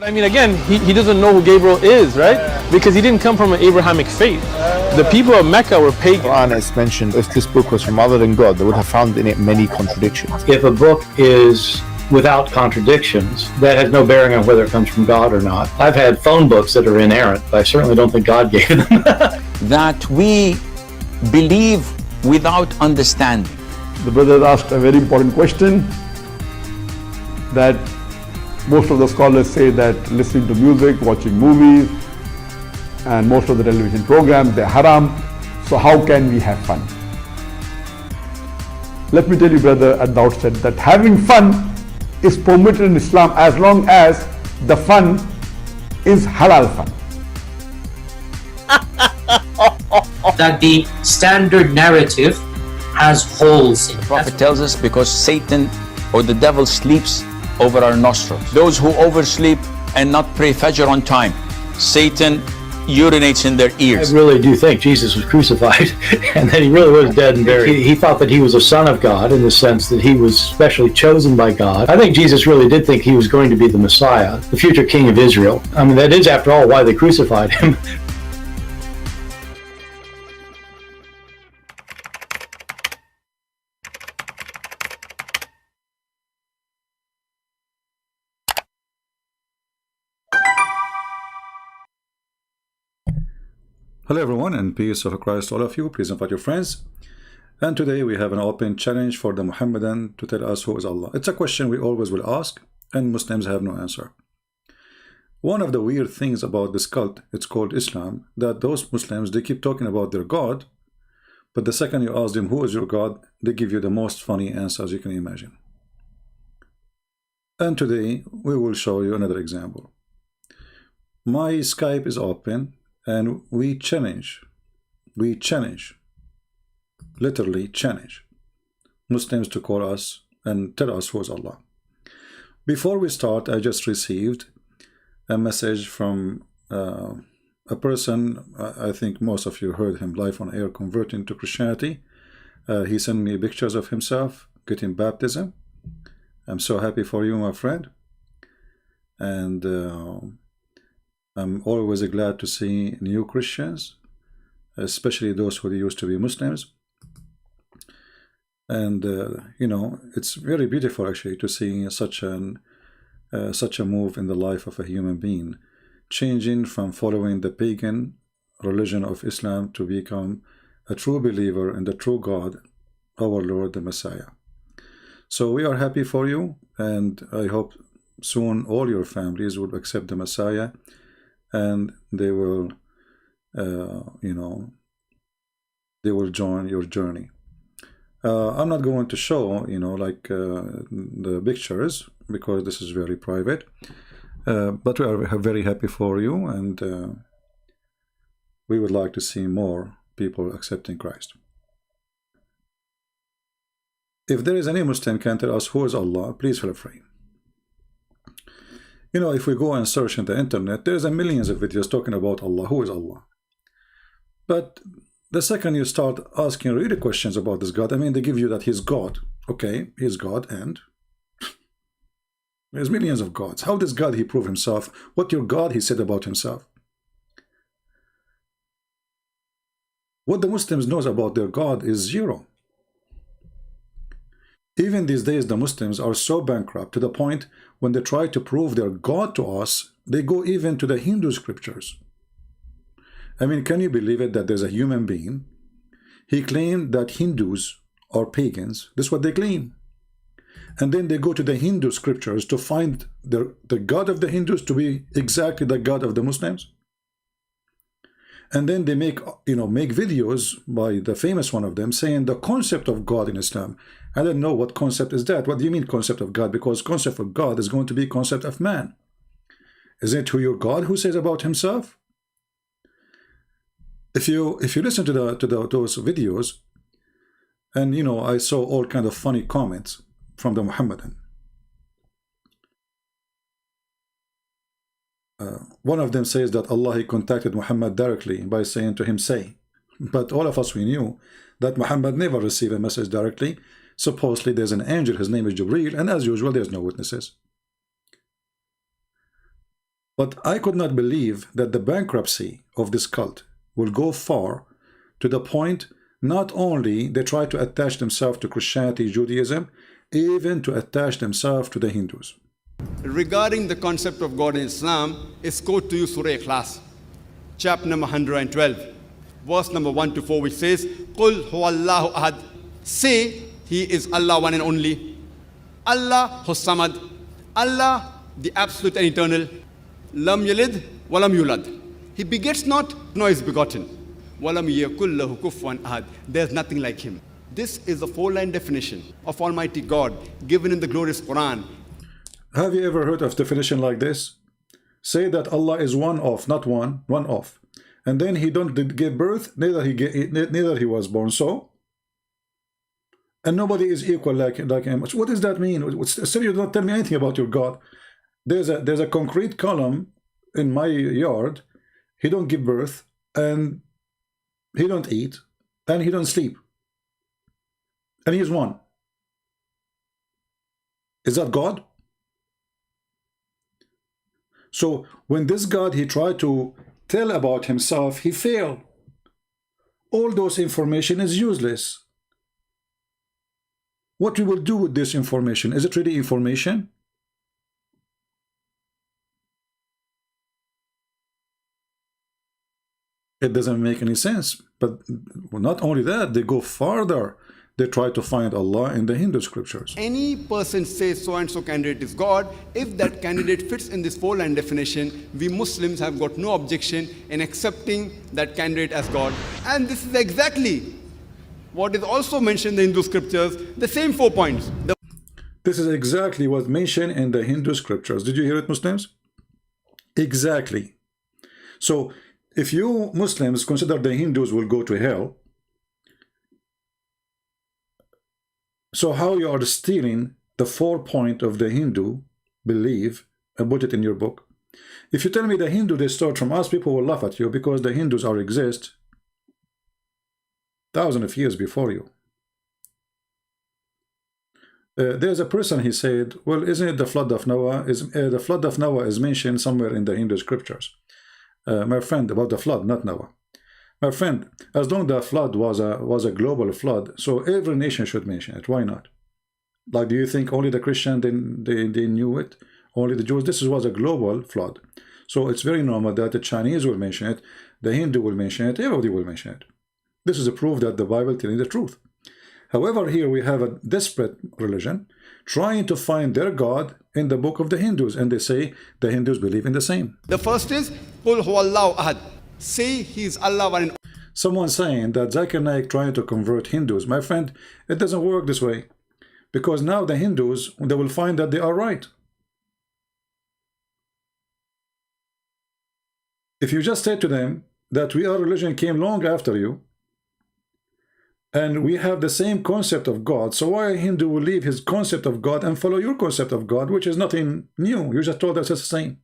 I mean, again, he doesn't know who Gabriel is, right? Because he didn't come from an Abrahamic faith. The people of Mecca were pagan. Quran has mentioned if this book was from other than God, they would have found in it many contradictions. If a book is without contradictions, that has no bearing on whether it comes from God or not. I've had phone books that are inerrant, but I certainly don't think God gave them. That we believe without understanding. The brother asked a very important question, that most of the scholars say that listening to music, watching movies, and most of the television programs, they're haram. So how can we have fun? Let me tell you, brother, at the outset that having fun is permitted in Islam as long as the fun is halal fun. That the standard narrative has holes in it. The Prophet tells us because Satan or the devil sleeps over our nostrils. Those who oversleep and not pray Fajr on time, Satan urinates in their ears. I really do think Jesus was crucified and that he really was dead and buried. He thought that he was a son of God in the sense that he was specially chosen by God. I think Jesus really did think he was going to be the Messiah, the future king of Israel. I mean, that is, after all, why they crucified him. Hello everyone, and peace of Christ to all of you. Please invite your friends. And today we have an open challenge for the Muhammadan to tell us who is Allah. It's a question we always will ask, and Muslims have no answer. One of the weird things about this cult, it's called Islam, that those Muslims, they keep talking about their God, but the second you ask them who is your God, they give you the most funny answers you can imagine. And today we will show you another example. My Skype is open, and we challenge, literally challenge Muslims to call us and tell us who is Allah. Before we start, I just received a message from a person, I think most of you heard him live on air, converting to Christianity. He sent me pictures of himself getting baptism. I'm so happy for you, my friend. And I'm always glad to see new Christians, especially those who used to be Muslims. And you know, it's very beautiful actually to see such a move in the life of a human being, changing from following the pagan religion of Islam to become a true believer in the true God, our Lord, the Messiah. So we are happy for you, and I hope soon all your families will accept the Messiah, and they will, you know, they will join your journey. I'm not going to show, you know, like the pictures, because this is very private, but we are very happy for you, and we would like to see more people accepting Christ. If there is any Muslim can tell us who is Allah, please feel free. You know, if we go and search in the internet, there's a millions of videos talking about Allah, who is Allah. But the second you start asking really questions about this God, I mean, they give you that he's God. Okay, he's God, and there's millions of gods. How does God he prove himself? What your God he said about himself? What the Muslims knows about their God is zero. Even these days, the Muslims are so bankrupt to the point when they try to prove their God to us, they go even to the Hindu scriptures. I mean, can you believe it that there's a human being? He claimed that Hindus are pagans. That's what they claim. And then they go to the Hindu scriptures to find the God of the Hindus to be exactly the God of the Muslims. And then they make, you know, make videos by the famous one of them saying the concept of God in Islam. I don't know what concept is that. What do you mean concept of God? Because concept of God is going to be concept of man. Is it who your God who says about himself? If you listen to those videos, and you know, I saw all kind of funny comments from the Muhammadan. One of them says that Allah he contacted Muhammad directly by saying to him, say. But all of us, we knew that Muhammad never received a message directly. Supposedly there's an angel, his name is Jibreel, and as usual there's no witnesses. But I could not believe that the bankruptcy of this cult will go far to the point not only they try to attach themselves to Christianity, Judaism, even to attach themselves to the Hindus. Regarding the concept of God in Islam, is quote to you Surah Ikhlas, chapter number 112, verse number 1 to 4, which says, Qul huwallahu ahad, say He is Allah one and only, Allah Hussamad, Allah the absolute and eternal, Lam yalid walam yulad, He begets not nor is begotten, Walam yakul lahu kufuwan ahad, there is nothing like Him. This is the four-line definition of Almighty God given in the glorious Quran. Have you ever heard of definition like this? Say that Allah is one of, not one, one of. And then He don't give birth, neither he was born. So, and nobody is equal like Him. What does that mean? Still, you don't tell me anything about your God. There's a concrete column in my yard. He don't give birth, and He don't eat, and He don't sleep. And He is one. Is that God? So when this God, He tried to tell about Himself, He failed. All those information is useless. What we will do with this information? Is it really information? It doesn't make any sense. But not only that, they go farther. They try to find Allah in the Hindu scriptures. Any person says so-and-so candidate is God, if that candidate fits in this four-line definition, we Muslims have got no objection in accepting that candidate as God. And this is exactly what is also mentioned in the Hindu scriptures, the same 4 points. This is exactly what's mentioned in the Hindu scriptures. Did you hear it, Muslims? Exactly. So, if you Muslims consider the Hindus will go to hell, so how you are stealing the 4 point of the Hindu belief and put it in your book? If you tell me the Hindu they start from us, people will laugh at you because the Hindus are exist thousands of years before you. There's a person, he said, well, isn't it the flood of Noah? The flood of Noah is mentioned somewhere in the Hindu scriptures. My friend, about the flood, not Noah. My friend, as long as the flood was a global flood, so every nation should mention it. Why not? Like, do you think only the Christian they knew it? Only the Jews? This was a global flood. So it's very normal that the Chinese will mention it, the Hindu will mention it, everybody will mention it. This is a proof that the Bible is telling the truth. However, here we have a desperate religion trying to find their God in the book of the Hindus, and they say the Hindus believe in the same. The first is, Qul huwallahu ahad, say He is Allah one and only. Someone saying that Zakir Naik trying to convert Hindus. My friend, it doesn't work this way. Because now the Hindus, they will find that they are right. If you just say to them that our religion came long after you, and we have the same concept of God, so why a Hindu will leave his concept of God and follow your concept of God, which is nothing new. You just told us it's the same.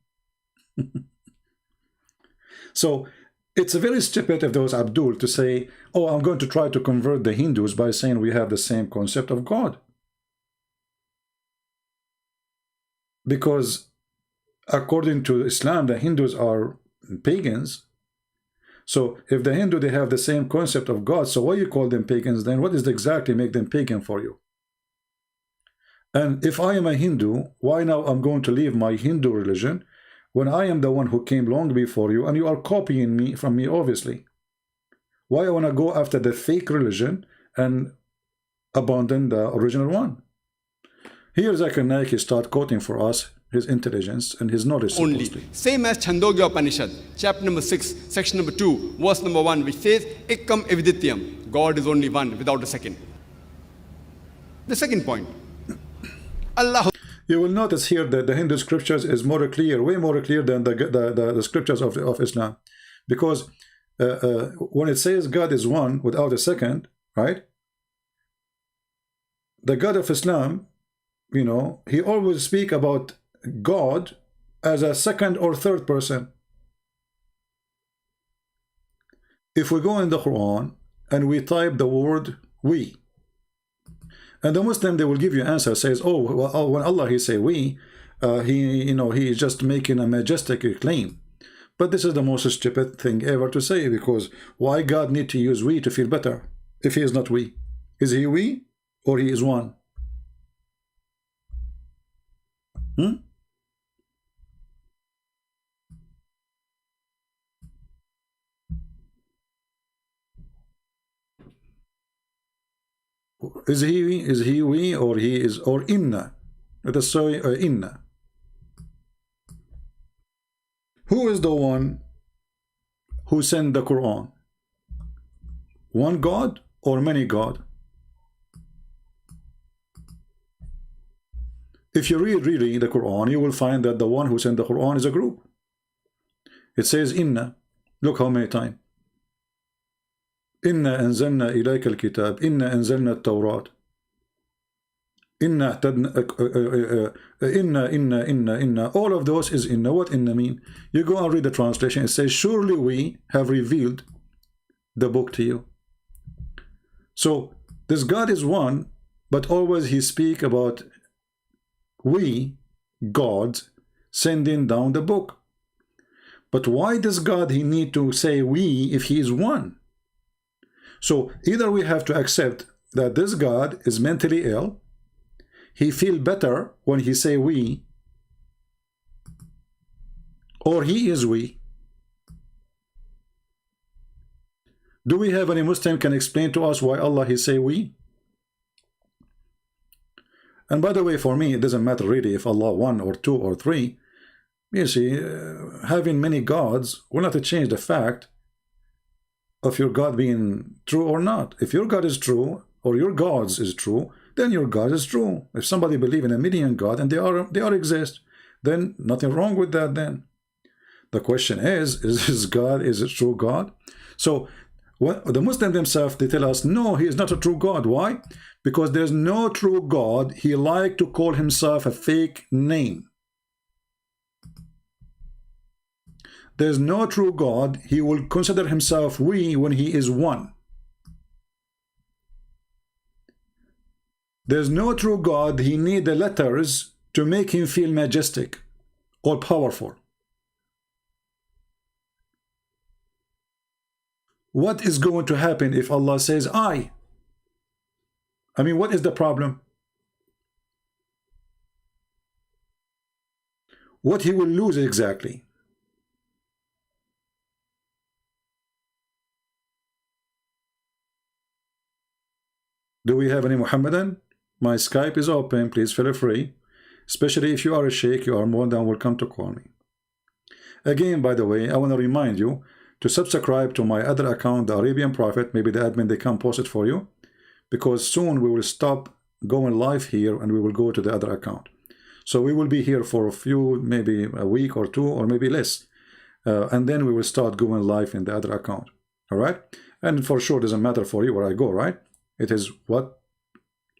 So it's very stupid if there was Abdul to say, oh, I'm going to try to convert the Hindus by saying we have the same concept of God. Because according to Islam, the Hindus are pagans. So if the Hindu, they have the same concept of God, so why you call them pagans then? What does exactly make them pagan for you? And if I am a Hindu, why now I'm going to leave my Hindu religion when I am the one who came long before you, and you are copying me from me, obviously? Why I want to go after the fake religion and abandon the original one? Here Zakir Naik, he start quoting for us his intelligence and his knowledge Only. Same as Chandogya Upanishad, chapter number 6, section number 2, verse number 1, which says, Ekkam evidityam, God is only one without a second. The second point, Allah. You will notice here that the Hindu scriptures is more clear, way more clear than the scriptures of Islam. Because when it says God is one without a second, right? The God of Islam, you know, he always speak about God as a second or third person. If we go in the Quran and we type the word we, and the Muslim, they will give you answer, says, oh, well, when Allah he say we, he is just making a majestic claim. But this is the most stupid thing ever to say, because why God need to use we to feel better if he is not we? Is he we or he is one? Is he we, or he is, or inna? Let us say inna. Who is the one who sent the Quran? One God or many God? If you read really the Quran, you will find that the one who sent the Quran is a group. It says inna. Look how many times. Inna anzalna ilayka al-kitab. Inna anzalna al-Tawrat. Inna. All of those is inna. What inna mean? You go and read the translation. It says, surely we have revealed the book to you. So this God is one, but always he speak about we, God, sending down the book. But why does God he need to say we if he is one? So either we have to accept that this God is mentally ill, he feel better when he say we, or he is we. Do we have any Muslim can explain to us why Allah he say we? And by the way, for me, it doesn't matter really if Allah 1 or 2 or 3. You see, having many gods will not change the fact of your God being true or not. If your God is true, or your gods is true, then your God is true. If somebody believe in a million God and they are exist, then nothing wrong with that then. The question is this God is a true God? So what the Muslims themselves, they tell us, no, he is not a true God. Why? Because there's no true God. He like to call himself a fake name. There's no true God. He will consider himself we when he is one. There's no true God. He need the letters to make him feel majestic or powerful. What is going to happen if Allah says I mean, what is the problem? What he will lose exactly? Do we have any Muhammadan? My Skype is open. Please feel free. Especially if you are a sheikh, you are more than welcome to call me. Again, by the way, I want to remind you to subscribe to my other account, the Arabian Prophet. Maybe the admin, they can post it for you. Because soon we will stop going live here and we will go to the other account. So we will be here for a few, maybe a week or two, or maybe less. And then we will start going live in the other account. All right? And for sure, it doesn't matter for you where I go, right? It is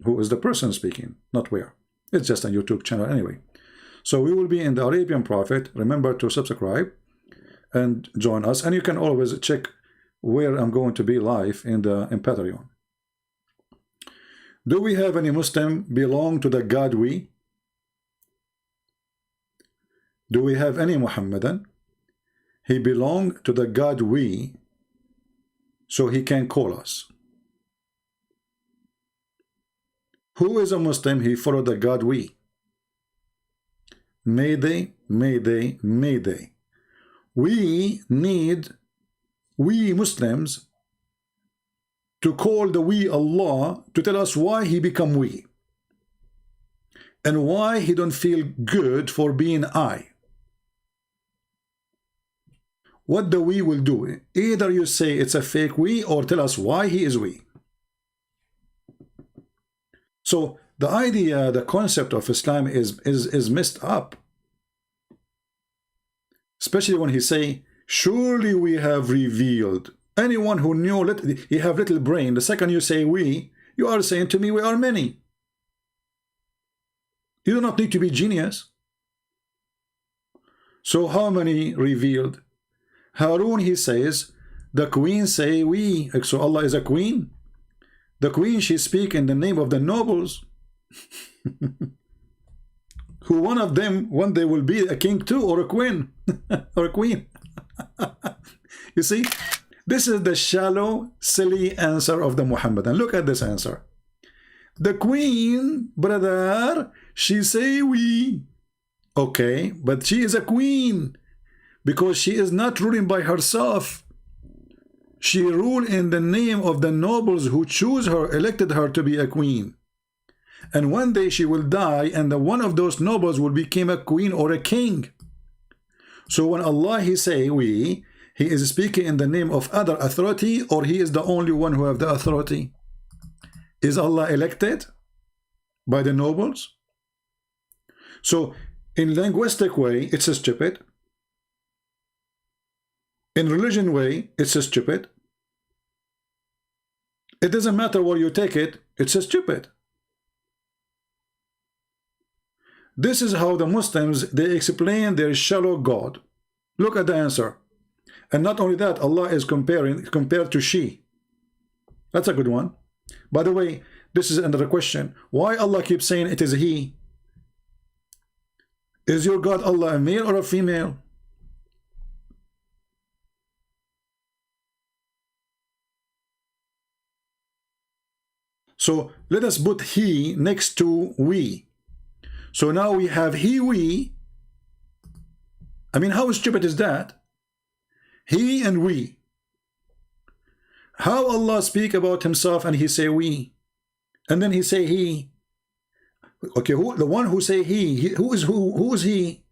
who is the person speaking, not where. It's just a YouTube channel anyway. So we will be in the Arabian Prophet. Remember to subscribe and join us. And you can always check where I'm going to be live in Patreon. Do we have any Muslim belong to the God we? Do we have any Muhammadan? He belong to the God we, so he can call us. Who is a Muslim? He followed the God we. Mayday, mayday, mayday. We need, we Muslims, to call the we Allah to tell us why he become we. And why he don't feel good for being I. What the we will do? Either you say it's a fake we, or tell us why he is we. So the idea, the concept of Islam is messed up. Especially when he say, surely we have revealed. Anyone who knew, you have little brain, the second you say we, you are saying to me we are many. You do not need to be genius. So how many revealed? Harun, he says, the queen say we. So Allah is a queen. The queen, she speak in the name of the nobles. who one of them one day will be a king too, or a queen, or a queen. You see, this is the shallow, silly answer of the Muhammadan. Look at this answer. The queen, brother, she say we. Okay, but she is a queen because she is not ruling by herself. She ruled in the name of the nobles who choose her, elected her to be a queen. And one day she will die, and one of those nobles will become a queen or a king. So when Allah he say we, he is speaking in the name of other authority, or he is the only one who have the authority? Is Allah elected by the nobles? So in linguistic way, it's a stupid. In religion way, it's a stupid. It doesn't matter where you take it, it's a stupid. This is how the Muslims, they explain their shallow God. Look at the answer. And not only that, Allah is compared to she. That's a good one. By the way, this is another question. Why Allah keeps saying it is he? Is your God Allah a male or a female? So let us put he next to we. So now we have he, we. I mean, how stupid is that? He and we. How Allah speak about himself and he say we, and then he say he. Okay, who the one who say he who is who? Who is he?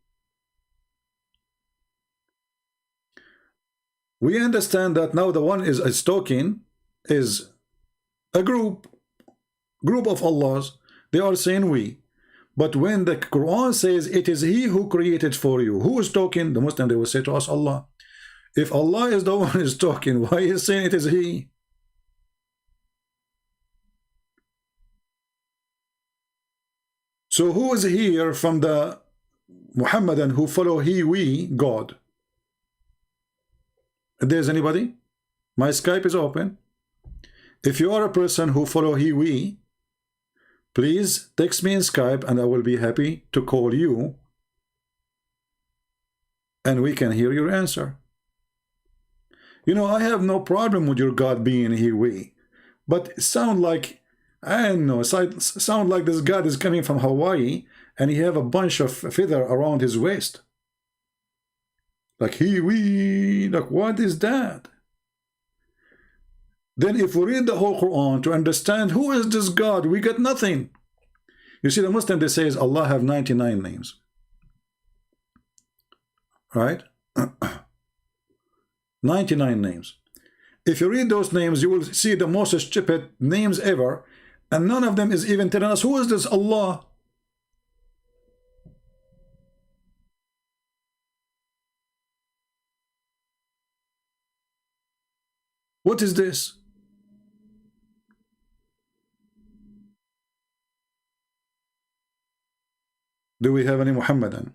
We understand that now the one is talking is a group of Allahs. They are saying we. But when the Quran says it is he who created for you, who is talking? The Muslim, they will say to us, Allah. If Allah is the one who is talking, why is saying it is he? So who is here from the Muhammadan who follow he, we, God? If there's anybody? My Skype is open. If you are a person who follow he, we, please text me in Skype and I will be happy to call you and we can hear your answer. You know, I have no problem with your God being he, we, but it sound like, I don't know, sound like this God is coming from Hawaii and he have a bunch of feather around his waist. Like he, we, like what is that? Then if we read the whole Quran to understand who is this God, we get nothing. You see, the Muslim, they say Allah have 99 names. Right? 99 names. If you read those names, you will see the most stupid names ever, and none of them is even telling us who is this Allah. What is this? Do we have any Muhammadan?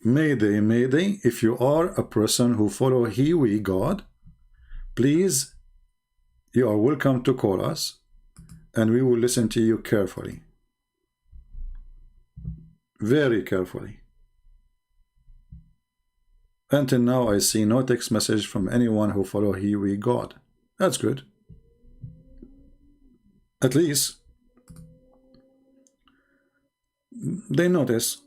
Mayday, if you are a person who follow he, we, God, please, you are welcome to call us and we will listen to you carefully. Very carefully. Until now, I see no text message from anyone who follow he, we, God. That's good. At least they notice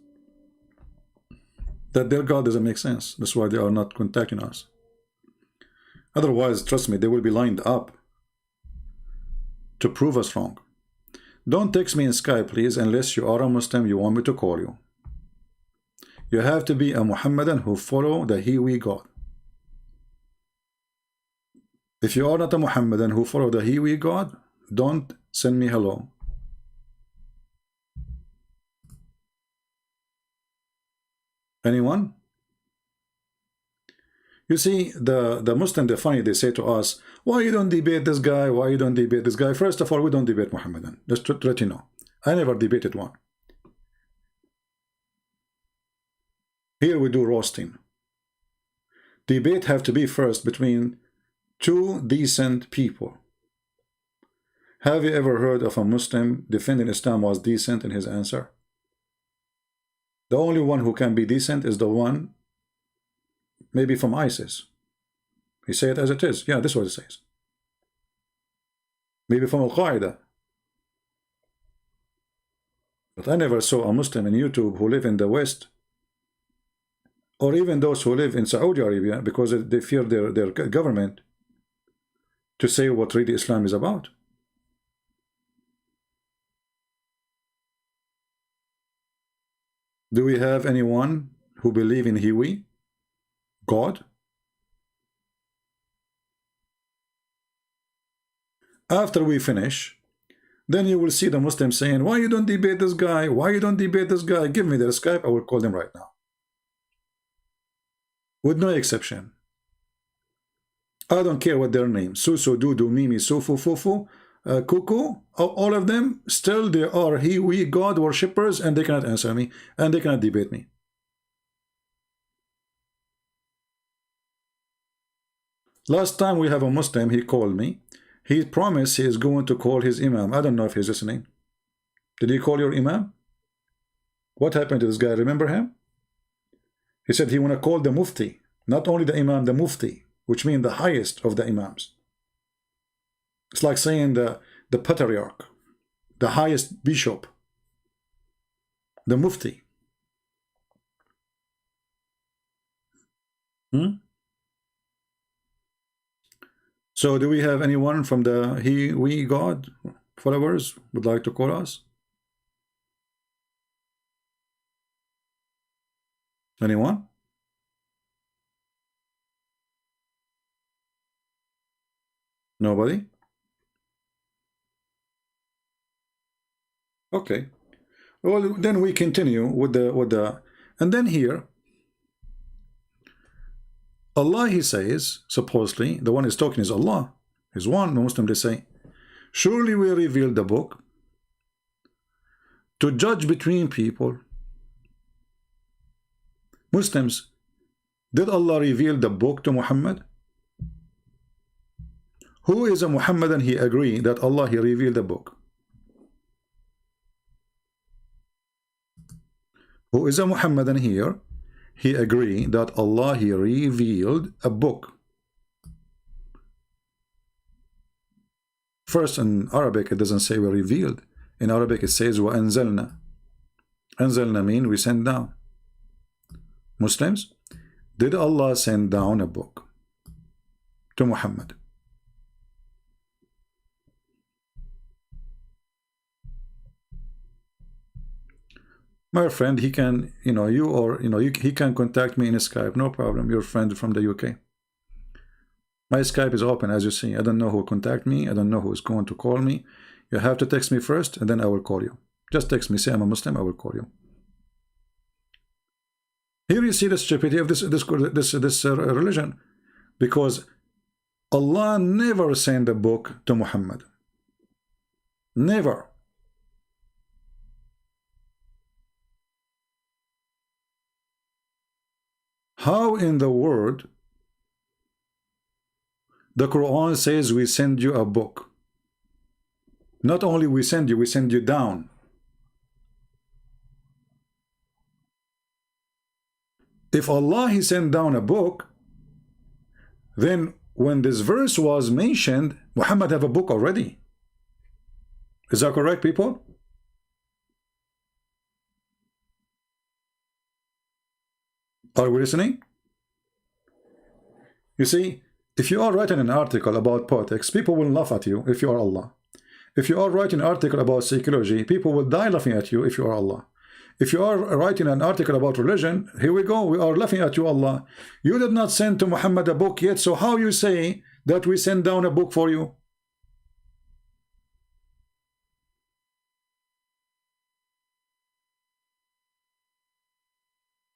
that their God doesn't make sense. That's why they are not contacting us. Otherwise, trust me, they will be lined up to prove us wrong. Don't text me in Skype, please, unless you are a Muslim, you want me to call you. You have to be a Muhammadan who follow the he, we, God. If you are not a Muhammadan who follow the he, we, God, don't send me hello. Anyone? You see, the Muslim, they're funny, they say to us, why you don't debate this guy? Why you don't debate this guy? First of all, we don't debate Muhammadan. Just to let you know. I never debated one. Here we do roasting. Debate have to be first between two decent people. Have you ever heard of a Muslim defending Islam was decent in his answer? The only one who can be decent is the one maybe from ISIS. He said it as it is. Yeah, this is what it says. Maybe from Al-Qaeda. But I never saw a Muslim in YouTube who live in the West, or even those who live in Saudi Arabia because they fear their government, to say what really Islam is about. Do we have anyone who believe in Hiwi, God? After we finish, then you will see the Muslims saying, why you don't debate this guy? Why you don't debate this guy? Give me their Skype, I will call them right now. With no exception. I don't care what their name, Susu, Dudu, Mimi, Sufu, Fufu, Kuku, all of them, still they are Hiwi, God worshippers, and they cannot answer me, and they cannot debate me. Last time we have a Muslim, he called me. He promised he is going to call his Imam. I don't know if he's listening. Did he call your Imam? What happened to this guy? Remember him? He said he want to call the Mufti. Not only the Imam, the Mufti, which means the highest of the Imams. It's like saying the Patriarch, the highest bishop, the Mufti. So do we have anyone from the we God followers would like to call us? Anyone? Nobody? Okay. Well, then we continue with the and then here Allah, he says, supposedly, the one who's talking is Allah. Is one Muslim, they say, surely we revealed the book to judge between people. Muslims, did Allah reveal the book to Muhammad? Who is a Muhammadan? He agreed that Allah, he revealed the book. Who is a Muhammadan here? He agreed that Allah, he revealed a book. First, in Arabic, it doesn't say we revealed. In Arabic, it says وَأَنزَلْنَا. Anzalna mean we send down. Muslims, did Allah send down a book to Muhammad? My friend, he can, he can contact me in Skype, no problem. Your friend from the UK. My Skype is open, as you see. I don't know who will contact me. I don't know who is going to call me. You have to text me first, and then I will call you. Just text me, say I'm a Muslim, I will call you. Here you see the stupidity of this religion, because Allah never sent a book to Muhammad. Never. How in the world the Quran says we send you a book? Not only we send you down. If Allah, he sent down a book, then when this verse was mentioned, Muhammad have a book already. Is that correct, people? Are we listening? You see, if you are writing an article about politics, people will laugh at you if you are Allah. If you are writing an article about psychology, people will die laughing at you if you are Allah. If you are writing an article about religion, here we go, we are laughing at you, Allah. You did not send to Muhammad a book yet, so how you say that we send down a book for you?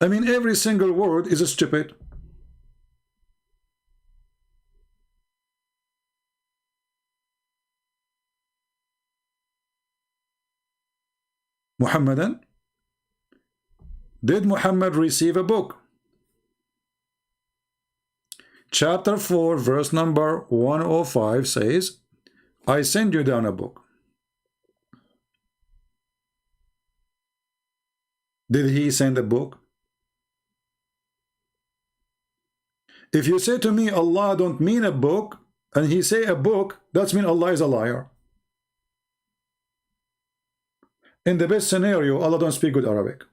I mean, every single word is stupid. Muhammadan? Did Muhammad receive a book? Chapter 4, verse number 105 says, I send you down a book. Did he send a book? If you say to me Allah don't mean a book, and he say a book, that's mean Allah is a liar. In the best scenario, Allah don't speak good Arabic.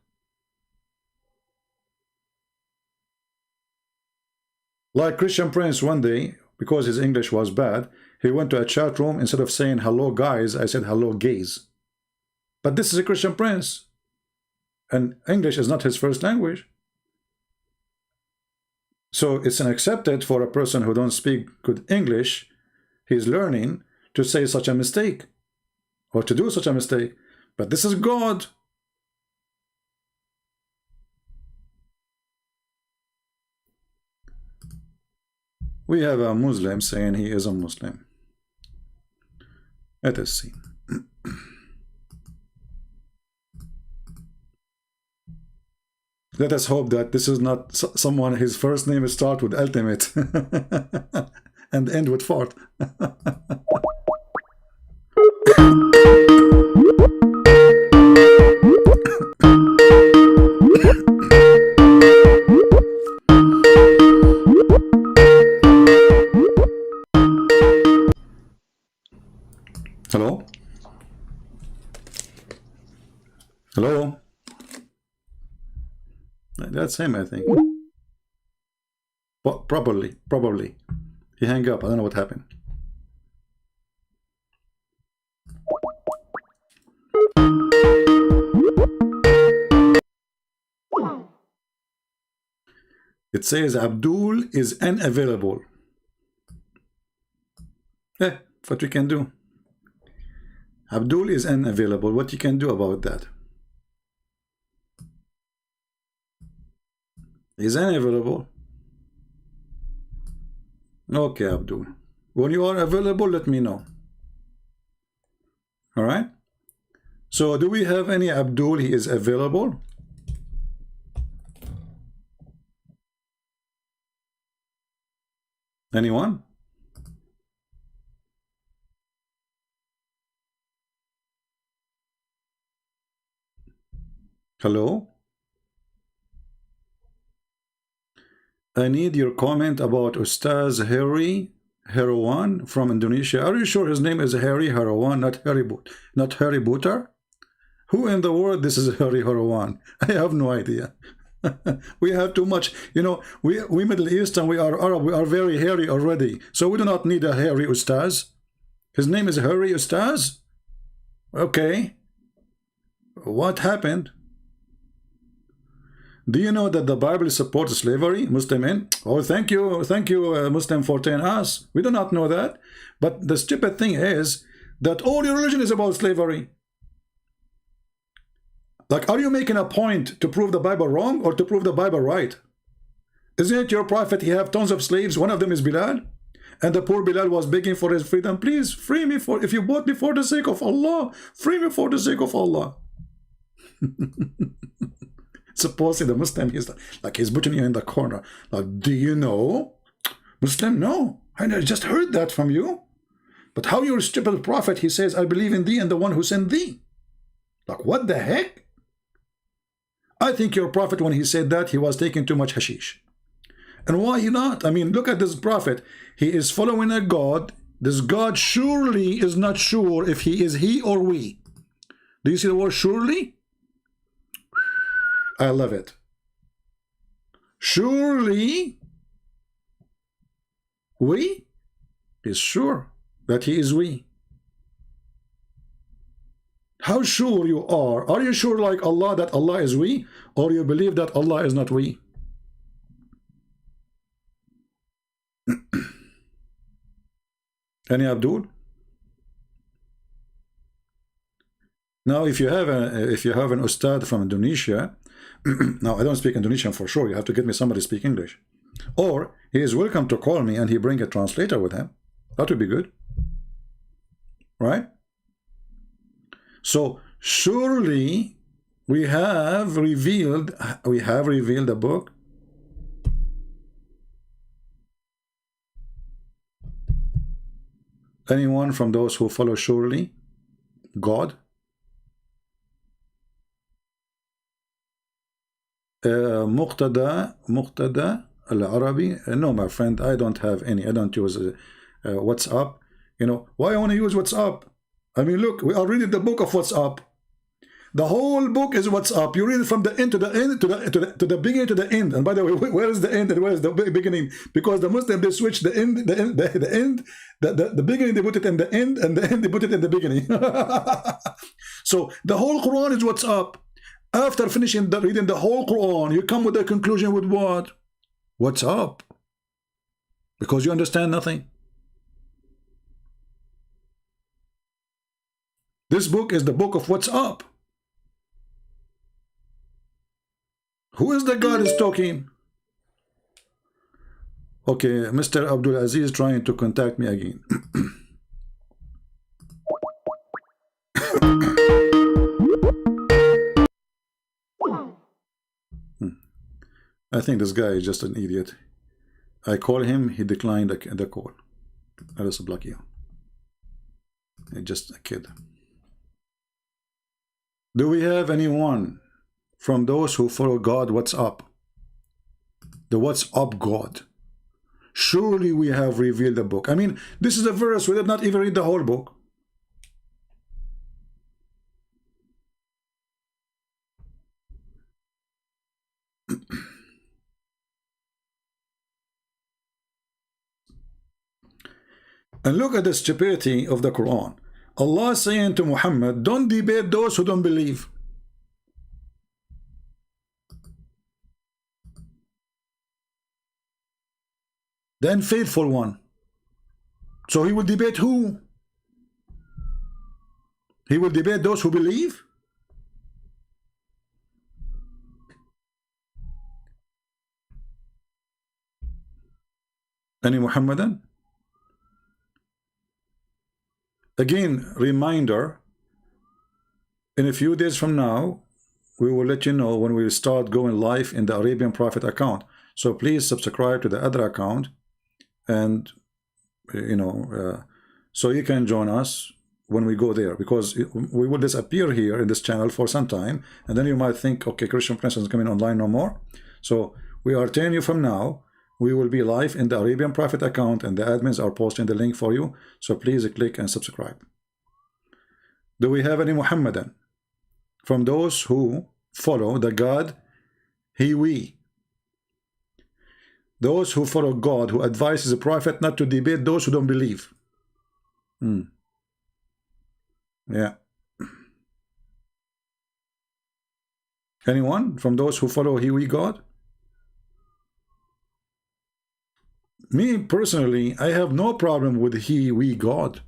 Like Christian Prince one day, because his English was bad, he went to a chat room, instead of saying hello guys, I said hello gays. But this is a Christian Prince, and English is not his first language. So it's unaccepted for a person who don't speak good English, he's learning, to say such a mistake, or to do such a mistake. But this is God. We have a Muslim saying he is a Muslim. Let us see. Let us hope that this is not someone, his first name starts with ultimate and end with fart. Hello? Hello? That's him, I think. But probably. He hung up. I don't know what happened. It says Abdul is unavailable. What we can do? Abdul is unavailable. What you can do about that? Is unavailable. Okay, Abdul. When you are available, let me know. All right. So, do we have any Abdul? He is available. Anyone? Hello? I need your comment about Ustaz Harry Herawan from Indonesia. Are you sure his name is Harry Herawan, not Harry Booter? Who in the world this is Harry Herawan? I have no idea. We have too much, you know, we Middle Eastern, we are Arab, we are very hairy already. So we do not need a Harry Ustaz. His name is Harry Ustaz? Okay. What happened? Do you know that the Bible supports slavery, Muslimin? Oh, thank you, Muslim, for telling us. We do not know that. But the stupid thing is that all your religion is about slavery. Like, are you making a point to prove the Bible wrong or to prove the Bible right? Isn't it your prophet, he have tons of slaves, one of them is Bilal? And the poor Bilal was begging for his freedom. Please, free me, if you bought me for the sake of Allah, free me for the sake of Allah. Supposedly the Muslim, he's like he's putting you in the corner. Like, do you know? Muslim, no. I just heard that from you. But how your stupid prophet, he says, I believe in thee and the one who sent thee. Like, what the heck? I think your prophet, when he said that, he was taking too much hashish. And why he not? I mean, look at this prophet. He is following a God. This God surely is not sure if he is he or we. Do you see the word surely? I love it. Surely we is sure that he is we. How sure you are? Are you sure like Allah that Allah is we? Or you believe that Allah is not we? Any Abdul? Now, if you have an Ustad from Indonesia, now I don't speak Indonesian for sure. You have to get me somebody speak English, or he is welcome to call me and he bring a translator with him. That would be good, right? So surely we have revealed a book. Anyone from those who follow surely God? Muqtada al-Arabi? No, my friend, I don't have any. I don't use WhatsApp. You know, why I want to use WhatsApp? I mean, look, we are reading the book of WhatsApp. The whole book is WhatsApp. You read it from the end to the end, to the beginning to the end. And by the way, where is the end and where is the beginning? Because the Muslims, they switch the end, the beginning they put it in the end, and the end they put it in the beginning. So the whole Quran is WhatsApp. After finishing reading the whole Quran, you come with a conclusion with what? What's up? Because you understand nothing. This book is the book of what's up. Who is the God is talking? Okay, Mr. Abdul Aziz trying to contact me again. I think this guy is just an idiot. I call him, he declined the call. I just block you. He's just a kid. Do we have anyone from those who follow God? What's up? The what's up God. Surely we have revealed the book. I mean, this is a verse. We did not even read the whole book. And look at the stupidity of the Quran. Allah is saying to Muhammad, don't debate those who don't believe. The unfaithful one. So he will debate who? He will debate those who believe? Any Muhammadan? Again, reminder, in a few days from now, we will let you know when we start going live in the Arabian Prophet account. So please subscribe to the other account, and you know, so you can join us when we go there, because we will disappear here in this channel for some time, and then you might think, okay, Christian Prince is coming online no more. So we are telling you from now, we will be live in the Arabian Prophet account, and the admins are posting the link for you. So please click and subscribe. Do we have any Muhammadan from those who follow the God, he, we? Those who follow God, who advises the Prophet not to debate those who don't believe. Yeah. Anyone from those who follow he, we, God? Me personally, I have no problem with he, we, God.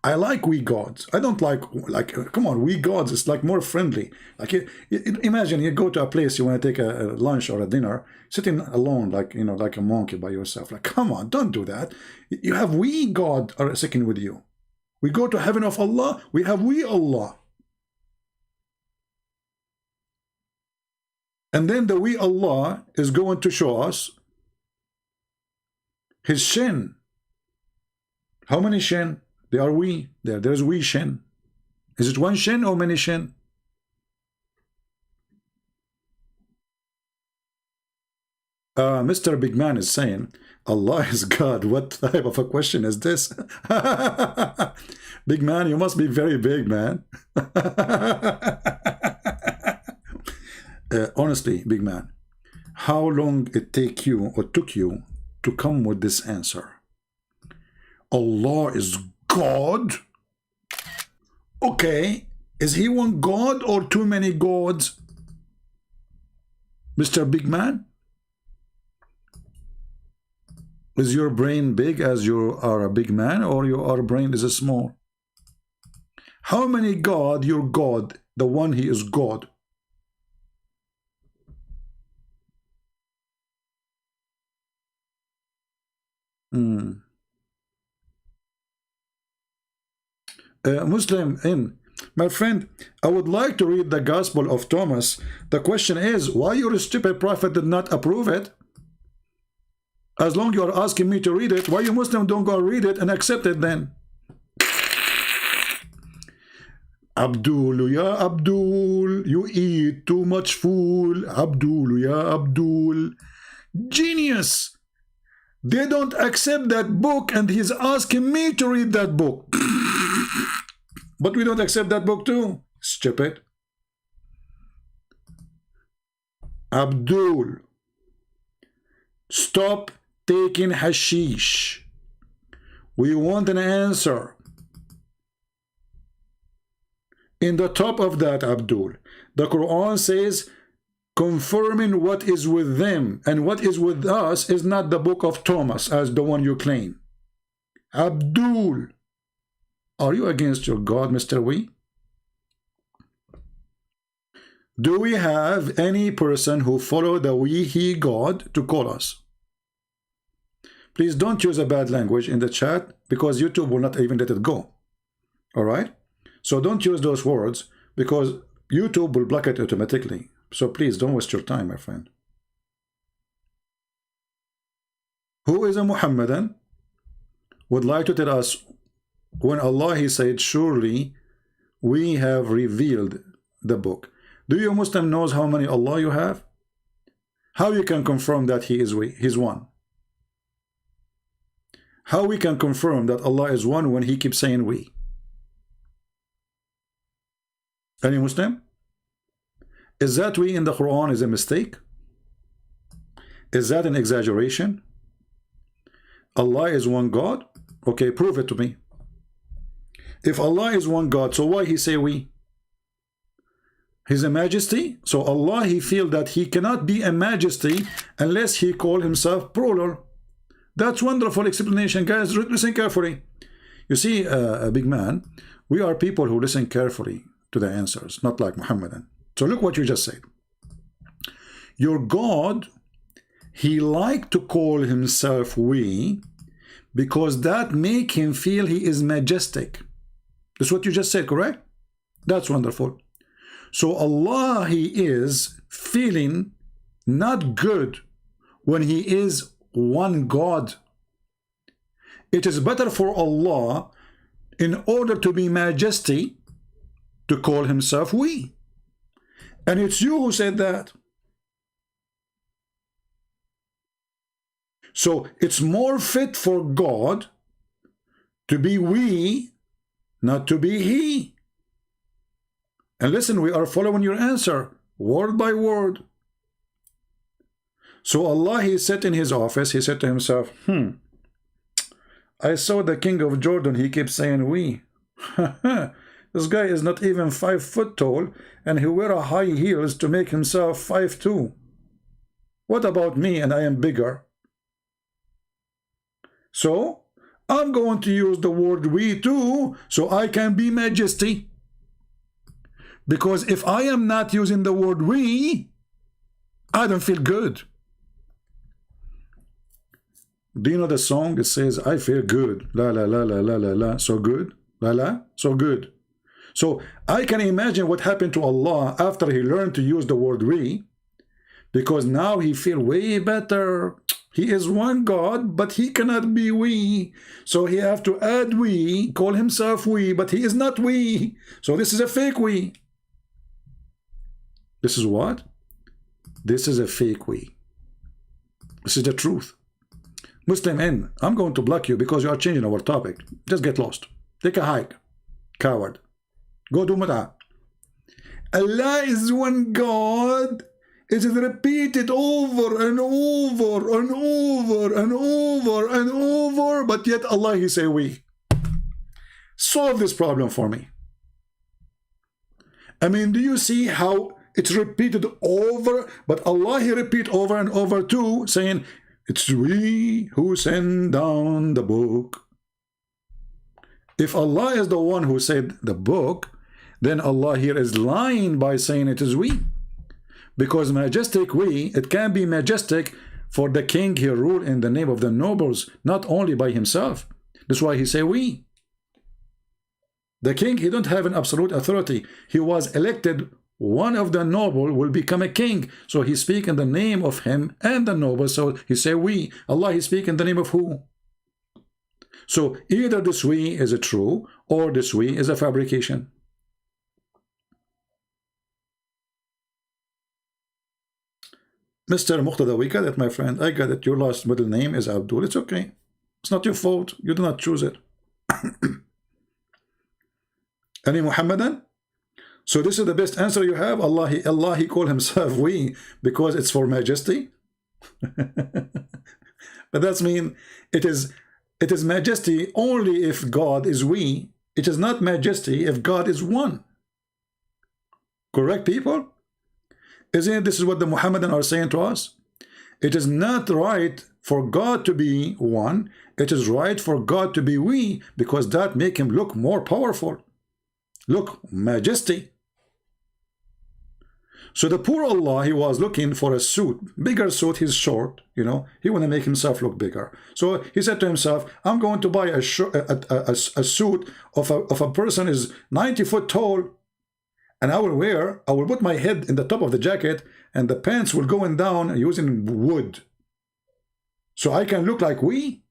I like we gods. I don't like come on, we gods. It's like more friendly. Like imagine you go to a place, you want to take a lunch or a dinner, sitting alone, like, you know, like a monkey by yourself. Like, come on, don't do that. You have we God are sitting with you. We go to heaven of Allah. We have we Allah. And then the we Allah is going to show us his shin. How many shin? There are we. There's we shin. Is it one shin or many shin? Mr. Big Man is saying, Allah is God. What type of a question is this? Big Man, you must be very big, man. Honestly, Big Man, how long it took you to come with this answer? Allah is God? Okay, is he one God or too many gods? Mr. Big Man? Is your brain big as you are a big man, or your brain is small? How many God, your God, the one he is God? Muslim in my friend, I would like to read the Gospel of Thomas. The question is, why your stupid prophet did not approve it? As long you are asking me to read it, why you Muslim don't go read it and accept it then? Abdul, ya Abdul, you eat too much food. Abdul, ya Abdul. Genius. They don't accept that book and he's asking me to read that book. But we don't accept that book too. Stupid. Abdul, stop taking hashish. We want an answer. In the top of that, Abdul, the Quran says, confirming what is with them and what is with us is not the book of Thomas as the one you claim. Abdul, are you against your God, Mr. We? Do we have any person who follow the we, he, God to call us? Please don't use a bad language in the chat because YouTube will not even let it go. All right? So don't use those words because YouTube will block it automatically. So please don't waste your time, my friend. Who is a Muhammadan would like to tell us when Allah he said, surely we have revealed the book. Do you Muslim knows how many Allah you have? How you can confirm that he is he's one? How we can confirm that Allah is one when he keeps saying we? Any Muslim? Is that we in the Quran is a mistake? Is that an exaggeration? Allah is one God? Okay, prove it to me. If Allah is one God, so why he say we? He's a majesty, so Allah he feel that he cannot be a majesty unless he call himself plural. That's wonderful explanation, guys. Listen carefully. You see, a big man, we are people who listen carefully to the answers, not like Muhammadan. So look what you just said. Your God, he like to call himself we because that make him feel he is majestic. That's what you just said, correct? That's wonderful. So Allah, he is feeling not good when he is one God. It is better for Allah, in order to be majesty, to call himself we. And it's you who said that. So it's more fit for God to be we, not to be he. And listen, we are following your answer word by word. So Allah, he sat in his office, he said to himself, I saw the king of Jordan, he keeps saying we. This guy is not even 5 foot tall and he wear a high heels to make himself 5'2". What about me and I am bigger? So I'm going to use the word we too so I can be majesty. Because if I am not using the word we, I don't feel good. Do you know the song? It says, I feel good. La la la la la la la. So good. La la. So good. So I can imagine what happened to Allah after he learned to use the word we. Because now he feel way better. He is one God, but he cannot be we. So he have to add we, call himself we, but he is not we. So this is a fake we. This is what? This is a fake we. This is the truth. Muslim in, I'm going to block you because you are changing our topic. Just get lost. Take a hike. Coward. Go do mut'ah. Allah is one God. It is repeated over and over and over and over and over, but yet Allah, he say we. Solve this problem for me. I mean, do you see how it's repeated over, but Allah, he repeat over and over too, saying, it's we who send down the book. If Allah is the one who said the book, then Allah here is lying by saying it is we. Because majestic we, it can be majestic for the king he rule in the name of the nobles, not only by himself. That's why he say we. The king, he don't have an absolute authority. He was elected one of the noble will become a king. So he speak in the name of him and the noble. So he say we. Allah, he speak in the name of who? So either this we is a true or this we is a fabrication. Mr. Muqtada, we got it, my friend. I got it. Your last middle name is Abdul. It's okay. It's not your fault. You do not choose it. Any Muhammadan? So this is the best answer you have? Allah, he called himself we because it's for majesty? But that's mean it is majesty only if God is we. It is not majesty if God is one. Correct, people? Isn't it? This is what the Muhammadan are saying to us. It is not right for God to be one. It is right for God to be we, because that make him look more powerful. Look, majesty. So the poor Allah, he was looking for a suit, bigger suit. He's short, you know. He want to make himself look bigger. So he said to himself, I'm going to buy a suit of a person is 90 foot tall, and I will put my head in the top of the jacket, and the pants will go down using wood. So I can look like we.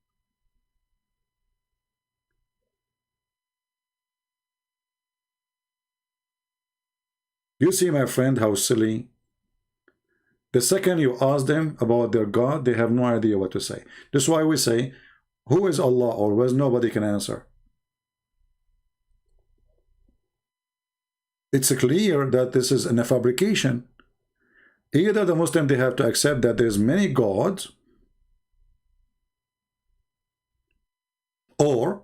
You see, my friend, how silly. The second you ask them about their God, they have no idea what to say. That's why we say, who is Allah always? Nobody can answer. It's clear that this is a fabrication. Either the Muslim, they have to accept that there's many gods, or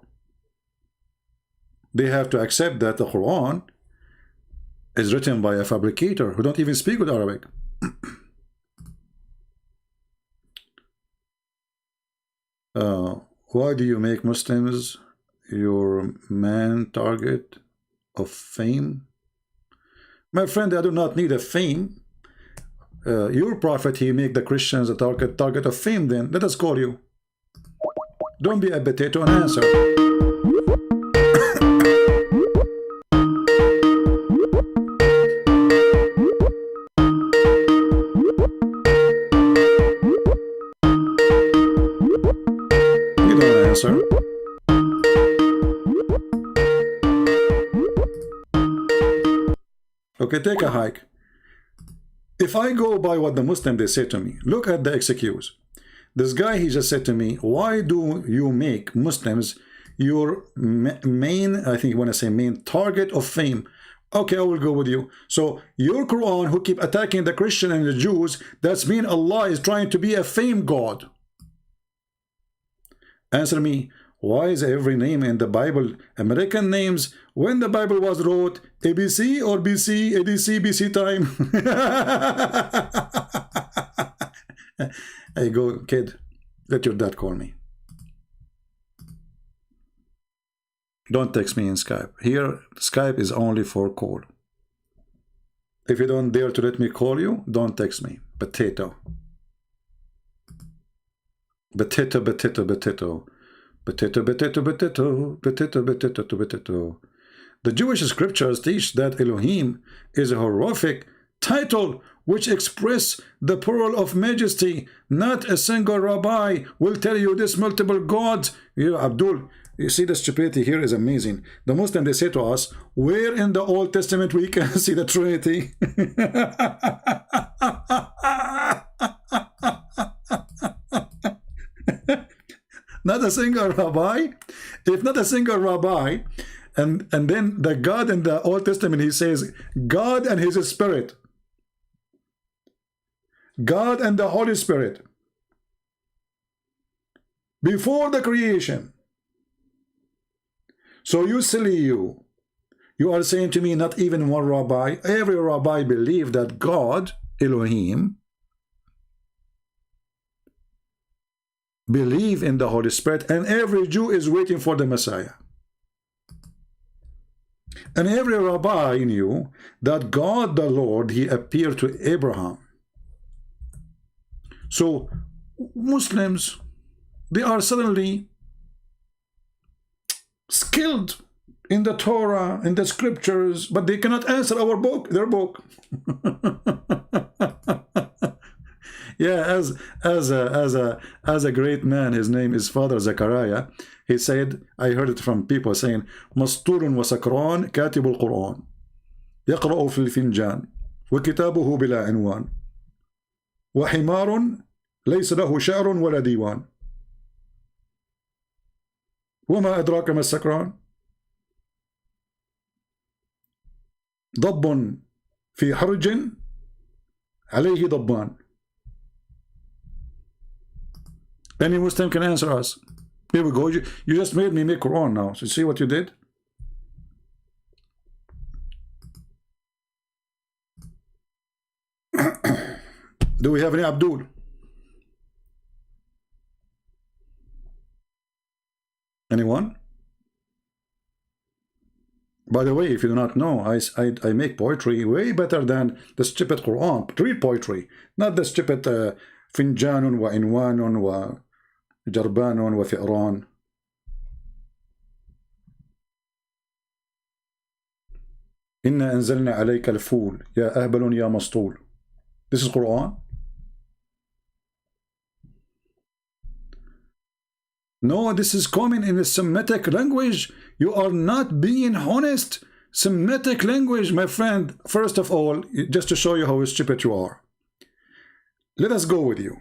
they have to accept that the Quran is written by a fabricator who don't even speak with Arabic. Why do you make Muslims your main target of fame? My friend, I do not need a fame. Your prophet, he make the Christians a target of fame. Then let us call you. Don't be a potato and answer. You don't answer. Okay, take a hike. If I go by what the Muslim they say to me, look at the excuse. This guy, he just said to me, why do you make Muslims your main, I think you want to say main target of fame? Okay, I will go with you. So your Quran, who keep attacking the Christian and the Jews, that's mean Allah is trying to be a fame God. Answer me. Why is every name in the Bible American names? When the Bible was wrote, ABC or BC, ADC, BC time? Hey, go, kid. Let your dad call me. Don't text me in Skype. Here, Skype is only for call. If you don't dare to let me call you, don't text me. Potato. Potato, potato, potato. Potato, potato, potato, potato, potato, potato. The Jewish scriptures teach that Elohim is a horrific title which express the plural of majesty. Not a single rabbi will tell you this multiple gods. You, Abdul, you see the stupidity here is amazing. The Muslim, they say to us, where in the Old Testament we can see the Trinity? Not a single rabbi. If not a single rabbi, and then the God in the Old Testament, he says God and his spirit, God and the Holy Spirit, before the creation. So you silly you are saying to me not even one rabbi. Every rabbi believed that God, Elohim, believe in the Holy Spirit, and every Jew is waiting for the Messiah. And every rabbi knew that God the Lord, he appeared to Abraham. So Muslims, they are suddenly skilled in the Torah, in the scriptures, but they cannot answer our book, their book. Yeah, as a great man, his name is Father Zechariah. He said, I heard it from people saying, مسطول وسكران كاتب القرآن يقرأ في الفنجان وكتابه بلا عنوان وحمار ليس له شعر ولا ديوان وما أدراك ما السكران ضب في حرج عليه ضبان. Any Muslim can answer us. Here we go. You just made me make Quran now. So see what you did? Do we have any Abdul? Anyone? By the way, if you do not know, I make poetry way better than the stupid Quran. Real poetry, not the stupid فنجان وعنوان وجربان وفئران. إنا أنزلنا عليك الفول يا أهبل يا مسطول. This is Quran. No, this is coming in a Semitic language. You are not being honest. Semitic language, my friend. First of all, just to show you how stupid you are, let us go with you.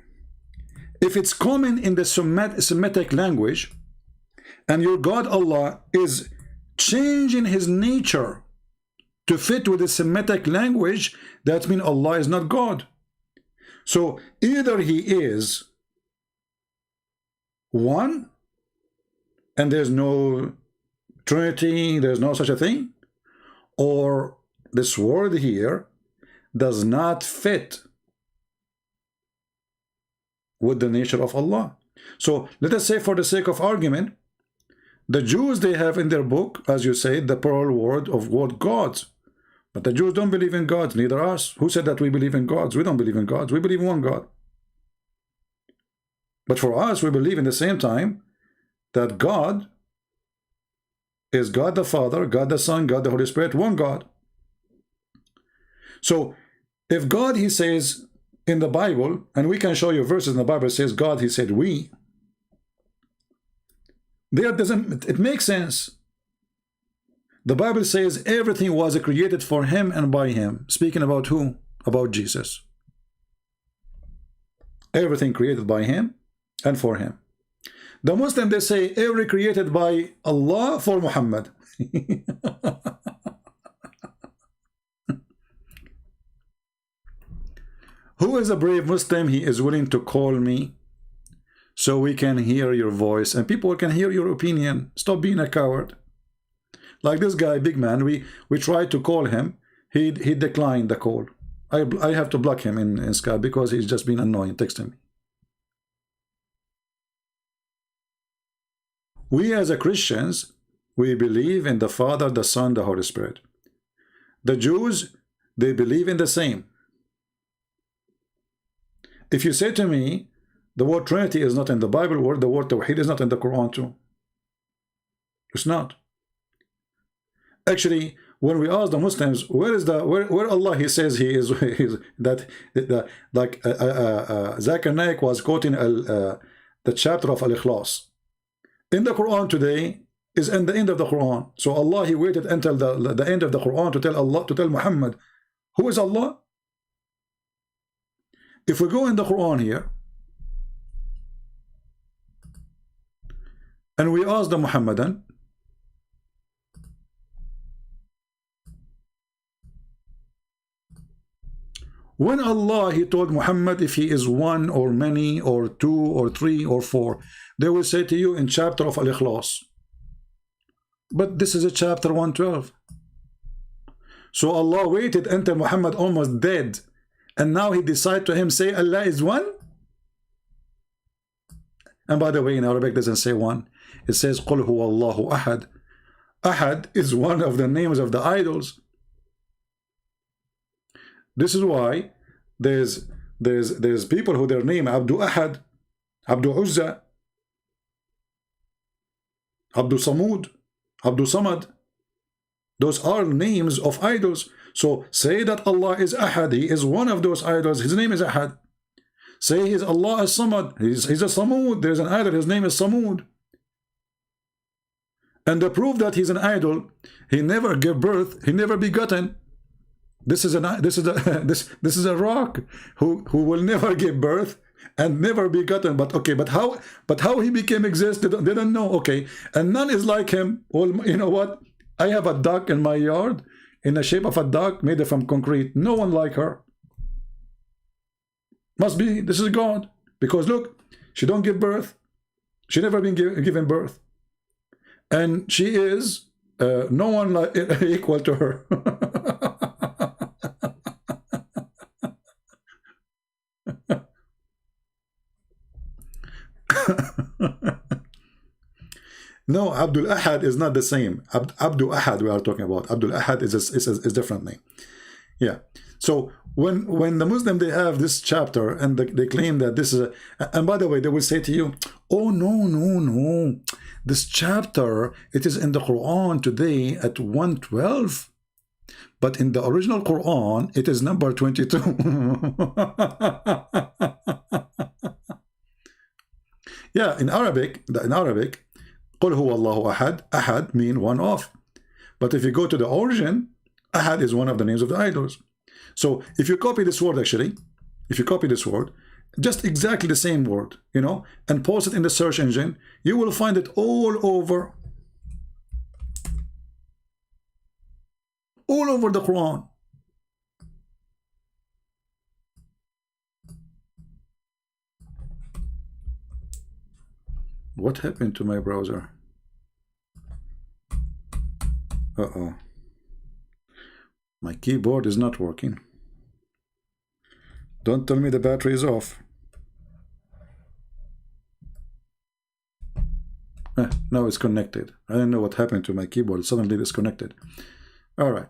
If it's common in the Semitic language, and your God Allah is changing his nature to fit with the Semitic language, that means Allah is not God. So either he is one, and there's no Trinity, there's no such a thing, or this word here does not fit with the nature of Allah. So let us say, for the sake of argument, the Jews, they have in their book, as you say, the plural word of word gods. But the Jews don't believe in gods, neither us. Who said that we believe in gods? We don't believe in gods. We believe in one God. But for us, we believe in the same time that God is God the Father, God the Son, God the Holy Spirit, one God. So if God, he says in the Bible, and we can show you verses in the Bible says God, he said we, there doesn't, it makes sense. The Bible says everything was created for him and by him. Speaking about who? About Jesus. Everything created by him and for him. The Muslim, they say every created by Allah for Muhammad. Who is a brave Muslim? He is willing to call me so we can hear your voice and people can hear your opinion. Stop being a coward. Like this guy, big man, we tried to call him. He declined the call. I have to block him in Skype because he's just been annoying texting me. We as a Christians, we believe in the Father, the Son, the Holy Spirit. The Jews, they believe in the same. If you say to me, the word Trinity is not in the Bible, or the word Tawheed is not in the Quran too. It's not. Actually, when we ask the Muslims, where is where Allah, he says he is, like Zakir Naik was quoting the chapter of Al-Ikhlas. In the Quran today is in the end of the Quran. So Allah, he waited until the end of the Quran to tell Allah, to tell Muhammad, who is Allah? If we go in the Quran here and we ask the Muhammadan, when Allah, he told Muhammad if he is one or many or two or three or four, they will say to you in chapter of Al-Ikhlas. But this is a chapter 112. So Allah waited until Muhammad almost dead, and now he decided to him say Allah is one. And by the way, in Arabic it doesn't say one. It says قُلْ هُوَ اللَّهُ أَحَدٌ. Ahad is one of the names of the idols. This is why there's people who their name Abdu Ahad, Abdu Uzza, Abdu Samud, Abdu Samad. Those are names of idols. So say that Allah is Ahad. He is one of those idols. His name is Ahad. Say He's Allah as Samad. He's a Samud. There's an idol. His name is Samud. And the proof that he's an idol, he never gave birth. He never begotten. This is a rock who will never give birth and never begotten. But okay, but how he became exist? They don't know. Okay, and none is like him. Well, you know what? I have a duck in my yard in the shape of a duck made from concrete. No one like her. Must be this is God, because look, she don't give birth. She never been given birth, and she is no one like equal to her. No, Abdul Ahad is not the same. Abdul Ahad we are talking about. Abdul Ahad is different name. Yeah. So when the Muslim, they have this chapter and they claim that this is a, and by the way, they will say to you, oh no, this chapter, it is in the Quran today at 112, but in the original Quran it is number 22. Yeah, in Arabic, قل هو الله أحد, Ahad mean one of. But if you go to the origin, Ahad is one of the names of the idols. So if you copy this word, actually, if you copy this word, just exactly the same word, you know, and post it in the search engine, you will find it all over the Quran. What happened to my browser? Uh-oh. My keyboard is not working. Don't tell me the battery is off. Now it's connected. I don't know what happened to my keyboard. It suddenly disconnected. All right.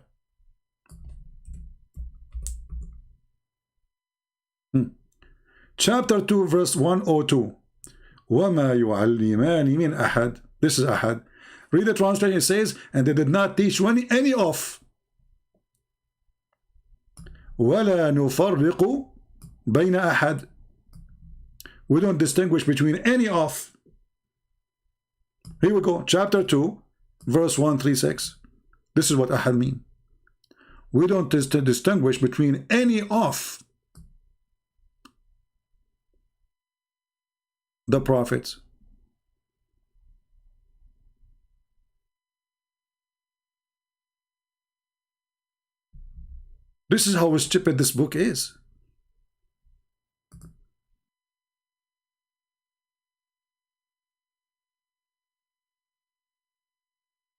Chapter 2, verse 102. وَمَا يُعَلِّمَانِ مِنْ أَحَدٍ. This is Ahad. Read the translation. It says, and they did not teach any of. وَلَا نُفَرِّقُ بَيْنَ أَحَدٍ. We don't distinguish between any of. Here we go. Chapter 2, verse 136. This is what Ahad mean. We don't distinguish between any of the prophets. This is how stupid this book is.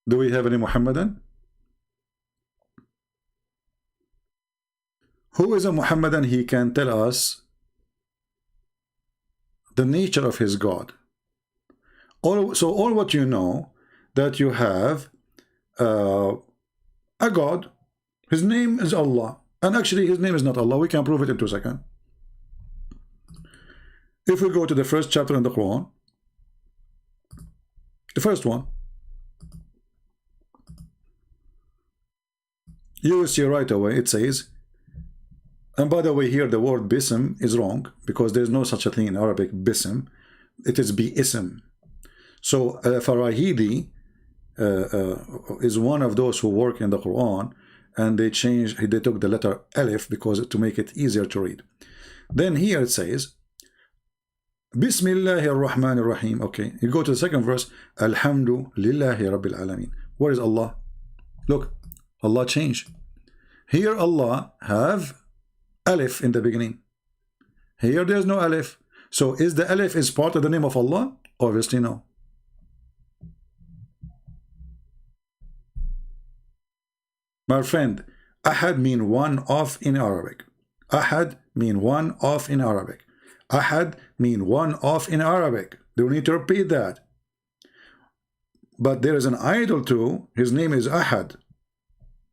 Do we have any Muhammadan? Who is a Muhammadan? He can tell us the nature of his God. So all what you know, that you have a God, his name is Allah, and actually his name is not Allah. We can prove it in 2 seconds. If we go to the first chapter in the Quran, the first one, you will see right away it says, and by the way, here the word bism is wrong, because there is no such a thing in Arabic, bism. It is bi-ism. So Farahidi is one of those who work in the Quran, and they took the letter Alif because to make it easier to read. Then here it says, Bismillahir Rahmanir Rahim. Okay, you go to the second verse, Alhamdu Lillahi Rabbil Alameen. Where is Allah? Look, Allah changed. Here Allah have Alif in the beginning. Here there's no Alif. So is the Alif is part of the name of Allah? Obviously no. My friend, Ahad mean one of in Arabic. Ahad mean one of in Arabic. Ahad mean one of in Arabic. Do we need to repeat that? But there is an idol too. His name is Ahad.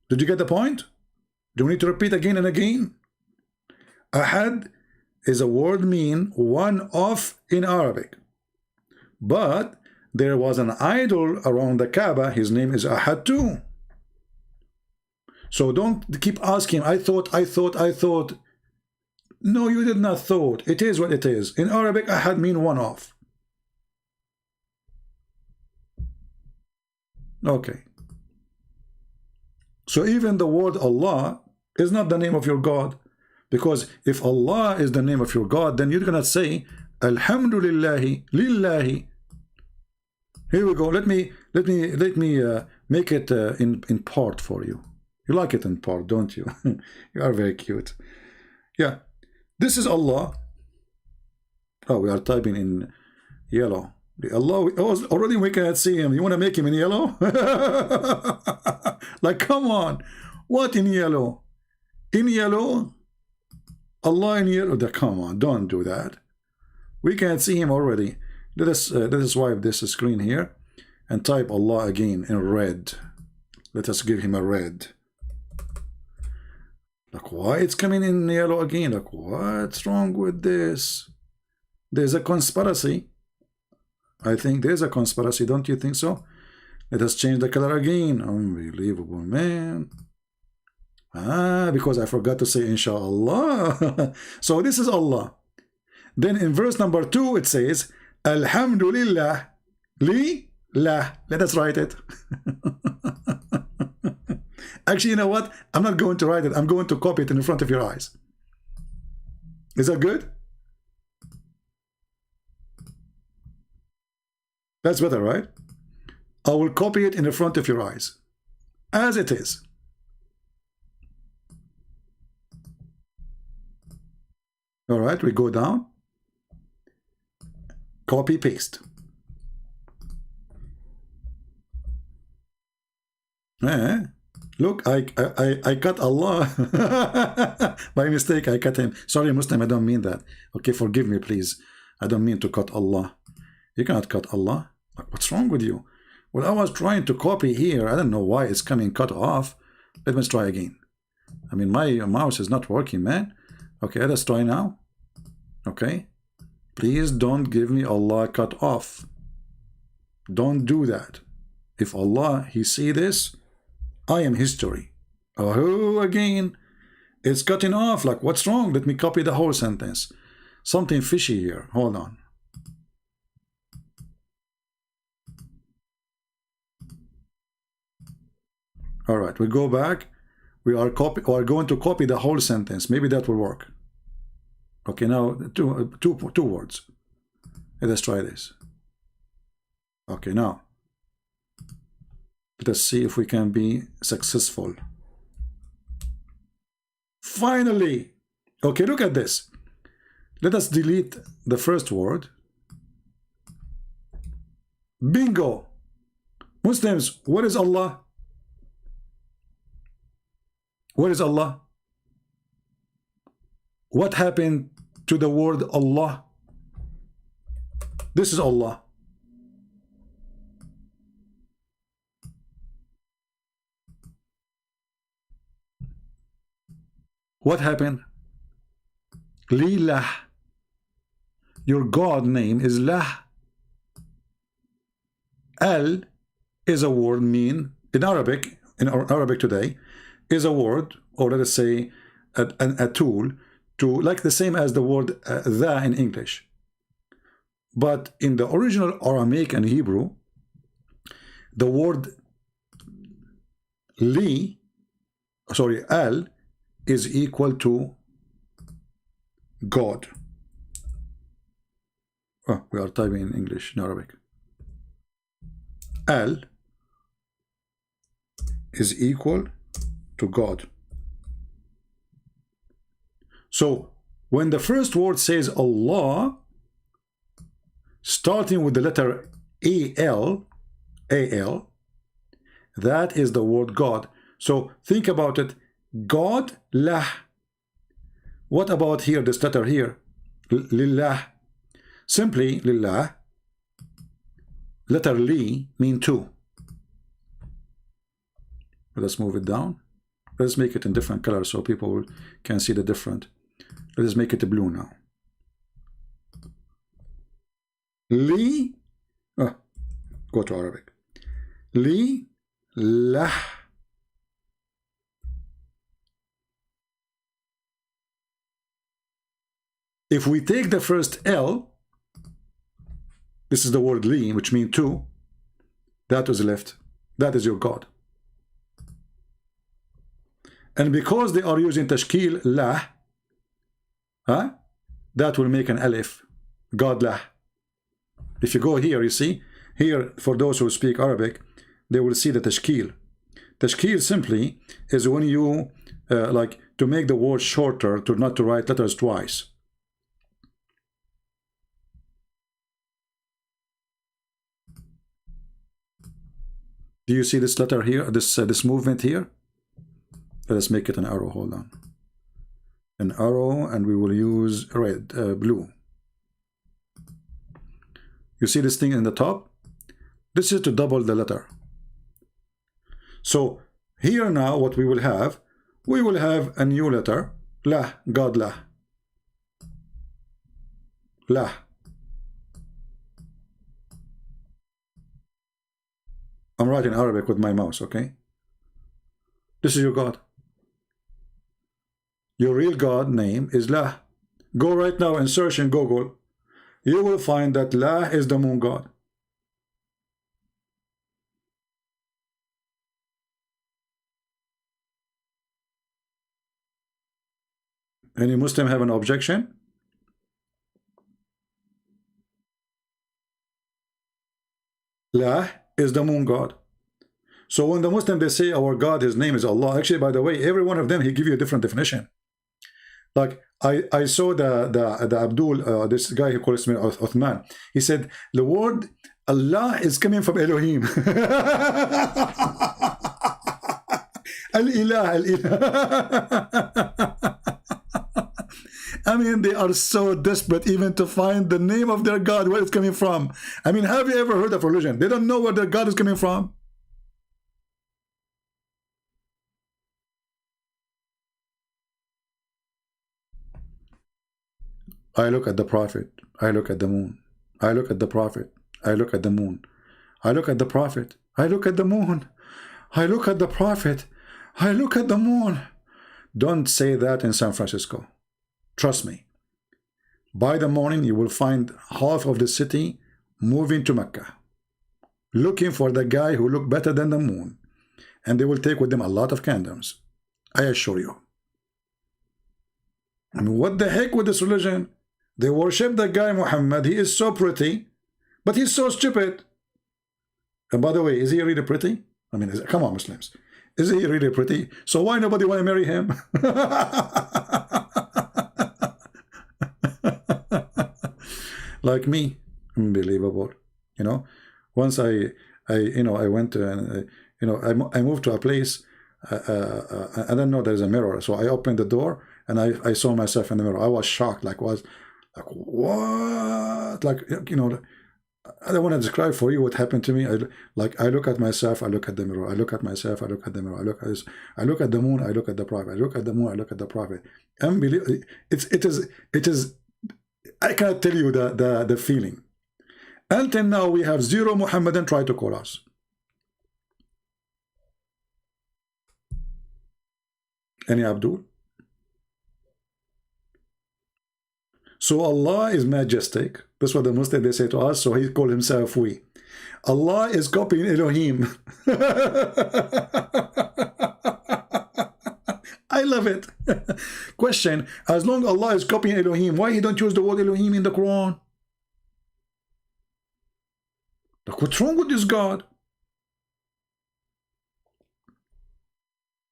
Did you get the point? Do we need to repeat again and again? Ahad is a word mean one of in Arabic. But there was an idol around the Kaaba. His name is Ahad too. So don't keep asking, I thought. No, you did not thought. It is what it is. In Arabic, ahad mean one off. Okay. So even the word Allah is not the name of your God. Because if Allah is the name of your God, then you're gonna say Alhamdulillahi Lillahi. Here we go. Let me make it in part for you. You like it in part, don't you? You are very cute. Yeah. This is Allah. Oh, we are typing in yellow. Allah, already we cannot see him. You want to make him in yellow? Like, come on. What in yellow? In yellow? Allah in yellow? Come on, don't do that. We can't see him already. Let us wipe this screen here and type Allah again in red. Let us give him a red. Like, why it's coming in yellow again? Like, what's wrong with this? There's a conspiracy. I think there's a conspiracy, don't you think so? Let us change the color again. Unbelievable, man. Because I forgot to say inshallah. So this is Allah. Then in verse number 2 it says Alhamdulillah li lah. Let us write it. Actually, you know what? I'm not going to write it. I'm going to copy it in front of your eyes. Is that good? That's better, right? I will copy it in the front of your eyes as it is. All right, we go down, copy, paste. Look, I cut Allah. By mistake, I cut him. Sorry, Muslim, I don't mean that. Okay, forgive me, please. I don't mean to cut Allah. You cannot cut Allah. Like, what's wrong with you? Well, I was trying to copy here. I don't know why it's coming cut off. Let me try again. I mean, my mouse is not working, man. Okay, let's try now. Okay. Please don't give me Allah cut off. Don't do that. If Allah, He see this, I am history. Oh, again. It's cutting off. Like, what's wrong? Let me copy the whole sentence. Something fishy here. Hold on. All right, we go back. We are going to copy the whole sentence. Maybe that will work. Okay, now two words. Let us try this. Okay, now let us see if we can be successful. Finally. Okay, look at this. Let us delete the first word. Bingo. Muslims, what is Allah? What is Allah? What happened to the word Allah? This is Allah. What happened? Lillah. Your God name is Lah. Al is a word mean in Arabic, today, is a word, or let us say a tool, to like the same as the word the in English. But in the original Aramaic and Hebrew, the word al is equal to God. Oh, we are typing in English, in Arabic. Al is equal to God. So when the first word says Allah, starting with the letter A-L, that is the word God. So think about it. God, lah. What about here, this letter here? Lillah. Simply, lillah. Letter li mean two. Let's move it down. Let's make it in different colors so people can see the different. Let's make it blue now. Li, go to Arabic. Li, lah. If we take the first L, this is the word li, which means two, that was left. That is your God. And because they are using tashkil lah, that will make an alif, God lah. If you go here, you see, here, for those who speak Arabic, they will see the tashkil. Tashkil simply is when you, like, to make the word shorter, to not to write letters twice. Do you see this letter here, this movement here? Let's make it an arrow, hold on. An arrow, and we will use red, blue. You see this thing in the top? This is to double the letter. So here now what we will have a new letter, lah, God lah. Lah. I'm writing Arabic with my mouse, okay? This is your God. Your real God name is lah. Go right now and search in Google. You will find that lah is the moon God. Any Muslim have an objection? Lah is the moon God. So when the Muslim, they say our God, his name is Allah. Actually, by the way, every one of them, he give you a different definition. Like I saw the Abdul, this guy who calls me Uthman. He said the word Allah is coming from Elohim. Al-Ilah, Al-Ilah. I mean, they are so desperate even to find the name of their God, where it's coming from. I mean, have you ever heard of religion? They don't know where their God is coming from. I look at the Prophet, I look at the moon. I look at the Prophet, I look at the moon. I look at the Prophet, I look at the moon. I look at the Prophet, I look at the moon. Don't say that in San Francisco. Trust me. By the morning, you will find half of the city moving to Mecca, looking for the guy who looked better than the moon. And they will take with them a lot of candles. I assure you. I mean, what the heck with this religion? They worship the guy Muhammad. He is so pretty, but he's so stupid. And by the way, is he really pretty? I mean, come on, Muslims. Is he really pretty? So why nobody want to marry him? Like me, unbelievable. You know, once I went to, I moved to a place. I didn't know there's a mirror, so I opened the door and I saw myself in the mirror. I was shocked, like what? Like, you know, I don't want to describe for you what happened to me. I look at myself, I look at the mirror. I look at myself, I look at the mirror. I look at the moon, I look at the Prophet. I look at the moon, I look at the Prophet. Unbelievable. It is. I cannot tell you the feeling. Until now, we have zero Muhammadan try to call us. Any Abdul? So Allah is majestic. That's what the Muslims, they say to us. So he called himself we. Allah is copying Elohim. I love it. Question: as long as Allah is copying Elohim, why he don't use the word Elohim in the Quran? Like, what's wrong with this God?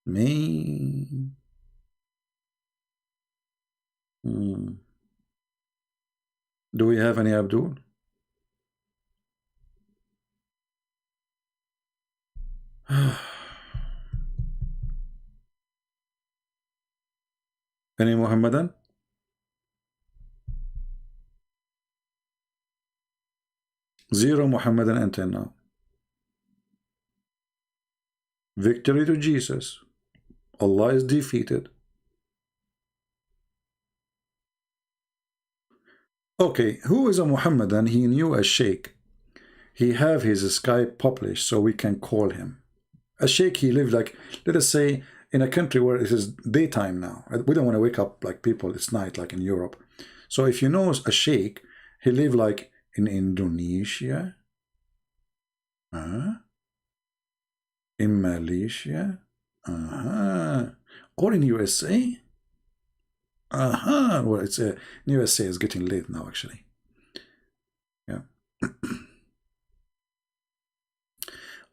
Me. Do we have any Abdul? Any Muhammadan? Zero Muhammadan until now. Victory to Jesus. Allah is defeated. Okay, who is a Muhammadan? He knew a sheikh. He have his Skype published so we can call him. A sheikh, he lived like, let us say, in a country where it is daytime now. We don't want to wake up like people, it's night like in Europe. So if you know a sheikh, he live like in Indonesia, in Malaysia, or in USA. Well, it's in USA is getting late now, actually. Yeah.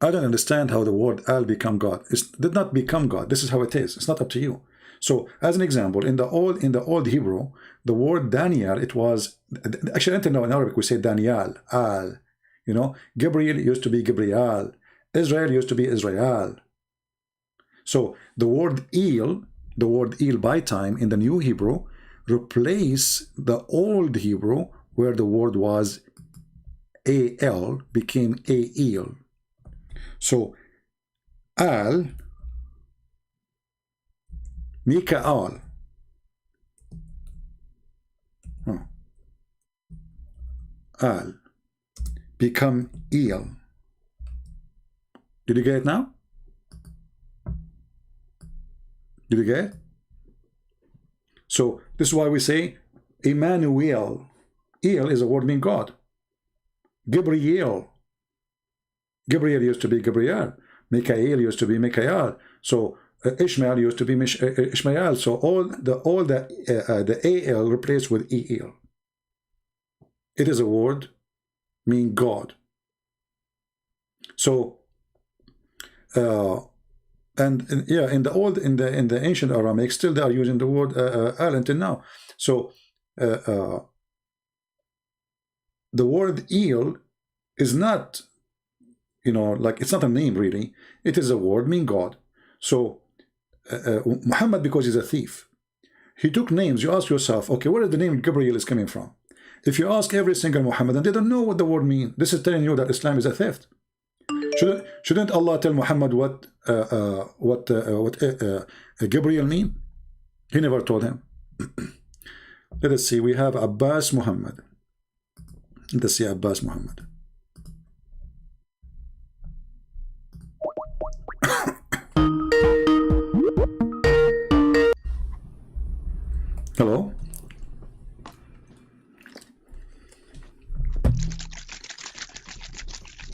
I don't understand how the word Al become God. It did not become God. This is how it is. It's not up to you. So, as an example, in the old Hebrew, the word Daniel, it was actually I don't know, in Arabic we say Daniel, Al. You know, Gabriel used to be Gabriel. Israel used to be Israel. So the word El by time in the new Hebrew replace the old Hebrew where the word was Al became El. So Al, Mikael, Al become El. Did you get it now? Did you get it? So this is why we say Emmanuel. El is a word meaning God. Gabriel. Gabriel used to be Gabriel. Michael used to be Michael. So Ishmael used to be Ishmael. So all the Al replaced with El. It is a word meaning God. So and yeah, in the ancient Aramaic, still they are using the word Al until now. So the word El is not, you know, like it's not a name really. It is a word meaning God. So Muhammad, because he's a thief, he took names. You ask yourself, okay, where is the name Gabriel is coming from? If you ask every single Muhammadan, they don't know what the word means. This is telling you that Islam is a theft. Shouldn't Allah tell Muhammad what Gabriel mean? He never told him. Let us see. We have Abbas Muhammad. Let us see Abbas Muhammad. Hello.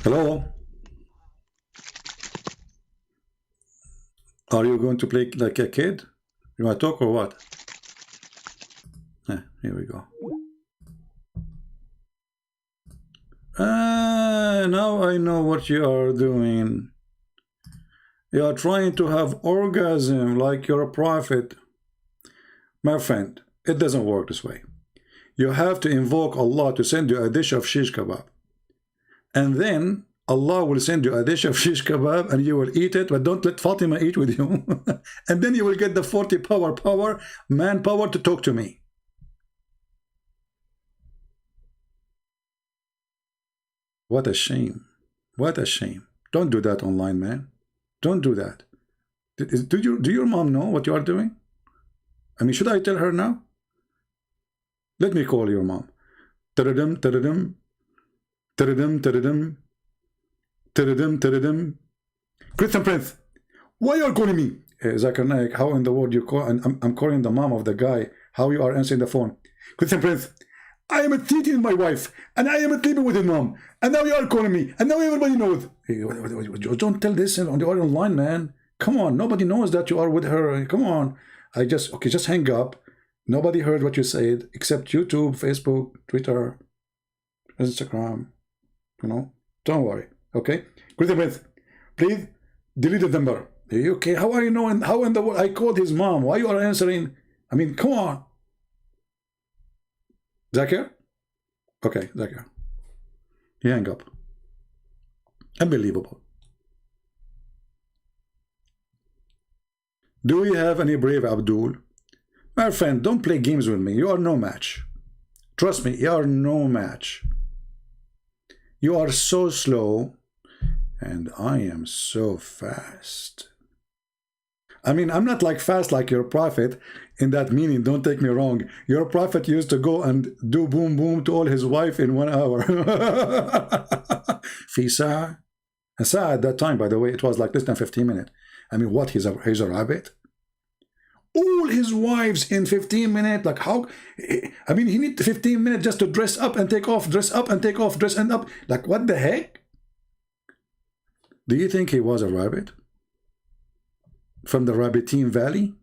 Hello. Are you going to play like a kid? You want to talk or what? Here we go. Now I know what you are doing. You are trying to have orgasm like you're a prophet. My friend, it doesn't work this way. You have to invoke Allah to send you a dish of shish kebab. And then Allah will send you a dish of shish kebab and you will eat it, but don't let Fatima eat with you. And then you will get the 40 manpower to talk to me. What a shame. What a shame. Don't do that online, man. Don't do that. Do your mom know what you are doing? I mean, should I tell her now? Let me call your mom. Taradim, taradim, taradim, taradim. Christian Prince, why you are calling me? Zakir Naik, how in the world you call? And I'm calling the mom of the guy. How you are answering the phone? Christian Prince, I am cheating my wife, and I am sleeping with his mom, and now you are calling me, and now everybody knows. Hey, don't tell this on the online, man. Come on, nobody knows that you are with her. Come on. Just hang up. Nobody heard what you said except YouTube, Facebook, Twitter, Instagram. You know, don't worry. Okay, Christian Prince, please delete the number. Okay, how are you knowing? How in the world I called his mom? Why you are answering? I mean, come on. Zakir? Okay, Zakir. He hang up. Unbelievable. Do we have any brave Abdul? My friend, don't play games with me. You are no match. Trust me, you are no match. You are so slow, and I am so fast. I mean, I'm not like fast like your prophet in that meaning, don't take me wrong. Your prophet used to go and do boom boom to all his wife in 1 hour. Fisa. And Sa at that time, by the way, it was like less than 15 minutes. I mean, what, he's a rabbit? all his wives in 15 minutes. Like how? I mean, he need 15 minutes just to dress up and take off, dress up and take off, dress and up. Like what the heck? Do you think he was a rabbit from the Rabbitim Valley?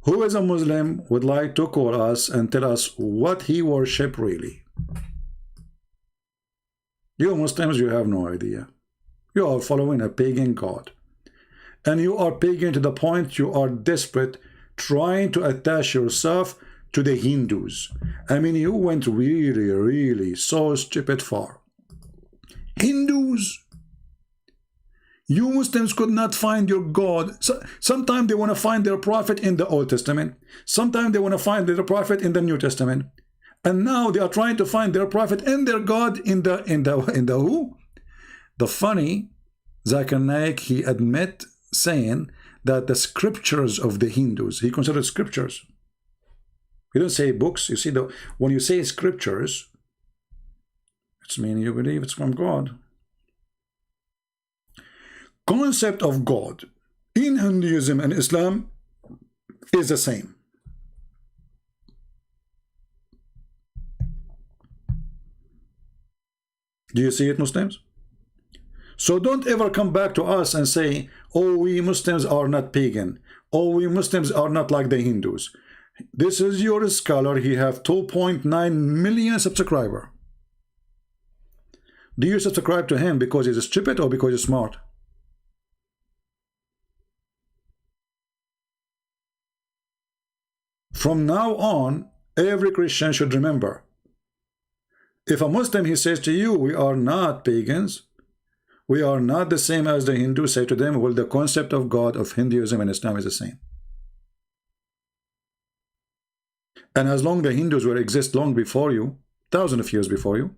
Who is a Muslim would like to call us and tell us what he worship really? You Muslims, you have no idea. You are following a pagan god. And you are pagan to the point you are desperate, trying to attach yourself to the Hindus. I mean, you went really, really so stupid far. Hindus? You Muslims could not find your God. So, sometimes they want to find their prophet in the Old Testament. Sometimes they want to find their prophet in the New Testament. And now they are trying to find their prophet and their God in the who? The funny, Zakir Naik, he admit saying that the scriptures of the Hindus, he considered scriptures. He don't say books. You see, when you say scriptures, it's meaning you believe it's from God. Concept of God in Hinduism and Islam is the same. Do you see it, Muslims? So don't ever come back to us and say, oh, we Muslims are not pagan. Oh, we Muslims are not like the Hindus. This is your scholar. He have 2.9 million subscribers. Do you subscribe to him because he's stupid or because he's smart? From now on, every Christian should remember, if a Muslim, he says to you, we are not pagans, we are not the same as the Hindus, say to them, well, the concept of God of Hinduism and Islam is the same. And as long the Hindus will exist long before you, thousands of years before you,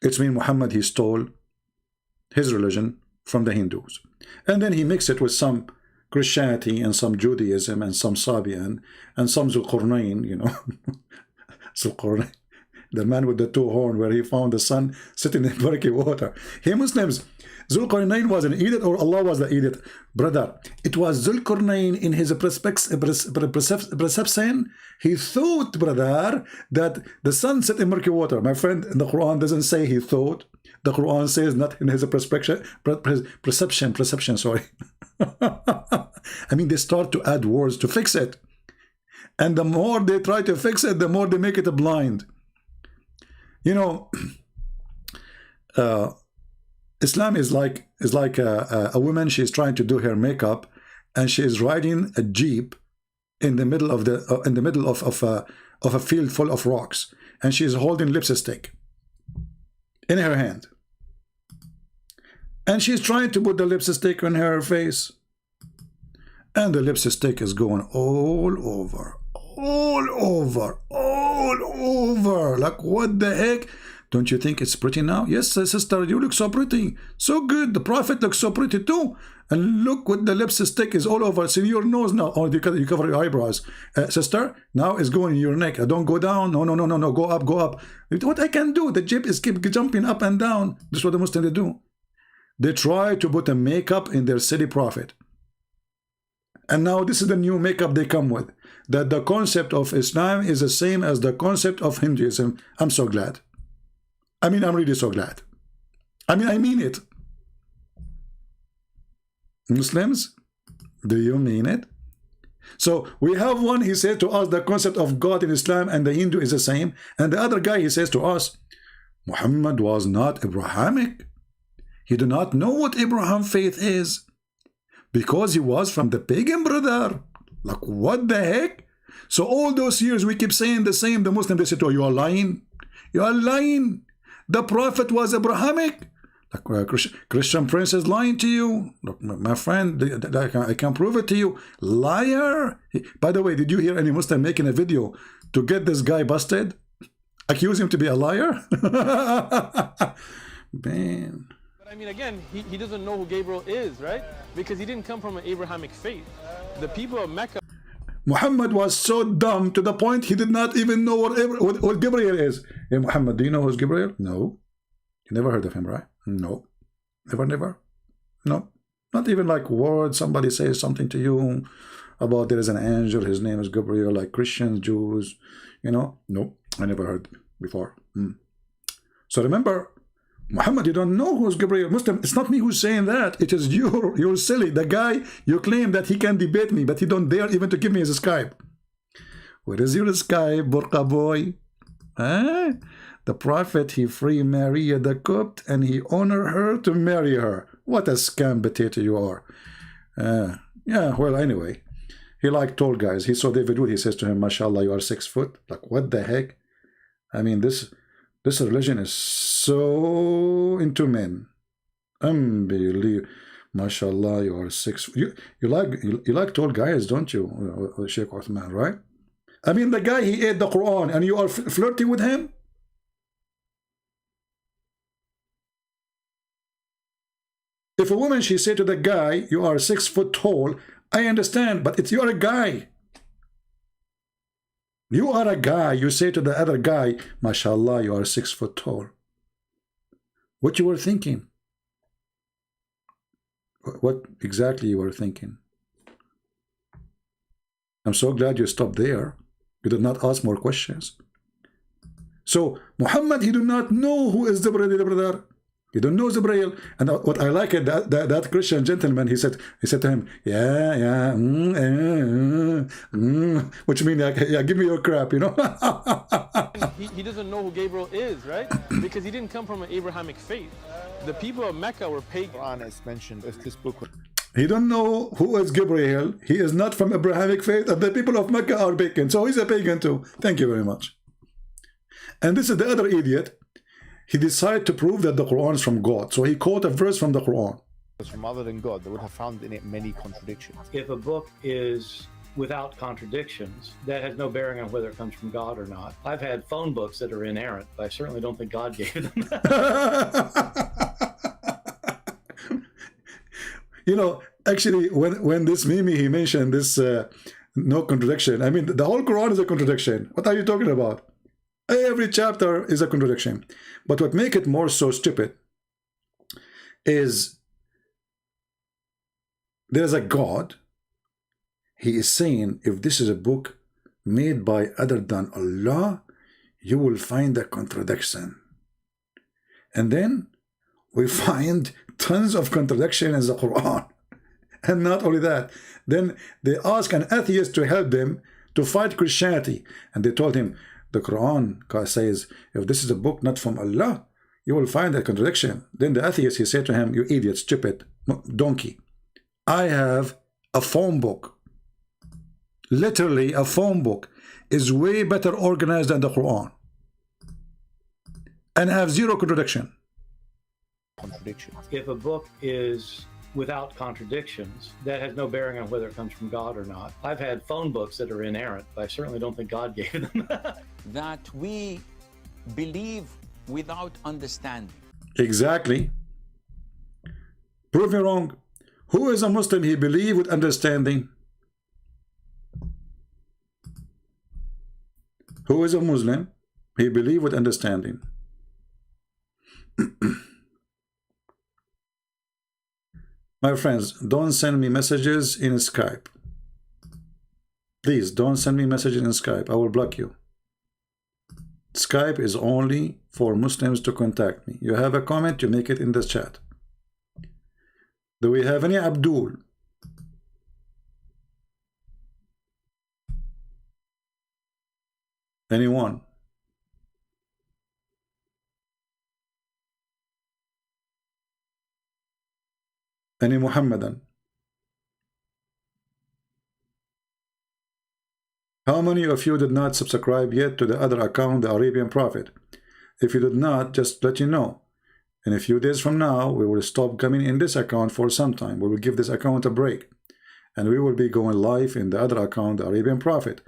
it's mean Muhammad, he stole his religion from the Hindus. And then he mixed it with some Christianity and some Judaism and some Sabian and some Zulqarnain, you know. Zulqarnain, the man with the two horns, where he found the sun sitting in murky water. Hey Muslims, Zulqarnain was an idiot or Allah was the idiot? Brother, it was Zulqarnain in his perception. He thought, brother, that the sun set in murky water. My friend, the Quran doesn't say he thought. The Quran says not in his perception, sorry. I mean, they start to add words to fix it. And the more they try to fix it, the more they make it blind. You know, Islam is like a woman. She's trying to do her makeup, and she is riding a jeep in the middle of a field full of rocks, and she is holding lipstick in her hand, and she's trying to put the lipstick on her face, and the lipstick is going all over. Like, what the heck? Don't you think it's pretty now? Yes, sister, you look so pretty, so good. The prophet looks so pretty too. And look what the lipstick is all over. See your nose now. Oh, you cover your eyebrows. Sister, now it's going in your neck. Don't go down. No. Go up. What I can do? The jeep is keep jumping up and down. That's what the Muslims do. They try to put a makeup in their silly prophet. And now this is the new makeup they come with. That the concept of Islam is the same as the concept of Hinduism. I'm so glad. I mean, I'm really so glad. I mean it. Muslims, do you mean it? So we have one, he said to us, the concept of God in Islam and the Hindu is the same. And the other guy, he says to us, Muhammad was not Abrahamic. He do not know what Abraham faith is. Because he was from the pagan, brother. Like, what the heck? So all those years we keep saying the same. The Muslim, they say, oh, you are lying. You are lying. The prophet was Abrahamic. Like, Christian prince is lying to you. Look, my friend, I can prove it to you. Liar. By the way, did you hear any Muslim making a video to get this guy busted? Accuse him to be a liar? Man. But I mean, again, he doesn't know who Gabriel is, right? Because he didn't come from an Abrahamic faith. The people of Mecca. Muhammad was so dumb to the point he did not even know what Gabriel is. Hey, Muhammad, do you know who's Gabriel? No. You never heard of him, right? No. Never? No. Not even like words. Somebody says something to you about there is an angel, his name is Gabriel, like Christians, Jews, you know. No, I never heard before. So remember, Muhammad, you don't know who's Gabriel. Muslim, it's not me who's saying that. It is you. You're silly. The guy, you claim that he can debate me, but he don't dare even to give me his Skype. Where is your Skype, Burqa boy? Huh? The Prophet, he free Maria the Copt, and he honor her to marry her. What a scam potato you are. Yeah, well, anyway. He like tall guys. He saw David Wood. He says to him, "MashaAllah, you are 6 foot." Like, what the heck? I mean, this religion is so into men. Unbelievable. MashaAllah, you are 6 foot. You like tall guys, don't you, Sheikh Uthman, right? I mean, the guy, he ate the Quran, and you are flirting with him? If a woman, she say to the guy, "You are 6 foot tall," I understand, but you're a guy. You are a guy. You say to the other guy, "MashaAllah, you are 6 foot tall." What you were thinking? What exactly you were thinking? I'm so glad you stopped there. You did not ask more questions. So Muhammad, he do not know who is Jibreel, brother. You don't know Jibreel. And what I like it, that Christian gentleman, he said to him, which means, yeah, give me your crap, you know. He doesn't know who Gabriel is, right? Because he didn't come from an Abrahamic faith. The people of Mecca were pagan. Quran is mentioned as this book. He don't know who is Gabriel. He is not from Abrahamic faith, and the people of Mecca are pagan. So he's a pagan too. Thank you very much. And this is the other idiot. He decided to prove that the Quran is from God. So he quoted a verse from the Quran. It's from other than God. They would have found in it many contradictions. If a book is without contradictions, that has no bearing on whether it comes from God or not. I've had phone books that are inerrant, but I certainly don't think God gave them. You know, actually, when this Mimi, he mentioned this no contradiction. I mean, the whole Quran is a contradiction. What are you talking about? Every chapter is a contradiction. But what makes it more so stupid is there's a God. He is saying, if this is a book made by other than Allah, you will find a contradiction. And then we find tons of contradiction in the Quran. And not only that, then they ask an atheist to help them to fight Christianity. And they told him, the Quran says, if this is a book not from Allah, you will find a contradiction. Then the atheist, he said to him, you idiot, stupid, donkey. I have a phone book. Literally, a phone book is way better organized than the Quran. And have zero contradiction. If a book is without contradictions, that has no bearing on whether it comes from God or not. I've had phone books that are inerrant, but I certainly don't think God gave them. That we believe without understanding. Exactly. Prove me wrong. Who is a Muslim? He believes with understanding. Who is a Muslim? He believes with understanding. My friends, don't send me messages in Skype. Please don't send me messages in Skype. I will block you. Skype is only for Muslims to contact me. You have a comment, you make it in the chat. Do we have any Abdul? Anyone? Any Muhammadan? How many of you did not subscribe yet to the other account, the Arabian Prophet? If you did not, just let you know. In a few days from now, we will stop coming in this account for some time. We will give this account a break. And we will be going live in the other account, the Arabian Prophet.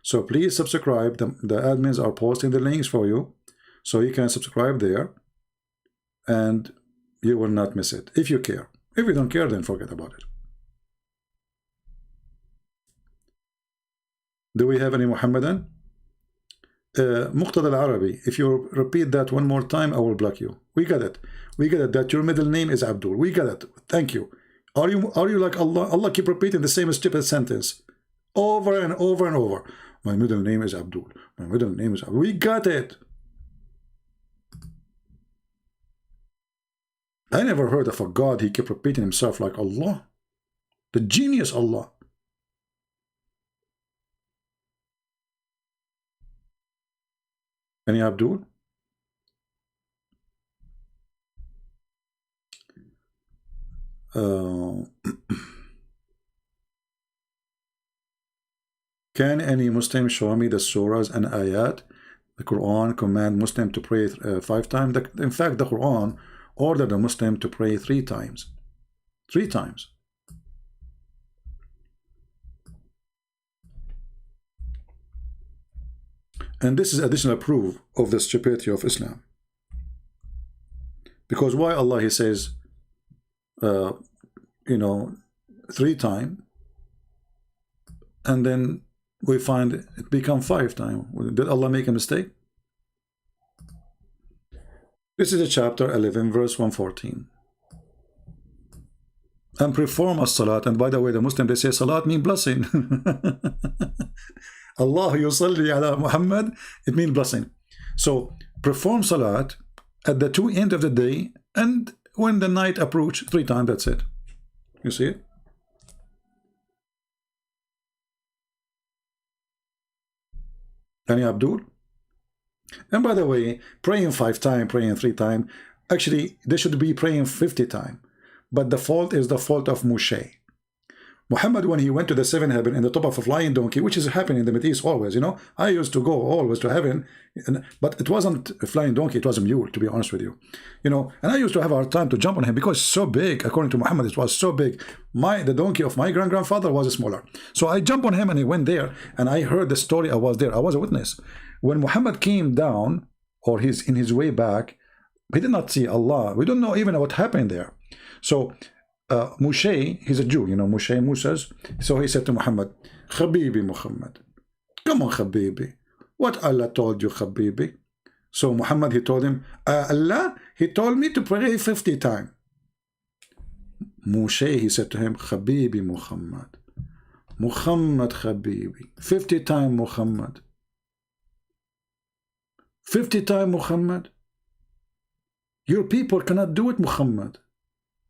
So please subscribe. The admins are posting the links for you. So you can subscribe there. And you will not miss it, if you care. If you don't care, then forget about it. Do we have any Muhammadan? Muqtada al-Arabi. If you repeat that one more time, I will block you. We got it. We got it that your middle name is Abdul. We got it. Thank you. Are you like Allah? Allah keep repeating the same stupid sentence over and over and over. My middle name is Abdul. My middle name is Abdul. We got it. I never heard of a God he kept repeating himself like Allah. The genius Allah. Any Abdul? Can any Muslim show me the surahs and ayat? The Quran command Muslim to pray 5 times. In fact, the Quran ordered a Muslim to pray 3 times. 3 times. And this is additional proof of the stupidity of Islam. Because why Allah he says, you know, 3 times, and then we find it become 5 times. Did Allah make a mistake? This is a chapter 11, verse 114. And perform a salat. And by the way, the Muslim, they say salat means blessing. Allah yusalli ala Muhammad, it means blessing. So perform salat at the 2 ends of the day, and when the night approach 3 times, that's it. You see it? Any Abdul? And by the way, praying 5 times, praying 3 times, actually they should be praying 50 times. But the fault is the fault of Moshe. Muhammad, when he went to the 7th heaven in the top of a flying donkey, which is happening in the Middle East always, you know, I used to go always to heaven, but it wasn't a flying donkey, it was a mule, to be honest with you, you know, and I used to have a hard time to jump on him because it's so big. According to Muhammad, it was so big. The donkey of my grandfather was smaller. So I jumped on him and he went there, and I heard the story. I was there, I was a witness. When Muhammad came down, or he's in his way back, he did not see Allah. We don't know even what happened there. So Moshe, he's a Jew, you know, Moses. So he said to Muhammad, Habibi Muhammad, come on Habibi, what Allah told you Habibi? So Muhammad, he told him, Allah, he told me to pray 50 times. Moshe, he said to him, Habibi Muhammad, Muhammad Habibi, 50 times Muhammad, 50 times Muhammad. Your people cannot do it, Muhammad.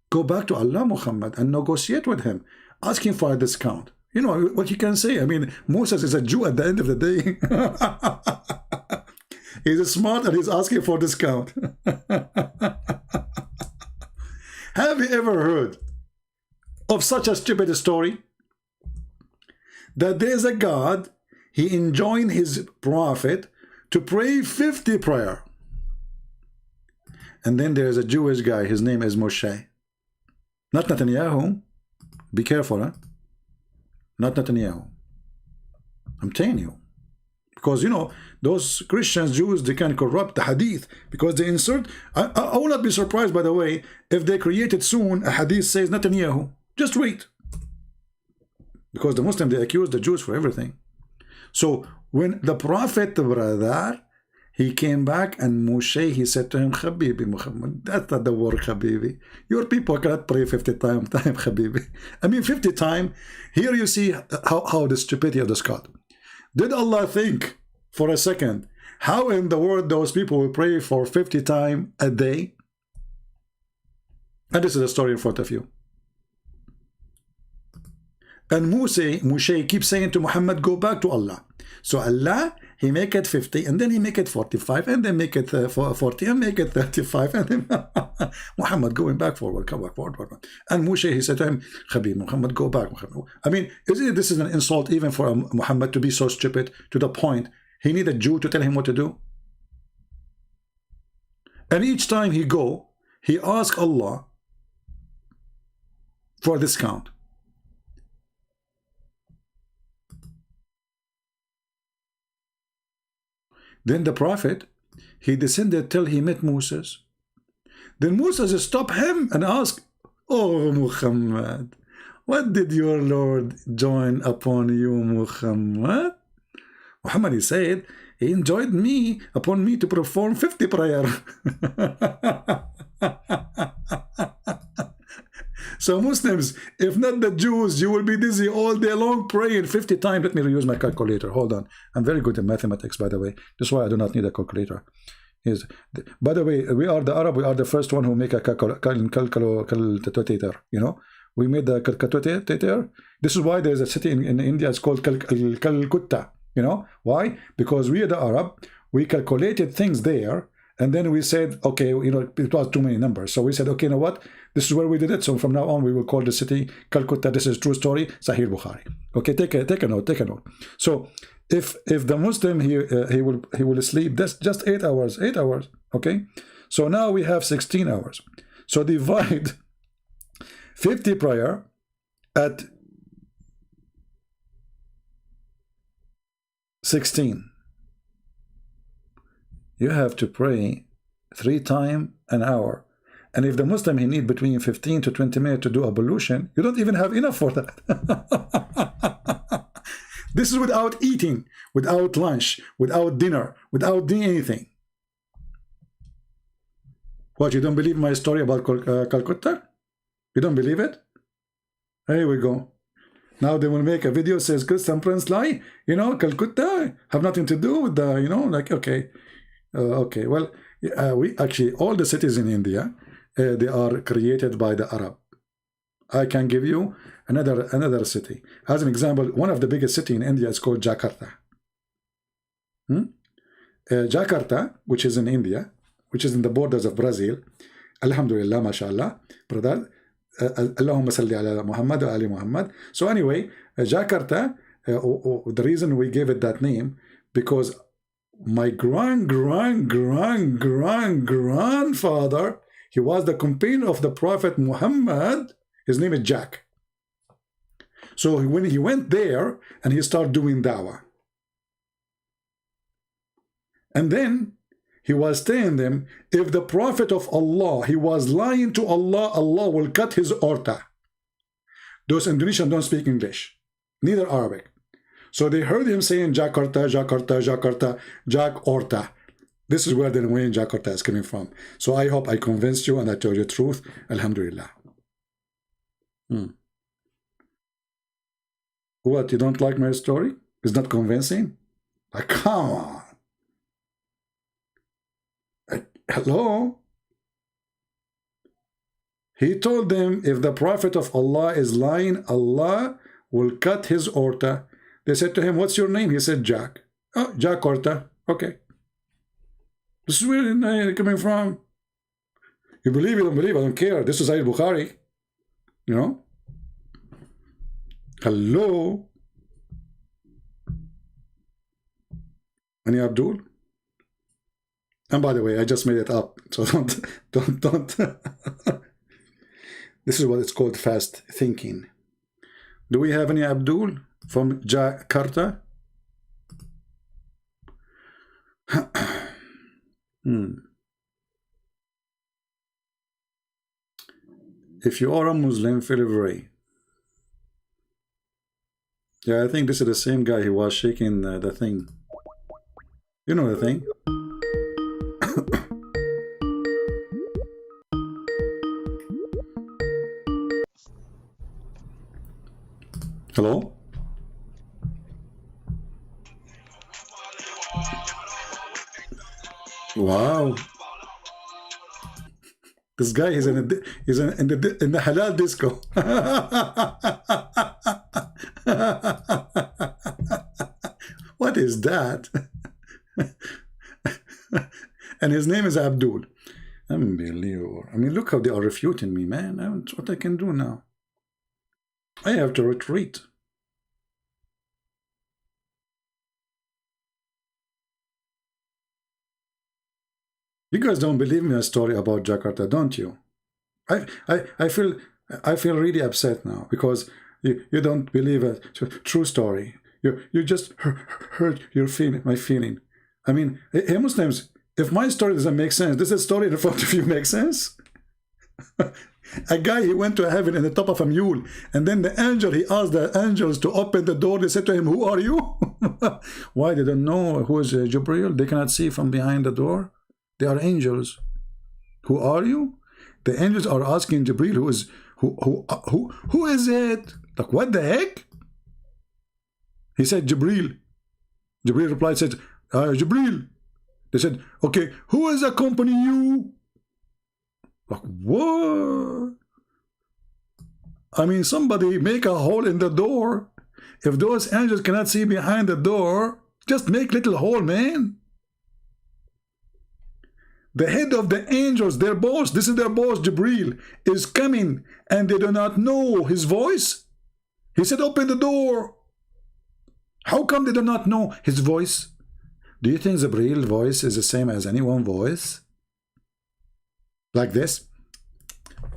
Go back to Allah, Muhammad, and negotiate with him. Ask him for a discount. You know what you can say. I mean, Moses is a Jew at the end of the day. He's smart and he's asking for a discount. Have you ever heard of such a stupid story? That there's a God, he enjoined his prophet to pray 50 prayer. And then there's a Jewish guy, his name is Moshe. Not Netanyahu. Be careful, huh? Not Netanyahu. I'm telling you. Because, you know, those Christians, Jews, they can corrupt the hadith because they insert. I will not be surprised, by the way, if they created soon a hadith says Netanyahu. Just wait. Because the Muslims, they accuse the Jews for everything. So when the Prophet, brother, he came back, and Moshe, he said to him, Habibi Muhammad, that's not the word Habibi. Your people cannot pray 50 times, Habibi. I mean 50 times. Here you see how the stupidity of this God. Did Allah think for a second, how in the world those people will pray for 50 times a day? And this is the story in front of you. And Moshe keeps saying to Muhammad, go back to Allah. So Allah, he make it 50, and then he make it 45, and then make it 40, and make it 35, and then Muhammad going back forward, come back forward. And Moshe, he said to him, Habib Muhammad, go back, Muhammad. I mean, isn't this is an insult even for Muhammad to be so stupid to the point he need a Jew to tell him what to do? And each time he go, he ask Allah for a discount. Then the Prophet, he descended till he met Moses. Then Moses stopped him and asked, oh Muhammad, what did your Lord join upon you, Muhammad? Muhammad, he said, he enjoined me upon me to perform 50 prayer. So Muslims, if not the Jews, you will be dizzy all day long praying 50 times. Let me reuse my calculator. Hold on. I'm very good in mathematics, by the way. That's why I do not need a calculator. By the way, we are the Arab. We are the first one who make a calculator. You know, we made the calculator. This is why there is a city in India. It's called Calcutta. You know why? Because we are the Arab. We calculated things there. And then we said, okay, you know, it was too many numbers. So we said, okay, you know what? This is where we did it. So from now on, we will call the city Calcutta. This is true story, Sahih Bukhari. Okay, take a note. So if the Muslim he will sleep just 8 hours. Okay. So now we have 16 hours. So divide 50 prayer at 16. You have to pray 3 times an hour. And if the Muslim, he need between 15 to 20 minutes to do ablution, you don't even have enough for that. This is without eating, without lunch, without dinner, without doing anything. What, you don't believe my story about Calcutta? You don't believe it? Here we go. Now they will make a video says Christian Prince lie. You know, Calcutta have nothing to do with the, you know, like, okay. Okay, well, we actually, all the cities in India, they are created by the Arab. I can give you another city. As an example, one of the biggest city in India is called Jakarta. Jakarta, which is in India, which is in the borders of Brazil. Alhamdulillah, mashallah, brother. Allahumma salli ala Muhammad wa ali Muhammad. So anyway, Jakarta, the reason we gave it that name, because my grandfather, he was the companion of the Prophet Muhammad. His name is Jack. So when he went there and he started doing dawah, and then he was telling them, if the Prophet of Allah, he was lying to Allah, Allah will cut his aorta. Those Indonesians don't speak English, neither Arabic. So they heard him saying Jakarta, Jakarta, Jakarta, Jakarta. This is where the name Jakarta is coming from. So I hope I convinced you and I told you the truth. Alhamdulillah. What, you don't like my story? It's not convincing? Like, come on. Hello? He told them, if the Prophet of Allah is lying, Allah will cut his aorta. They said to him, what's your name? He said, Jack. Oh, Jakarta. Okay. This is where you're coming from. You believe, you don't believe, I don't care. This is Sahih Bukhari. You know? Hello? Any Abdul? And by the way, I just made it up. So don't. This is what it's called fast thinking. Do we have any Abdul from Jakarta? If you are a Muslim, feel free. Yeah, I think this is the same guy who was shaking the thing. You know the thing? Hello? Wow. This guy is in the halal disco. What is that? And his name is Abdul. Unbelievable. I mean, look how they are refuting me, man. That's what I can do now. I have to retreat. You guys don't believe me a story about Jakarta, don't you? I feel really upset now because you don't believe a true story. You just hurt my feeling. I mean, hey Muslims, if my story doesn't make sense, does the story in front of you make sense? A guy, he went to heaven in the top of a mule, and then the angel, he asked the angels to open the door. They said to him, who are you? Why? They don't know who is Jibreel. They cannot see from behind the door. They are angels. Who are you? The angels are asking Jibreel, Who is it? Like, what the heck? He said, Jibril. Jibril replied, said, Jibril. They said, okay, who is accompanying you? Like, what? I mean, somebody make a hole in the door. If those angels cannot see behind the door, just make little hole, man. The head of the angels, their boss, this is their boss, Jibril, is coming, and they do not know his voice. He said, open the door. How come they do not know his voice? Do you think Jibril's voice is the same as anyone's voice? Like this?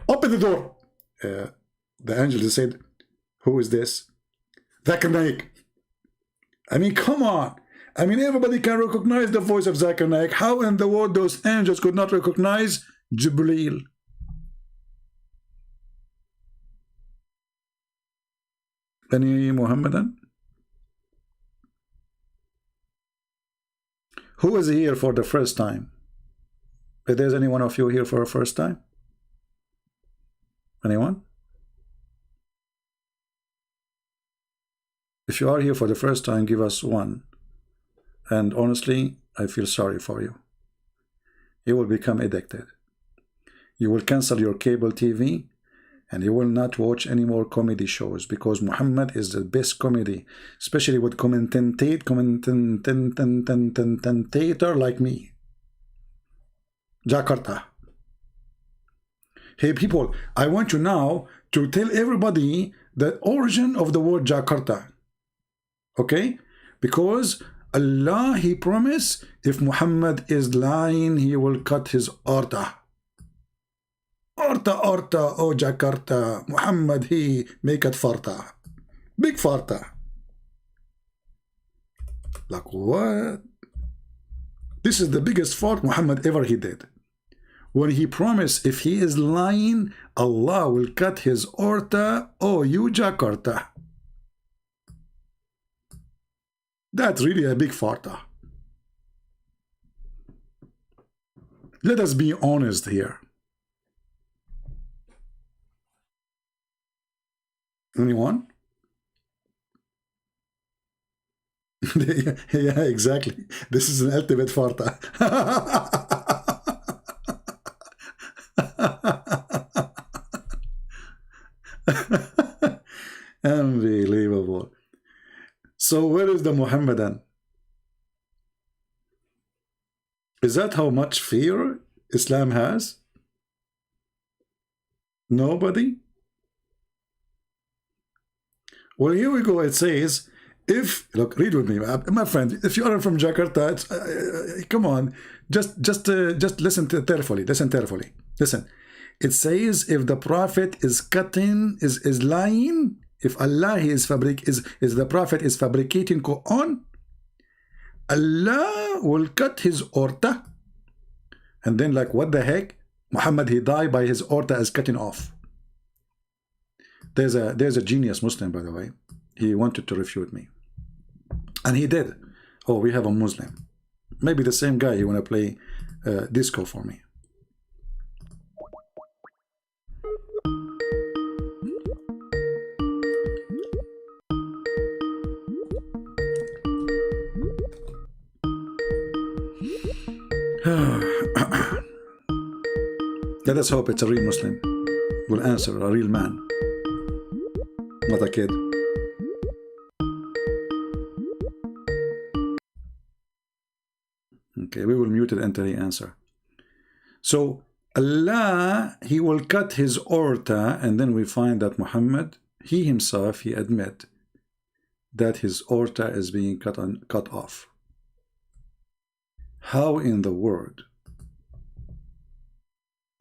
Open the door. The angel said, who is this? Zakir Naik. I mean, come on. I mean, everybody can recognize the voice of Zakir Naik. How in the world those angels could not recognize Jibril? Any Muhammadan? Who is here for the first time? If there's any one of you here for a first time? Anyone? If you are here for the first time, give us one. And honestly, I feel sorry for you. You will become addicted. You will cancel your cable TV and you will not watch any more comedy shows, because Muhammad is the best comedy, especially with commentator like me. Jakarta. Hey people, I want you now to tell everybody the origin of the word Jakarta. Okay? Because Allah, He promised, if Muhammad is lying, He will cut his orta. Orta, oh Jakarta. Muhammad, he make it farta. Big farta. Like what? This is the biggest fart Muhammad ever he did. When he promised, if he is lying, Allah will cut his orta, oh you Jakarta. That's really a big farta. Let us be honest here. Anyone? Yeah, exactly. This is an ultimate farta. Unbelievable. So where is the Muhammadan? Is that how much fear Islam has? Nobody? Well, here we go. It says, if, look, read with me, my friend. If you are from Jakarta, come on, just listen carefully. Listen carefully. Listen. It says, if the Prophet is cutting, is lying, if Allah is the Prophet is fabricating Quran, Allah will cut his orta. And then, like, what the heck? Muhammad, he died by his orta as cutting off. There's a genius Muslim, by the way. He wanted to refute me, and he did. Oh, we have a Muslim. Maybe the same guy. He want to play disco for me. Let us hope it's a real Muslim. Will answer, a real man. Not a kid. Okay, we will mute it until he answer. So Allah, he will cut his orta, and then we find that Muhammad, he himself, he admit that his orta is being cut off. How in the world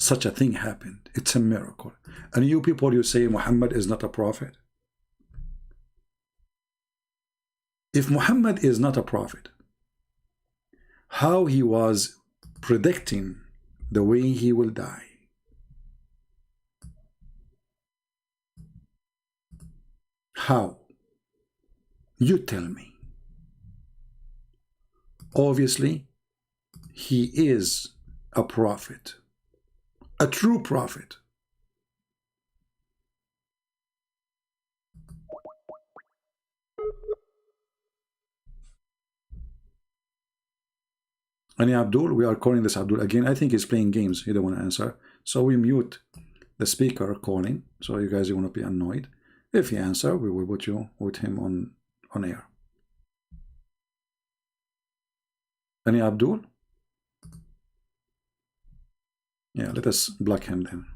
such a thing happened? It's a miracle. And you people, you say Muhammad is not a prophet. If Muhammad is not a prophet, how he was predicting the way he will die? How? You tell me. Obviously, he is a prophet, a true prophet. Any Abdul? We are calling this Abdul again. I think he's playing games. He don't want to answer. So we mute the speaker calling. So you guys, you want to be annoyed. If he answer, we will put you with him on air. Any Abdul? Yeah, let us block him then.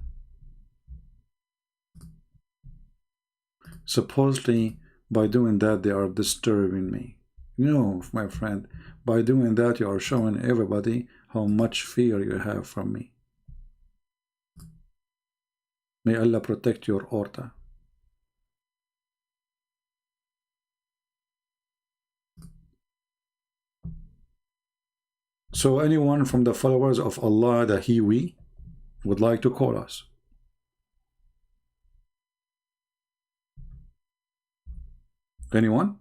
Supposedly, by doing that, they are disturbing me. No, my friend, by doing that, you are showing everybody how much fear you have from me. May Allah protect your aorta. So anyone from the followers of Allah, the He, we, would like to call us? Anyone?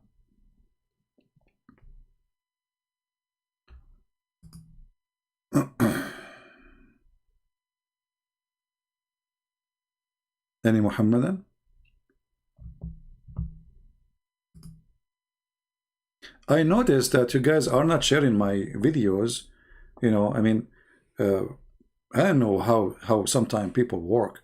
Any Muhammadan? I noticed that you guys are not sharing my videos. You know, I mean, I don't know how sometimes people work,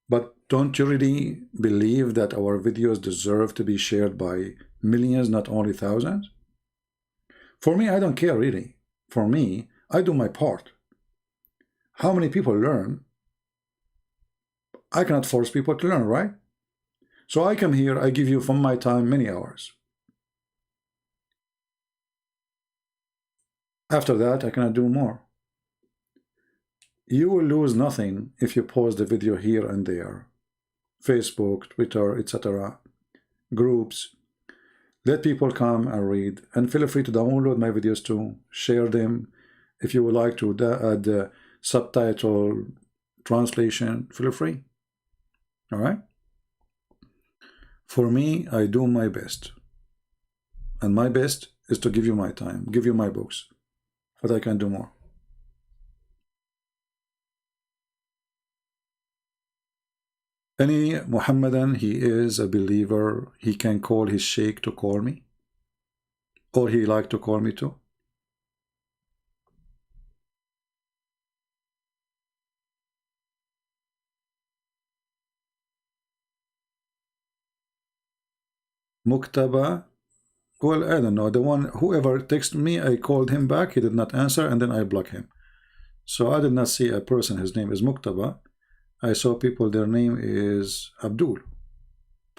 but don't you really believe that our videos deserve to be shared by millions, not only thousands? For me, I don't care really. For me, I do my part. How many people learn? I cannot force people to learn, right? So I come here, I give you from my time many hours. After that, I cannot do more. You will lose nothing if you post the video here and there. Facebook, Twitter, etc. Groups. Let people come and read. And feel free to download my videos too. Share them. If you would like to add the subtitle, translation, feel free. All right? For me, I do my best. And my best is to give you my time, give you my books. But I can do more. Any Muhammadan, he is a believer, he can call his sheikh to call me? Or he like to call me too? Muktaba? Well, I don't know. The one, whoever texted me, I called him back, he did not answer, and then I blocked him. So I did not see a person, his name is Muktaba. I saw people, their name is Abdul.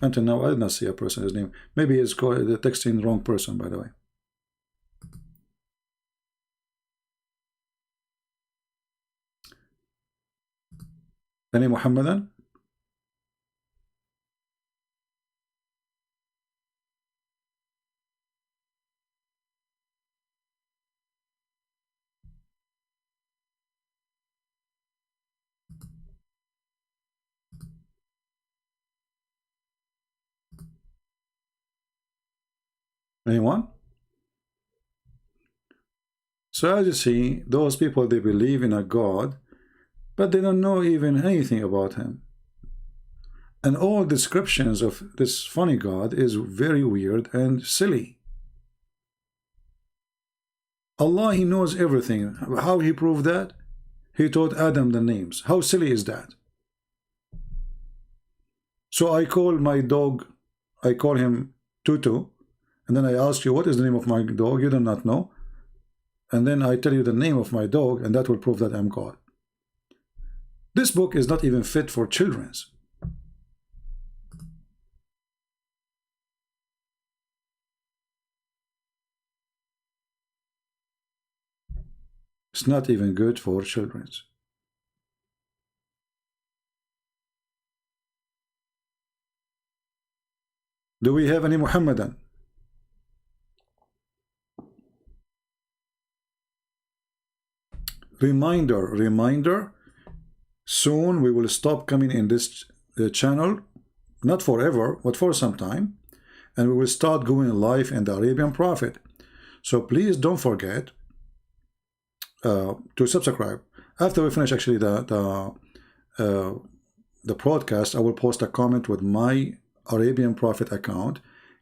Until now, I did not see a person, his name. Maybe it's called the texting the wrong person, by the way. Any Muhammadan? Anyone? So as you see, those people, they believe in a God, but they don't know even anything about him. And all descriptions of this funny God is very weird and silly. Allah, he knows everything. How he proved that? He taught Adam the names. How silly is that? So I call my dog, I call him Tutu, and then I ask you, what is the name of my dog? You do not know. And then I tell you the name of my dog, and that will prove that I'm God. This book is not even fit for children's. It's not even good for children's. Do we have any Muhammadan? Reminder, soon we will stop coming in this channel, not forever, but for some time, and we will start going live in the Arabian Prophet. So please don't forget to subscribe. After we finish actually the broadcast, I will post a comment with my Arabian Prophet account.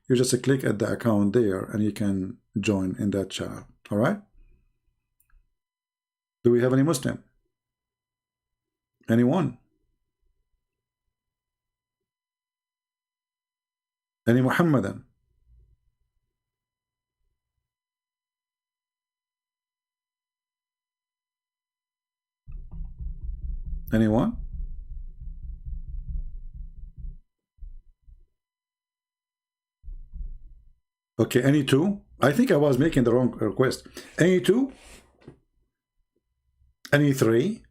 You just click at the account there and you can join in that channel. All right? Do we have any Muslim? Anyone? Any Muhammadan? Anyone? Okay, any two? I think I was making the wrong request. Any two? Any three?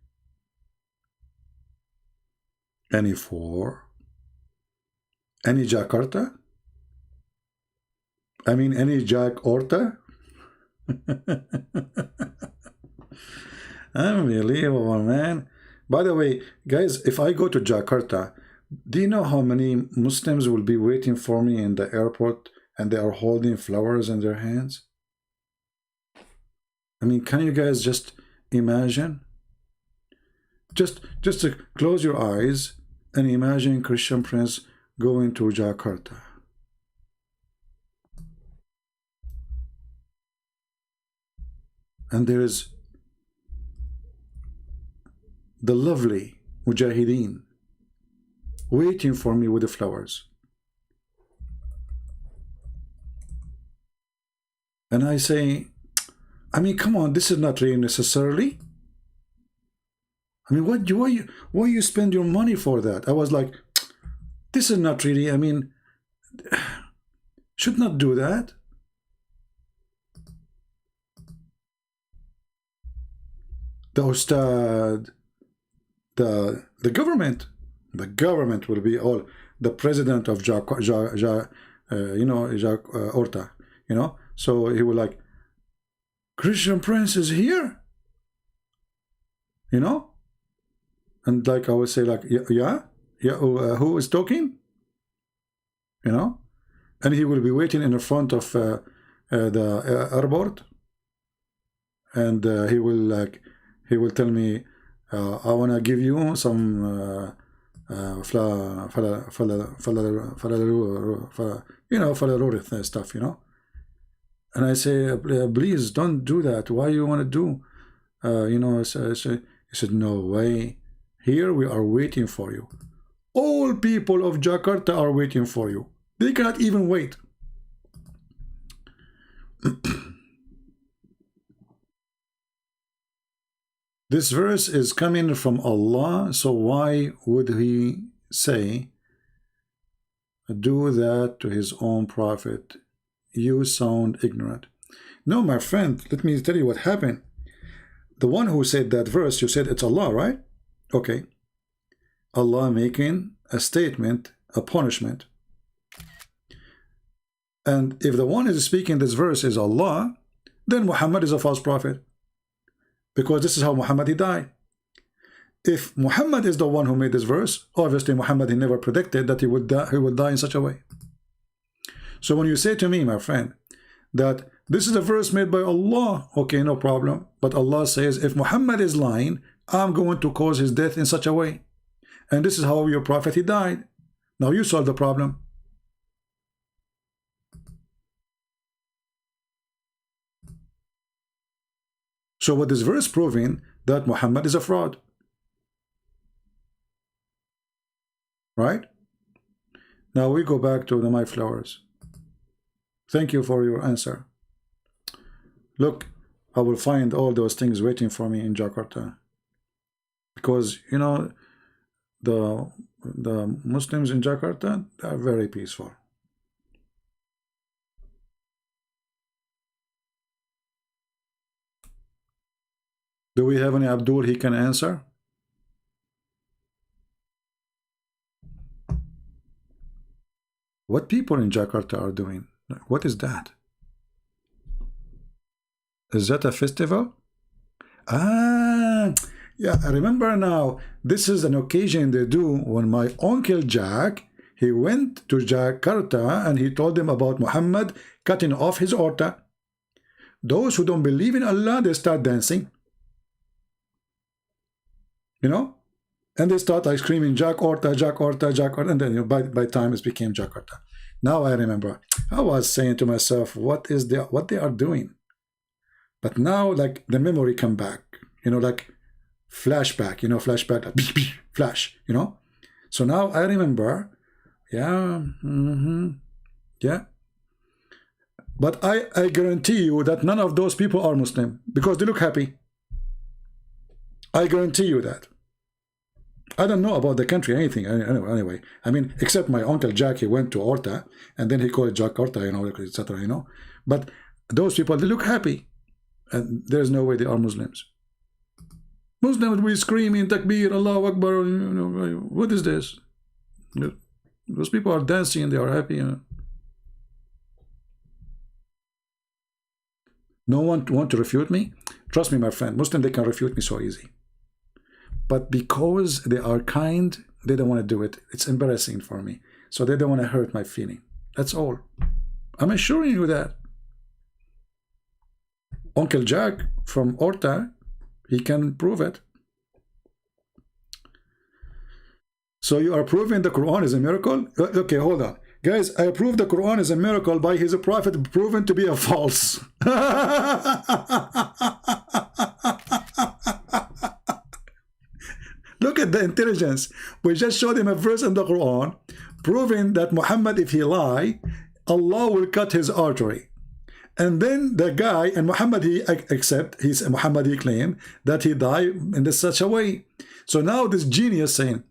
Any four? Any Jakarta? I mean, any Jack Orta? Unbelievable, man. By the way, guys, if I go to Jakarta, do you know how many Muslims will be waiting for me in the airport and they are holding flowers in their hands? I mean, can you guys just imagine? Just to close your eyes and imagine Christian Prince going to Jakarta. And there is the lovely Mujahideen waiting for me with the flowers. And I say, I mean, come on, this is not really necessarily. I mean, why you spend your money for that? I was like, this is not really, I mean, should not do that. The Ustad, the government will be all the president of Orta, you know. So he was like, Christian Prince is here, you know, and like I would say, like, yeah, who is talking, you know, and he will be waiting in the front of the airport, and he will tell me, I want to give you some stuff, you know. And I say, please don't do that. Why you want to do? You know, he said, no way. Here we are waiting for you. All people of Jakarta are waiting for you. They cannot even wait. This verse is coming from Allah, so why would he say, do that to his own prophet? You sound ignorant. No, my friend, let me tell you what happened. The one who said that verse, you said it's Allah, right? Okay. Allah making a statement, a punishment. And if the one who is speaking this verse is Allah, then Muhammad is a false prophet. Because this is how Muhammad he died. If Muhammad is the one who made this verse, obviously Muhammad he never predicted that he would die in such a way. So when you say to me, my friend, that this is a verse made by Allah, okay, no problem. But Allah says, if Muhammad is lying, I'm going to cause his death in such a way. And this is how your prophet he died. Now you solve the problem. So what this verse proving that Muhammad is a fraud. Right? Now we go back to the my flowers. Thank you for your answer. Look, I will find all those things waiting for me in Jakarta. Because, you know, the Muslims in Jakarta, they are very peaceful. Do we have any Abdul he can answer? What people in Jakarta are doing? What is that? Is that a festival? Ah, yeah, I remember now. This is an occasion they do when my uncle Jack, he went to Jakarta and he told them about Muhammad cutting off his orta. Those who don't believe in Allah, they start dancing. You know? And they start like screaming, Jack Orta, Jack Orta, Jack Orta. And then, you know, by time it became Jakarta. Now I remember. I was saying to myself, what they are doing? But now, like, the memory come back. you know, like flashback, you know, flashback, like, flash, you know. So now I remember, yeah, yeah. But I guarantee you that none of those people are Muslim because they look happy. I guarantee you that. I don't know about the country, anything, anyway. I mean, except my uncle Jack, he went to Orta, and then he called it Jakarta, you know, etc., you know. But those people, they look happy. And there's no way they are Muslims. Muslims will be screaming, Takbir, Allahu Akbar, you know, what is this? Those people are dancing and they are happy, you know. No one want to refute me? Trust me, my friend, Muslim, they can refute me so easy. But because they are kind, they don't want to do it. It's embarrassing for me. So they don't want to hurt my feeling. That's all. I'm assuring you that. Uncle Jack from Orta, he can prove it. So you are proving the Quran is a miracle? Okay, hold on. Guys, I prove the Quran is a miracle by his prophet proven to be a false. Look at the intelligence. We just showed him a verse in the Quran proving that Muhammad, if he lie, Allah will cut his artery. And then the guy, and Muhammad, he accept, Muhammad, he claim that he died in such a way. So now this genius saying,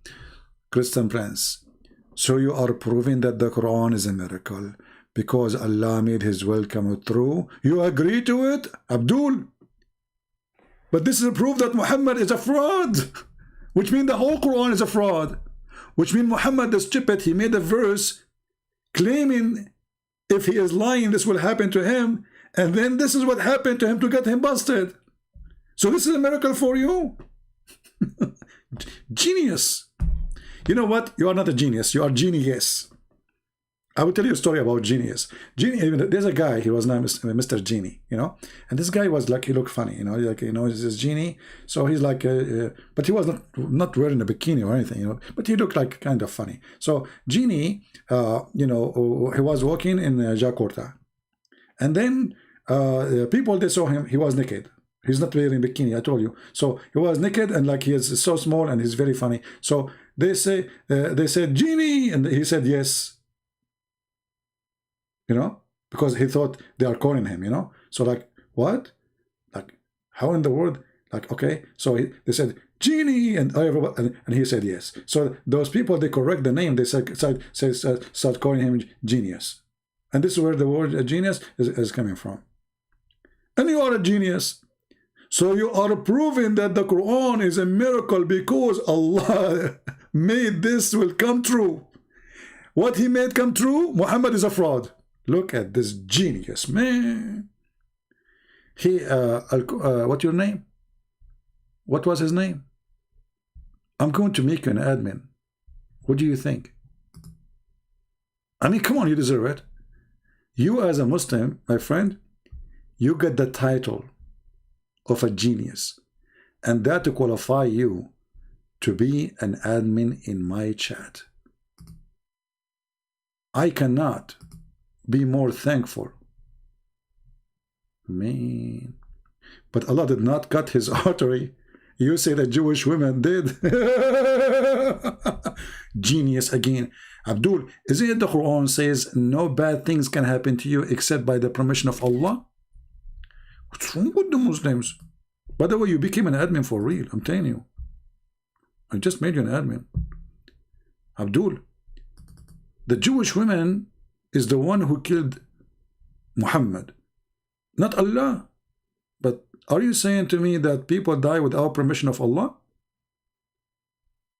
Christian Prince, so you are proving that the Quran is a miracle because Allah made his will come true. You agree to it, Abdul? But this is a proof that Muhammad is a fraud, which means the whole Quran is a fraud, which means Muhammad the stupid, he made a verse claiming if he is lying, this will happen to him, and then this is what happened to him to get him busted. So this is a miracle for you? Genius. You know what? You are not a genius. You are genius. I will tell you a story about genius. There's a guy, he was named Mr. Genie, you know, and this guy was like, he looked funny, you know, like, you know, this genie. So he's like, but he was not wearing a bikini or anything, you know, but he looked like kind of funny. So Genie, you know, he was walking in Jakarta, and then people, they saw him, he was naked. He's not wearing a bikini, I told you. So he was naked and like he is so small and he's very funny. So they said, Genie, and he said yes. You know, because he thought they are calling him, you know. So like, what? Like, how in the world? Like, okay. So they said, Genie, and everybody, and he said yes. So those people, they correct the name. They start calling him genius. And this is where the word genius is coming from. And you are a genius. So you are proving that the Quran is a miracle because Allah made this will come true. What he made come true, Muhammad is a fraud. Look at this genius, man. He, what's your name? What was his name? I'm going to make you an admin. What do you think? I mean, come on, you deserve it. You as a Muslim, my friend, you get the title of a genius. And that to qualify you to be an admin in my chat. I cannot be more thankful. Man. But Allah did not cut his artery. You say that Jewish women did. Genius again. Abdul, isn't it the Quran says no bad things can happen to you except by the permission of Allah? What's wrong with the Muslims? By the way, you became an admin for real. I'm telling you. I just made you an admin. Abdul, the Jewish women is the one who killed Muhammad, not Allah. But are you saying to me that people die without permission of Allah?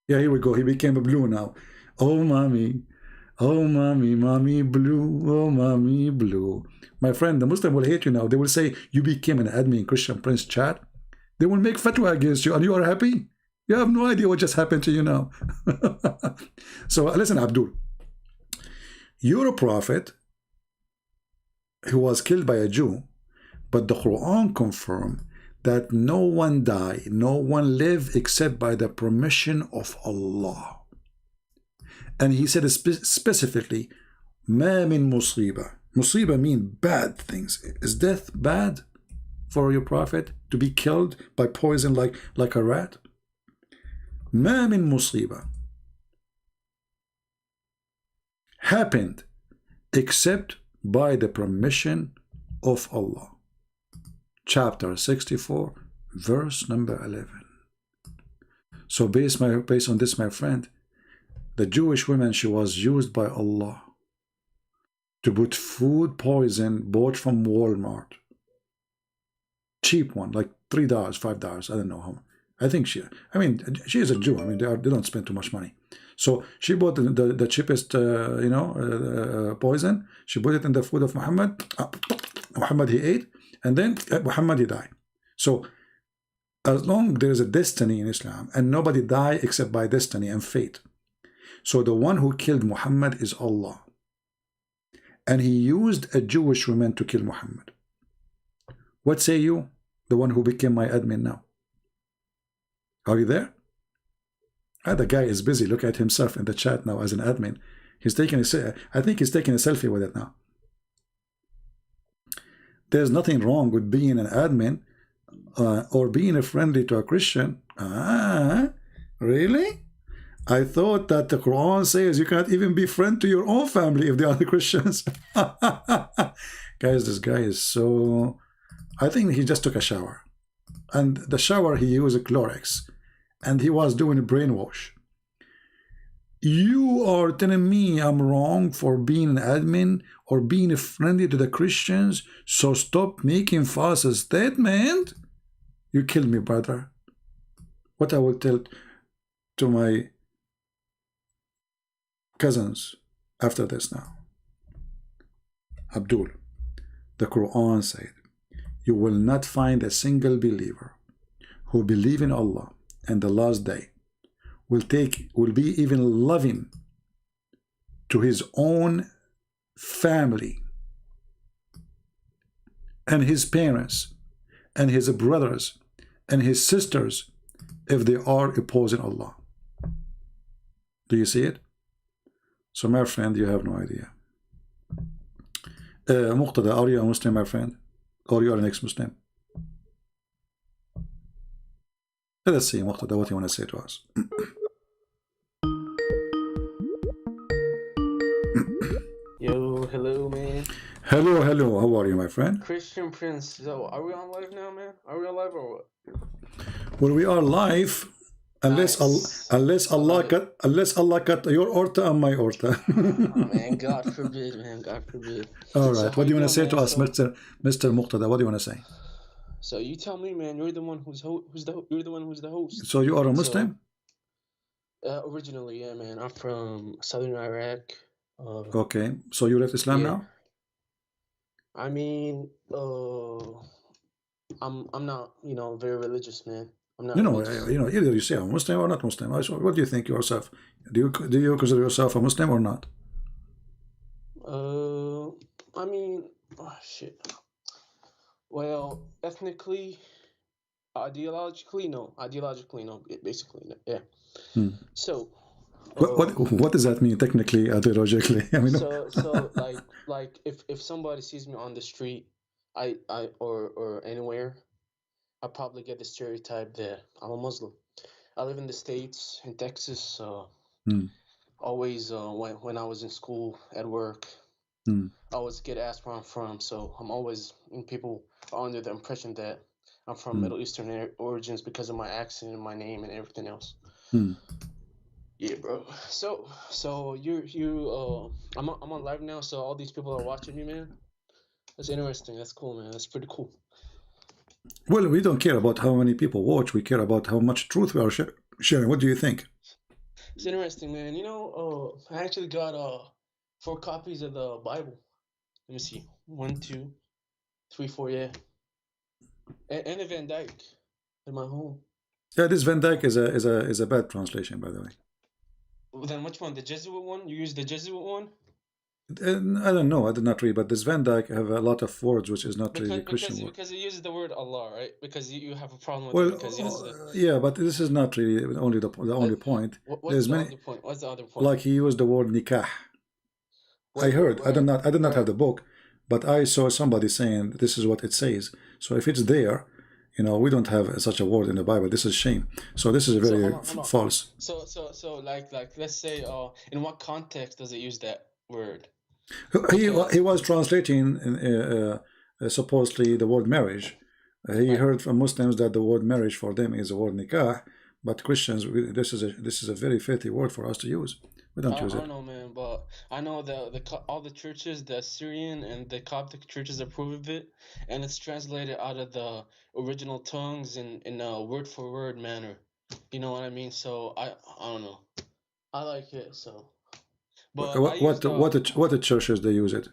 Yeah, here we go. He became a blue now. Oh, mommy, mommy blue, oh, mommy blue. My friend, the Muslim will hate you now. They will say you became an admin in Christian Prince chat. They will make fatwa against you, and you are happy. You have no idea what just happened to you now. So listen, Abdul. You're a prophet who was killed by a Jew, but the Quran confirmed that no one died, no one lived except by the permission of Allah. And he said specifically, Ma min musiba. Musiba means bad things. Is death bad? for your prophet to be killed by poison like a rat? ما من مصيبة happened except by the permission of Allah. Chapter 64, verse number 11. So based on this, my friend, the Jewish woman, she was used by Allah to put food poison bought from Walmart. Cheap one, like $3, $5, I don't know how. I think she is a Jew. I mean, they don't spend too much money. So she bought the cheapest, poison. She put it in the food of Muhammad. Muhammad, he ate, and then Muhammad, he died. So as long there is a destiny in Islam, and nobody die except by destiny and fate. So the one who killed Muhammad is Allah. And he used a Jewish woman to kill Muhammad. What say you, the one who became my admin now? Are you there? The guy is busy. Look at himself in the chat now as an admin. He's taking I think he's taking a selfie with it now. There's nothing wrong with being an admin or being a friendly to a Christian. Really? I thought that the Quran says you can't even be friend to your own family if they are the Christians. Guys, this guy is so... I think he just took a shower. And the shower, he used a Clorox. And he was doing a brainwash. You are telling me I'm wrong for being an admin or being friendly to the Christians, so stop making false statement? You killed me, brother. What I will tell to my cousins after this now. Abdul, the Quran said, you will not find a single believer who believe in Allah and the last day will be even loving to his own family and his parents and his brothers and his sisters if they are opposing Allah. Do you see it? So my friend, you have no idea. Muqtada, are you a Muslim, my friend? Or you are an ex-Muslim? Let us see, Muqtada, what you want to say to us. Yo, hello, man. Hello, hello. How are you, my friend? Christian Prince. So, are we on live now, man? Are we on live or what? Well, we are live, unless Allah cut your orta and my orta. Oh, man, God forbid, man. God forbid. All right. So what do you want to say to us, Mr. Muqtada? What do you want to say? So you tell me, man. You're the one who's the host. So you are a Muslim? Originally, yeah, man. I'm from southern Iraq. Okay. So you left Islam now? I mean, I'm not, very religious, man. I'm not. Either you say I'm Muslim or not Muslim. What do you think yourself? Do you consider yourself a Muslim or not? I mean, shit. Well, ethnically, ideologically, no. Basically, no. Yeah. So. What does that mean technically, ideologically? I mean, so like if somebody sees me on the street, I or anywhere, I probably get the stereotype that I'm a Muslim. I live in the States, in Texas. Always when I was in school, at work, I always get asked where I'm from. So I'm always, and people are under the impression that I'm from Middle Eastern origins because of my accent and my name and everything else. Yeah, bro. So I'm on live now. So all these people are watching me, man. That's interesting. That's cool, man. That's pretty cool. Well, we don't care about how many people watch. We care about how much truth we are sharing. What do you think? It's interesting, man. I actually got 4 copies of the Bible. Let me see. 1, 2, 3, 4. Yeah. And a Van Dyke in my home. Yeah, this Van Dyke is a bad translation, by the way. Then which one? The Jesuit one? You use the Jesuit one? I don't know. I did not read, but this Van Dyke have a lot of words which is not really Christian word. Because it uses the word Allah, right? Because you have a problem with it. Because yeah, but this is not really only the only point. What's the other point? What's the other point? Like he used the word nikah. I heard. Where? I did not have the book, but I saw somebody saying this is what it says. So if it's there, you know, we don't have such a word in the Bible. This is shame. So this is very hold on. false. So like let's say in what context does it use that word? He was translating supposedly the word marriage. He heard from Muslims that the word marriage for them is the word nikah, but Christians, this is a very filthy word for us to use. We don't use it. I don't know, man, but I know all the churches, the Syrian and the Coptic churches approve of it, and it's translated out of the original tongues in a word for word manner. You know what I mean? So I don't know. I like it so. But what the churches they use it?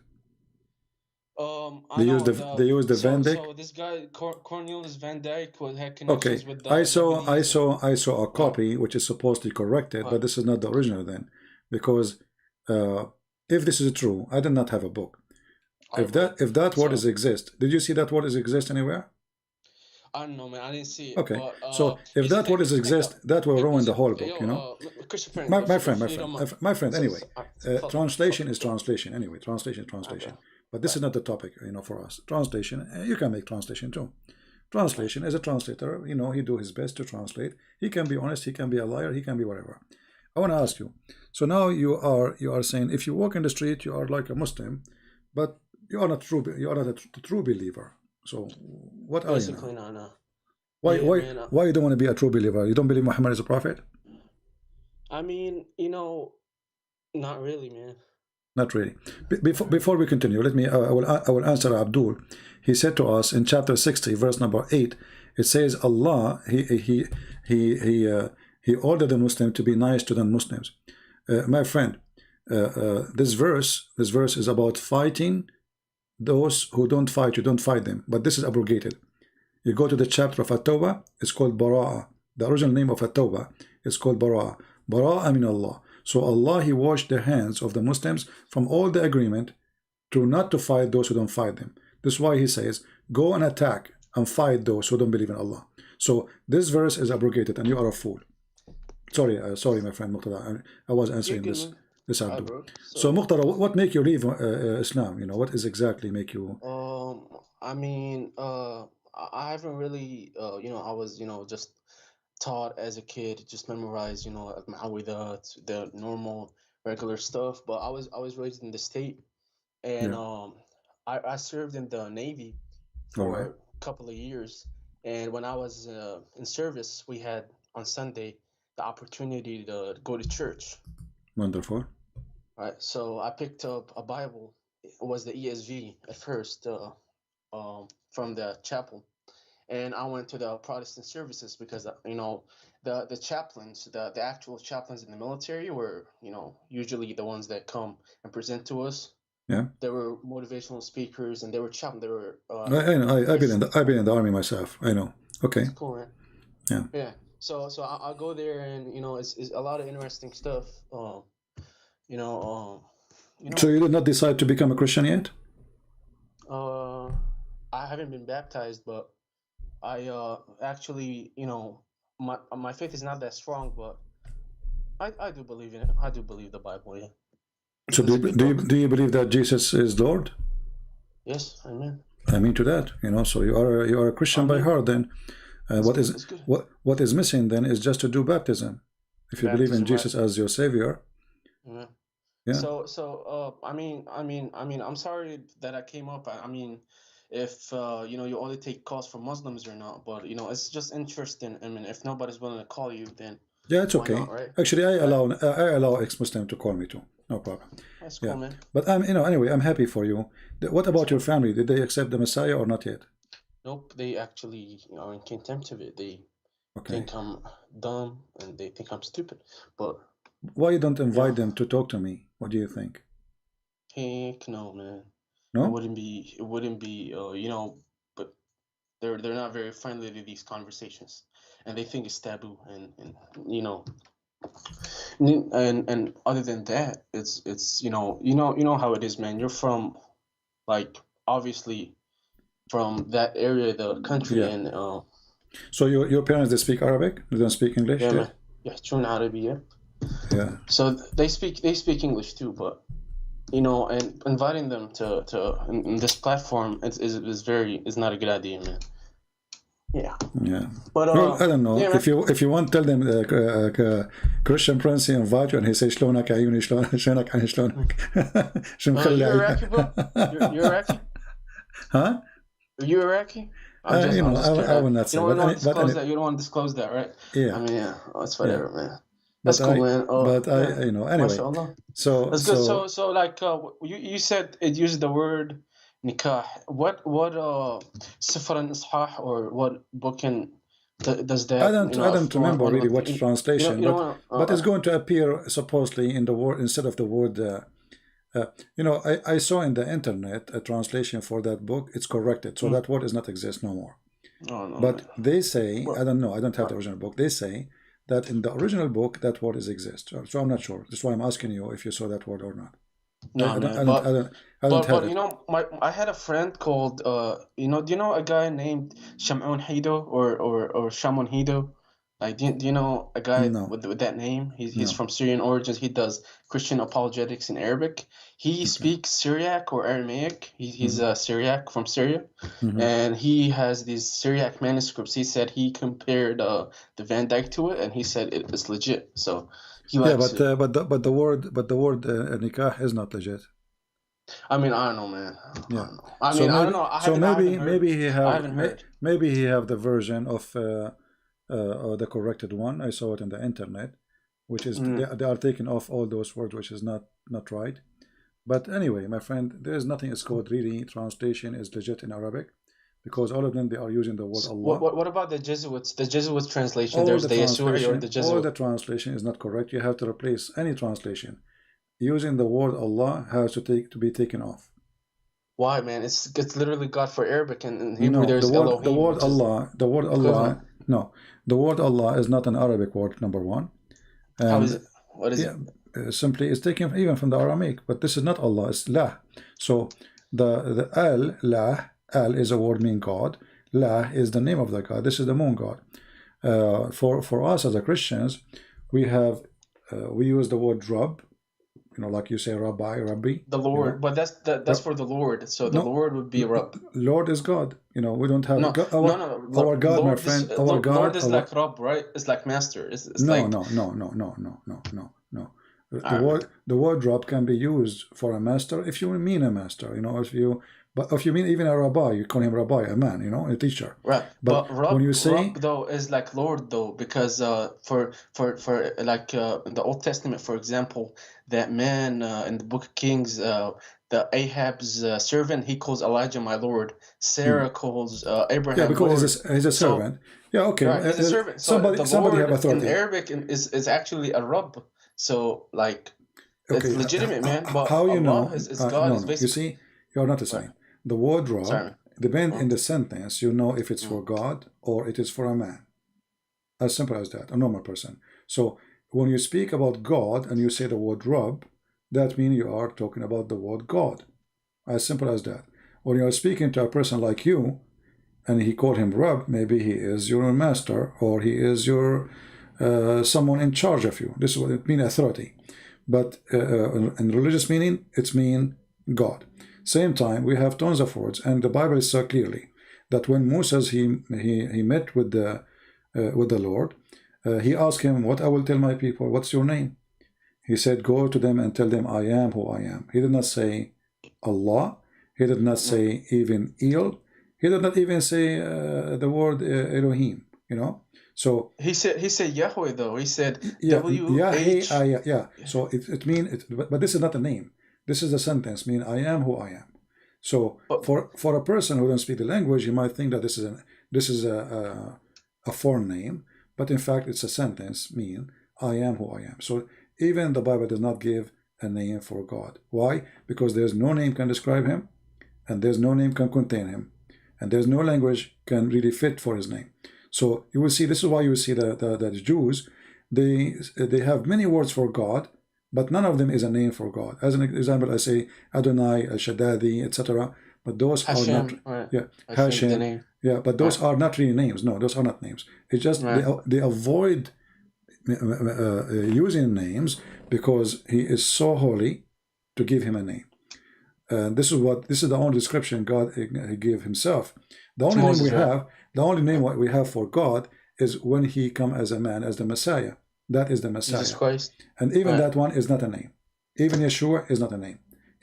They use the Van Dyck. So this guy Cornelius Van Dyck had Okay, connections with the I saw a copy which is supposed to be corrected, but this is not the original then, because if this is true, I did not have a book. If that word is exist, did you see that word is exist anywhere? I don't know, man. I didn't see it. Okay, but, so if that word is exist, that will ruin the whole book, you know. My friend. Anyway, translation is translation. Anyway, translation. Okay. But this is not the topic, you know, for us. Translation, you can make translation too. Translation is a translator, you know, he do his best to translate. He can be honest, he can be a liar, he can be whatever. I want to ask you. So now you are saying if you walk in the street, you are like a Muslim, but you are not a true believer. So what are you now? No. Why you don't want to be a true believer? You don't believe Muhammad is a prophet? I mean, you know, not really, man. Not really. Before we continue, let me. I will answer Abdul. He said to us in chapter 60, verse number 8. It says Allah he ordered the Muslim to be nice to non-Muslims. My friend, this verse is about fighting those who don't fight. You don't fight them. But this is abrogated. You go to the chapter of At-Tawbah. It's called Bara'ah. The original name of At-Tawbah is called Bara'ah. Bara'ah min Allah. So Allah, he washed the hands of the Muslims from all the agreement to not to fight those who don't fight them. This is why he says, go and attack and fight those who don't believe in Allah. So this verse is abrogated and you are a fool. Sorry, my friend Muqtada. I was answering this Abdul. So Muqtada, what make you leave Islam? You know, what is exactly make you? I mean, I haven't really, you know, I was, you know, just taught as a kid, just memorize, you know, the normal regular stuff. But I was raised in the state, and I served in the Navy for a couple of years. And when I was in service, we had on Sunday the opportunity to go to church. Wonderful. Right. So I picked up a Bible. It was the ESV at first, from the chapel. And I went to the Protestant services because, you know, the chaplains, the actual chaplains in the military were, you know, usually the ones that come and present to us. Yeah. There were motivational speakers, and they were chaplains. They were. I know. I've been in the army myself. I know. Okay. That's cool, man. Yeah. Yeah. So I'll go there, and you know, it's a lot of interesting stuff. You know. So you did not decide to become a Christian yet? I haven't been baptized, but I actually, you know, my faith is not that strong, but I do believe in it. I do believe the Bible, yeah. So do you believe that Jesus is Lord? Yes, amen. I mean to that, you know. So you are a Christian by heart. Then what is missing then is just to do baptism. If you believe in Jesus as your Savior. Yeah. Yeah. So I mean, I'm sorry that I came up. I mean, if you know, you only take calls from Muslims or not, but you know, it's just interesting. I mean, if nobody's willing to call you, then yeah, it's okay. Not, right? Actually, I allow ex-Muslim to call me too. No problem. That's cool, man. But anyway, I'm happy for you. What about your family? Did they accept the Messiah or not yet? Nope, they actually are in contempt of it. They think I'm dumb and they think I'm stupid. But why you don't invite them to talk to me? What do you think? Heck no, man. No, it wouldn't be. You know, but they're not very friendly to these conversations, and they think it's taboo, and you know. And other than that, it's you know how it is, man. You're from, like, obviously from that area of the country, and so your parents, they speak Arabic? They don't speak English? Yeah, man. Yeah, Chun Arabi, yeah. Yeah. So they speak English too, but you know, and inviting them to in this platform is not a good idea, man. Yeah. Yeah. But well, I don't know. yeah, if you want, tell them Christian Prince invite you and he says شلونك عيوني شلونك عيني شلونك شو مخلي you're Iraqi, bro? You're Iraqi? Huh? Are you Iraqi? You know, I will not say. You don't want to disclose that. You don't want to disclose that, right? Yeah. I mean, yeah. Oh, it's whatever, man. But That's cool, man. Oh, but yeah. I, you know, anyway. MashaAllah. So That's good. So like you said it uses the word nikah. What Sifr al-Ishah or what book does that? I don't remember really what translation, but it's going to appear supposedly in the word instead of the word. You know, I saw in the internet a translation for that book. It's corrected, so that word does not exist no more. Oh, no, but man. they say, I don't know, I don't have the original book. They say that in the original book that word exists. So I'm not sure. That's why I'm asking you if you saw that word or not. No, I man. don't have it. You know, I had a friend called you know, do you know a guy named Shamun Hido or Shamun Hido? Like, do you know a guy with that name? He's from Syrian origins. He does Christian apologetics in Arabic. He speaks Syriac or Aramaic. He's a Syriac from Syria, and he has these Syriac manuscripts. He said he compared the Van Dyke to it, and he said it's legit. So he likes it. but the word nikah is not legit. I mean, I don't know, man. Yeah. I mean, I don't know. So maybe he have the version of the corrected one. I saw it in the internet, which is they are taking off all those words, which is not right. But anyway, my friend, there is nothing is called really translation is legit in Arabic, because all of them they are using the word Allah. What about the Jesuits? The Jesuits translation. There's the Yasuri or the Jesuit. All the translation is not correct. You have to replace any translation. Using the word Allah has to be taken off. Why, man? It's literally God for Arabic, and in Hebrew there's Elohim. The word Allah is not an Arabic word, number one. How is it? What is it? Simply, it's taken even from the Aramaic, but this is not Allah, it's La. So the Al is a word meaning God. La is the name of the God. This is the moon God. For us as a Christians, we use the word Rabb. You know, like you say, Rabbi. The Lord, you know? But that's for the Lord. So the Lord would be Rabb. Lord is God. You know, we don't have our God, Lord, my friend. Our God. Lord is like Rabb, right? It's like master. It's no. like... No. The word Rabb can be used for a master if you mean a master. You know, if you mean even a rabbi, you call him rabbi, a man. You know, a teacher. Right. But Rabb, when you say Rabb, though, is like Lord, though, because for like in the Old Testament, for example, that man in the Book of Kings, the Ahab's servant, he calls Elijah my Lord. Sarah calls Abraham. Yeah, because he's a servant. Yeah, okay. Right, he's a servant. So somebody have authority. In Arabic is actually a Rabb. So like it's legitimate, man. But how you know? Is God. Is basically... You see, you're not the same. The word Rabb depends in the sentence. You know if it's for God or it is for a man. As simple as that. A normal person. So when you speak about God and you say the word Rabb, that means you are talking about the word God. As simple as that. When you are speaking to a person like you, and he called him Rabb, maybe he is your master or he is your someone in charge of you. This is what it means, authority. But in religious meaning, it's mean God. Same time, we have tons of words, and the Bible is so clearly that when Moses he met with the Lord, he asked him, "What I will tell my people? What's your name?" He said, "Go to them and tell them I am who I am." He did not say Allah. He did not say even El. He did not even say the word Elohim. You know. So he said Yahweh though. He said W-H. Yeah. So it means, but this is not a name. This is a sentence. Mean I am who I am. So for a person who doesn't speak the language, you might think that this is a foreign name, but in fact it's a sentence. Mean I am who I am. So even the Bible does not give a name for God. Why? Because there's no name can describe him, and there's no name can contain him, and there's no language can really fit for his name. So you will see, this is why you will see the Jews, they have many words for God, but none of them is a name for God. As an example, I say Adonai, Al-Shaddadi, etc. But those Hashem, are not, right. yeah, Hashem, yeah, but those are not really names. No, those are not names. It's just they avoid using names because he is so holy to give him a name. This is the only description God gave himself. The only name we have, the only name what we have for God is when he come as a man, as the Messiah. That is the Messiah. Jesus Christ. And even that one is not a name. Even Yeshua is not a name.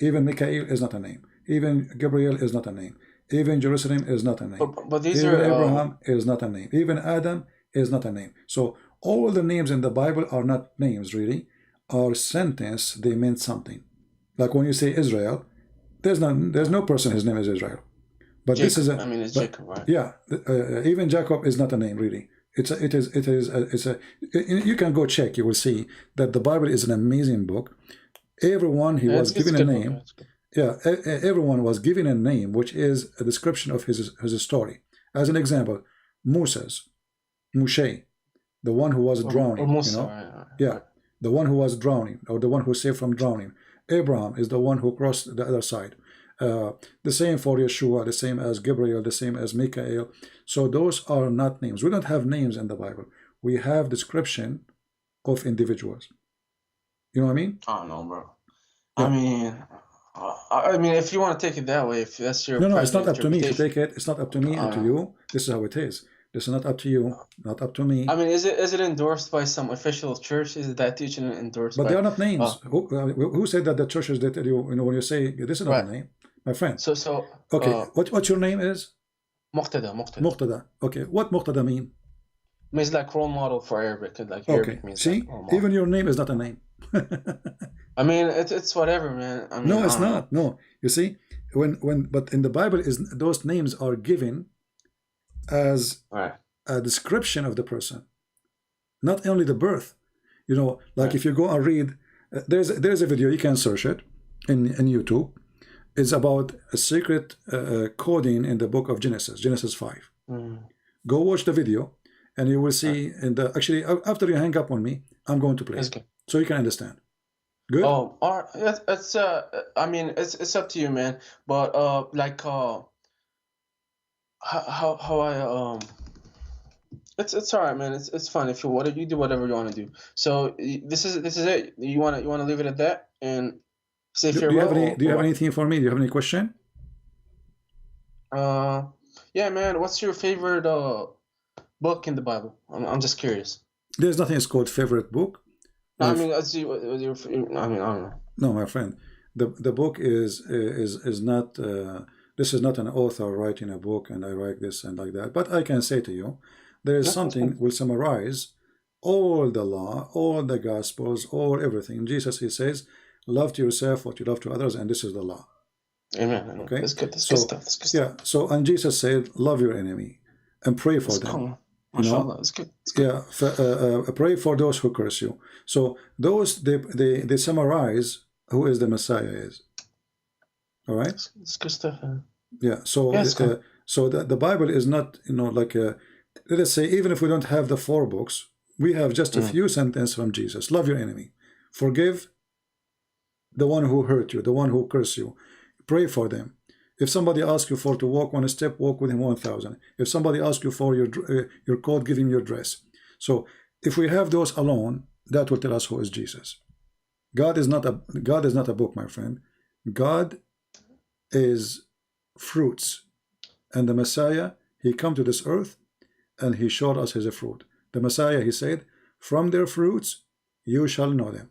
Even Michael is not a name. Even Gabriel is not a name. Even Jerusalem is not a name. But these even are Abraham is not a name. Even Adam is not a name. So all the names in the Bible are not names really, are sentence. They meant something. Like when you say Israel, there's no person his name is Israel. But Jacob, this is it's Jacob, right? Yeah, even Jacob is not a name really. You can go check. You will see that the Bible is an amazing book. Everyone was given a name. Yeah, everyone was given a name, which is a description of his story. As an example, Moshe, the one who was drowning. Yeah, the one who was drowning, or the one who saved from drowning. Abraham is the one who crossed the other side. The same for Yeshua, the same as Gabriel, the same as Michael. So those are not names. We don't have names in the Bible. We have description of individuals. You know what I mean? I don't know, bro. Yeah. I mean, if you want to take it that way, if that's your no, it's not up to me to take it. It's not up to me and to you. This is how it is. This is not up to you, not up to me. I mean, is it endorsed by some official church? Is that teaching endorsed? But they are not names. Who said that the churches that you know when you say this is not a name, my friend? So okay. What your name is? Muqtada. Muqtada. Okay. What Muqtada mean? Means like role model for Arabic. Like Arabic means. See, like even your name is not a name. I mean, it's whatever, man. I mean, no, it's not. No, you see, but in the Bible those names are given as a description of the person, not only the birth. You know, like if you go and read, there's a video, you can search it in YouTube. It's about a secret coding in the book of Genesis 5. Go watch the video, and you will see. Actually, after you hang up on me, I'm going to play it, so you can understand. Good. Oh, all right. It's I mean, it's up to you, man. But like how I it's all right, man. It's fine if you do whatever you want to do. So this is it. You want to leave it at that and say farewell. Do you have anything for me? Do you have any question? Yeah, man. What's your favorite book in the Bible? I'm just curious. There's nothing is called favorite book. I mean, I don't know. No, my friend, the book is not. This is not an author writing a book, and I write this and like that. But I can say to you, there is something will summarize all the law, all the gospels, all everything. Jesus, he says, love to yourself what you love to others, and this is the law. Amen. Okay, that's good. That's good stuff. That's good stuff. Yeah. So, and Jesus said, love your enemy, and pray for them. Cool. That's good. Yeah, pray for those who curse you. So those they summarize who is the Messiah is. All right. It's good stuff. Man. Yeah. So so the Bible is not like let us say even if we don't have the 4 books, we have just a few sentences from Jesus. Love your enemy, forgive the one who hurt you, the one who cursed you, pray for them. If somebody asks you to walk 1 step, walk with him 1,000. If somebody asks you for your coat, give him your dress. So if we have those alone, that will tell us who is Jesus. God is not a book, my friend. God is fruits, and the Messiah, he come to this earth, and he showed us his fruit. The Messiah, he said, from their fruits you shall know them.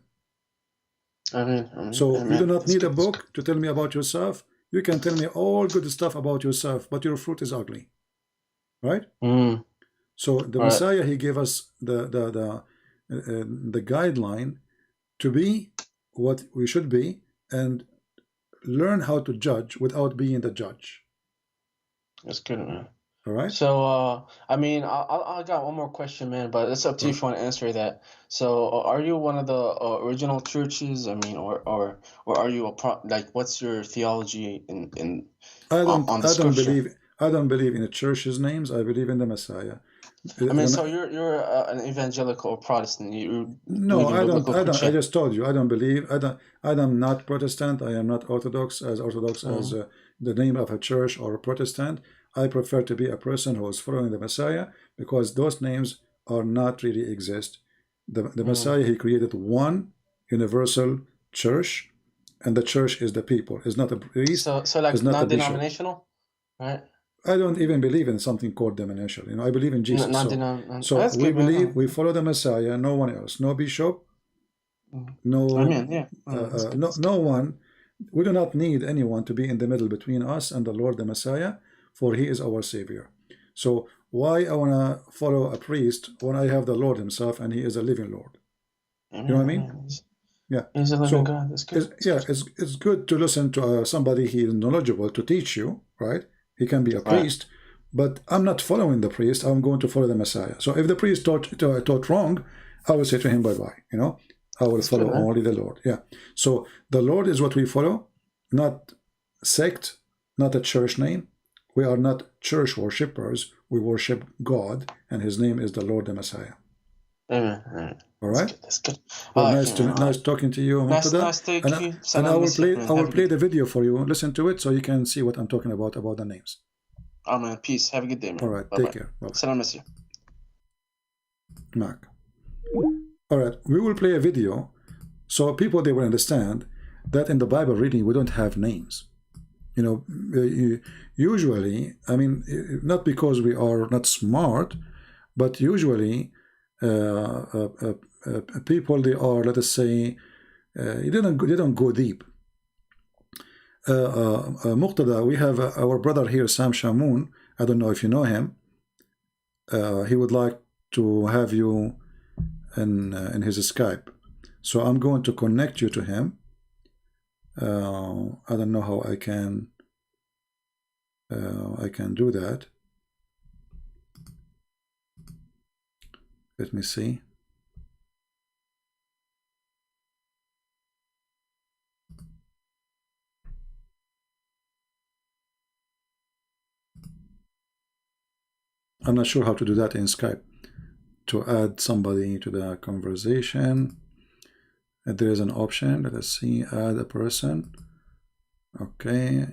Amen. So you do not need a book to tell me about yourself. You can tell me all good stuff about yourself, but your fruit is ugly, right? So the Messiah, he gave us the guideline to be what we should be and learn how to judge without being the judge. That's good, man. All right. So I mean, I got one more question, man, but it's up to you if you want to answer that. So are you one of the original churches? I mean, or are you what's your theology in on the scripture? I don't believe in the church's names. I believe in the Messiah. I mean, so you're an evangelical or Protestant? No, I don't. I just told you, I don't believe. I am not Protestant. I am not Orthodox as the name of a church or a Protestant. I prefer to be a person who is following the Messiah because those names are not really exist. The Messiah, he created one universal church, and the church is the people. It's not a priest. So like it's not a bishop. non-denominational, right? I don't even believe in something called denominational. You know, I believe in Jesus. So That's we good, believe, man. we follow the Messiah, no one else, no bishop, no, I mean, yeah. no one. We do not need anyone to be in the middle between us and the Lord, the Messiah, for He is our Savior. So why I want to follow a priest when I have the Lord Himself and He is a living Lord? You know what I mean? Yeah. He's a living God. That's good. It's good to listen to somebody He is knowledgeable to teach you, right? He can be a priest, but I'm not following the priest. I'm going to follow the Messiah. So if the priest taught wrong, I will say to him bye-bye. You know, I will follow only the Lord. Yeah. So the Lord is what we follow, not sect, not a church name. We are not church worshippers. We worship God, and His name is the Lord, the Messiah. Amen. All right. That's good. Well, nice talking to you. Nice talking to you. And I will play the video for you. Listen to it so you can see what I'm talking about the names. Oh man, peace. Have a good day, man. All right, take care. Bye-bye. Salam alaikum. Mark. All right, we will play a video so people they will understand that in the Bible reading we don't have names. You know, usually, I mean, not because we are not smart, but usually people they are, let us say, they don't go deep. Muqtada, we have our brother here, Sam Shamoun. I don't know if you know him. He would like to have you in his Skype, so I'm going to connect you to him. I don't know how I can do that. Let me see. I'm not sure how to do that in Skype, to add somebody to the conversation. There is an option. Let us see, add a person. Okay.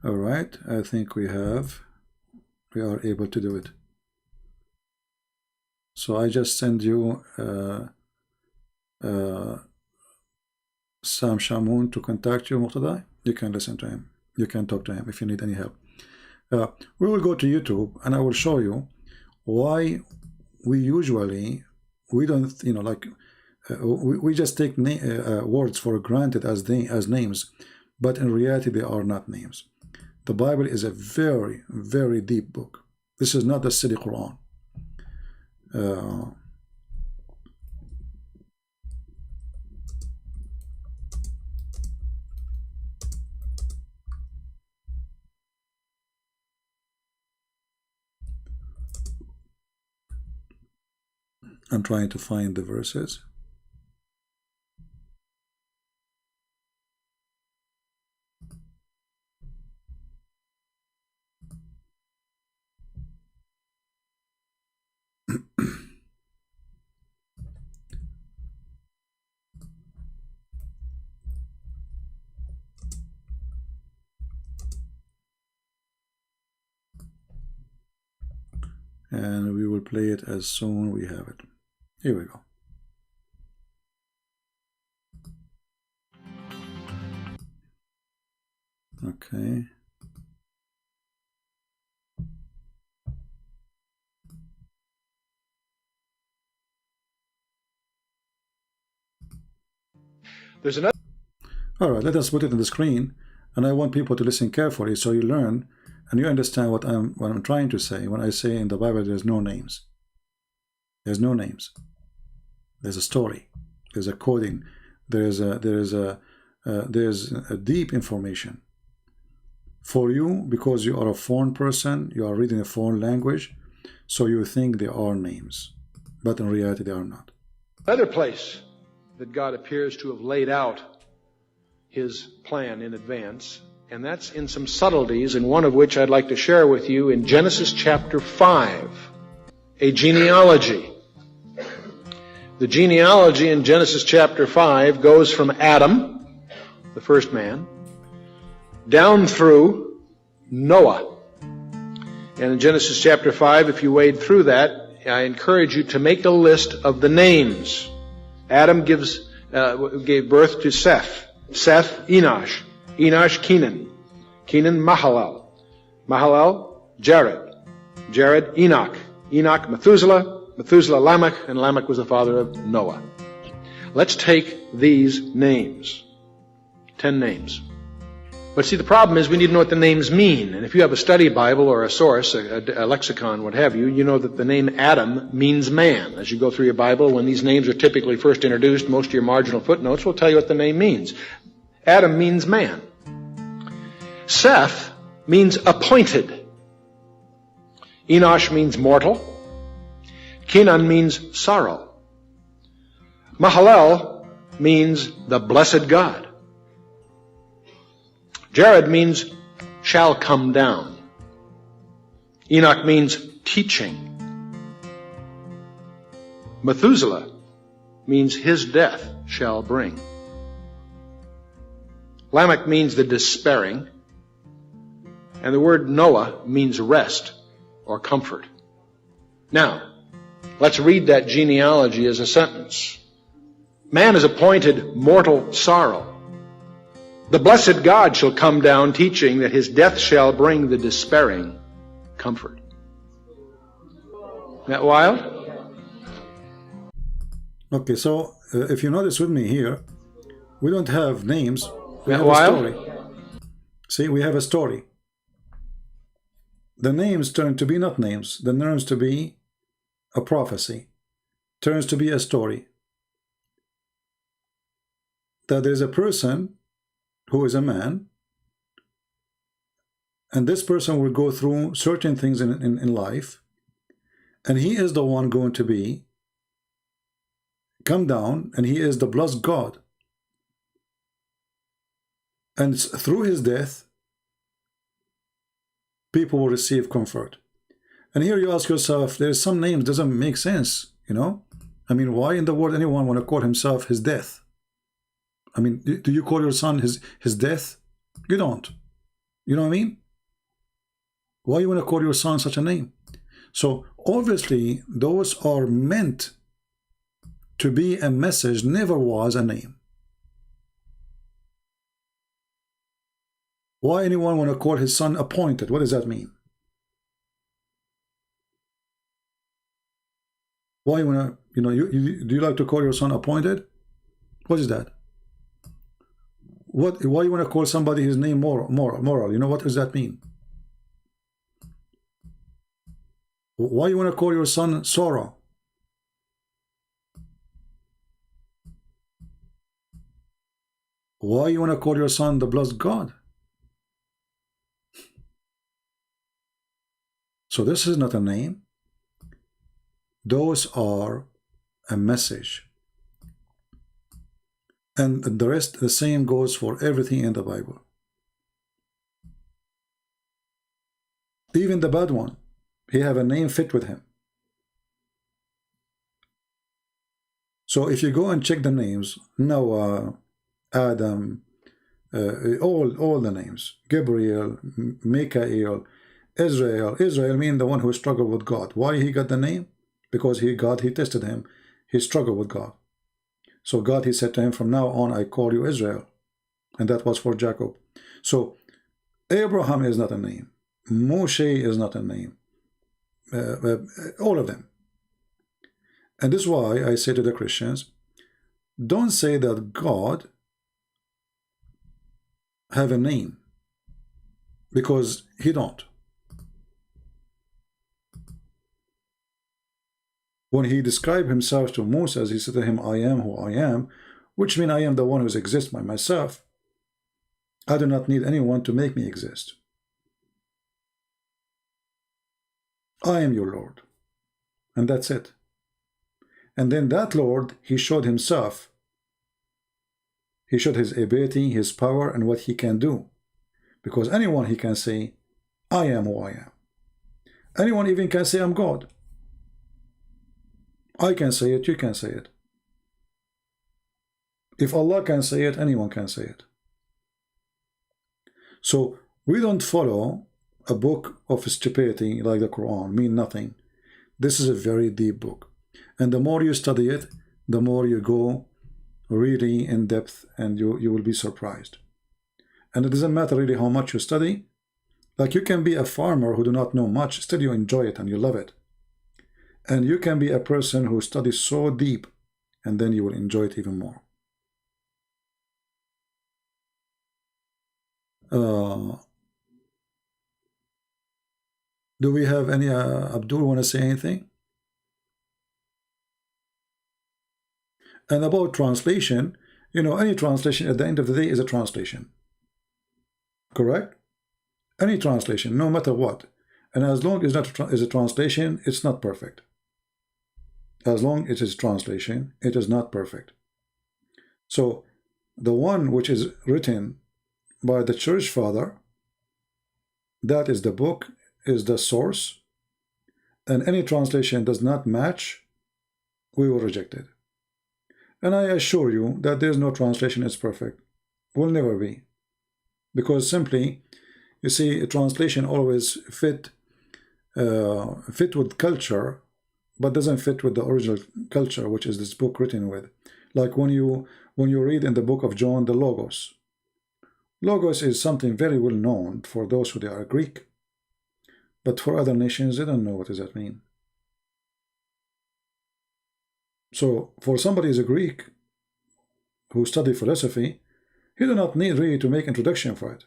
All right, I think we are able to do it. So I just send you Sam Shamoun to contact you, Muqtada. You can listen to him. You can talk to him if you need any help. We will go to YouTube and I will show you why we don't, you know, like we just take words for granted as names, but in reality they are not names. The Bible is a very, very deep book. This is not the silly Quran. I'm trying to find the verses. And we will play it as soon as we have it. Here we go. Okay. There's another. All right, let us put it on the screen, and I want people to listen carefully so you learn and you understand what I'm trying to say when I say in the Bible there's no names. There's no names. There's a story. There's a coding. There's a deep information for you, because you are a foreign person. You are reading a foreign language, so you think they are names, but in reality they are not. Another place that God appears to have laid out His plan in advance, and that's in some subtleties, and one of which I'd like to share with you in Genesis chapter 5, a genealogy. The genealogy in Genesis chapter 5 goes from Adam, the first man, down through Noah. And in Genesis chapter 5, if you wade through that, I encourage you to make a list of the names. Adam gave birth to Seth. Seth, Enosh. Enosh, Kenan. Kenan, Mahalalel. Mahalalel, Jared. Jared, Enoch. Enoch, Methuselah. Methuselah, Lamech. And Lamech was the father of Noah. Let's take these names. 10 names. But see, the problem is we need to know what the names mean. And if you have a study Bible or a source, a lexicon, what have you, you know that the name Adam means man. As you go through your Bible, when these names are typically first introduced, most of your marginal footnotes will tell you what the name means. Adam means man. Seth means appointed. Enosh means mortal. Kenan means sorrow. Mahalalel means the blessed God. Jared means shall come down. Enoch means teaching. Methuselah means his death shall bring. Lamech means the despairing. And the word Noah means rest or comfort. Now, let's read that genealogy as a sentence. Man is appointed mortal sorrow. The blessed God shall come down, teaching that his death shall bring the despairing comfort. That wild? Okay, so if you notice with me here, we don't have names. We That have wild? a story. See, we have a story. The names turn to be not names. The names to be a prophecy. Turns to be a story. That there is a person who is a man, and this person will go through certain things in life, and he is the one going to be come down, and he is the blessed God, and through his death people will receive comfort. And here you ask yourself, there's some names doesn't make sense, you know. I mean, why in the world anyone want to call himself his death? I mean, do you call your son his death? You don't. You know what I mean? Why you want to call your son such a name? So obviously those are meant to be a message, never was a name. Why anyone want to call his son appointed? What does that mean? Why you want to, you know, do you like to call your son appointed? What is that? Why you want to call somebody his name moral? You know, what does that mean? Why you want to call your son sorrow? Why you want to call your son the blessed God? So this is not a name. Those are a message. And the rest, the same goes for everything in the Bible. Even the bad one, he have a name fit with him. So if you go and check the names, Noah, Adam, all the names, Gabriel, Michael, Israel mean the one who struggled with God. Why he got the name? Because he tested him. He struggled with God. So God, he said to him, from now on, I call you Israel. And that was for Jacob. So Abraham is not a name. Moshe is not a name. All of them. And this is why I say to the Christians, don't say that God have a name, because he don't. When he described himself to Moses, he said to him, I am who I am, which means I am the one who exists by myself. I do not need anyone to make me exist. I am your Lord. And that's it. And then that Lord, he showed himself. He showed his ability, his power, and what he can do. Because anyone, he can say, I am who I am. Anyone even can say, I'm God. I can say it, you can say it. If Allah can say it, anyone can say it. So we don't follow a book of stupidity like the Quran, mean nothing. This is a very deep book. And the more you study it, the more you go really in depth, and you will be surprised. And it doesn't matter really how much you study. Like, you can be a farmer who do not know much, still you enjoy it and you love it. And you can be a person who studies so deep, and then you will enjoy it even more. Do we have any, Abdul want to say anything? And about translation, you know, any translation at the end of the day is a translation. Correct? Any translation, no matter what. And as long as it is a translation, it's not perfect. As long as it is translation, it is not perfect. So the one which is written by the church father, that is the book, is the source, and any translation does not match, we will reject it. And I assure you that there is no translation is perfect. Will never be. Because simply, you see, a translation always fit with culture, but doesn't fit with the original culture, which is this book written with. Like when you read in the book of John, the Logos. Logos is something very well known for those who they are Greek, but for other nations, they don't know what does that mean. So for somebody who is a Greek who study philosophy, he do not need really to make introduction for it.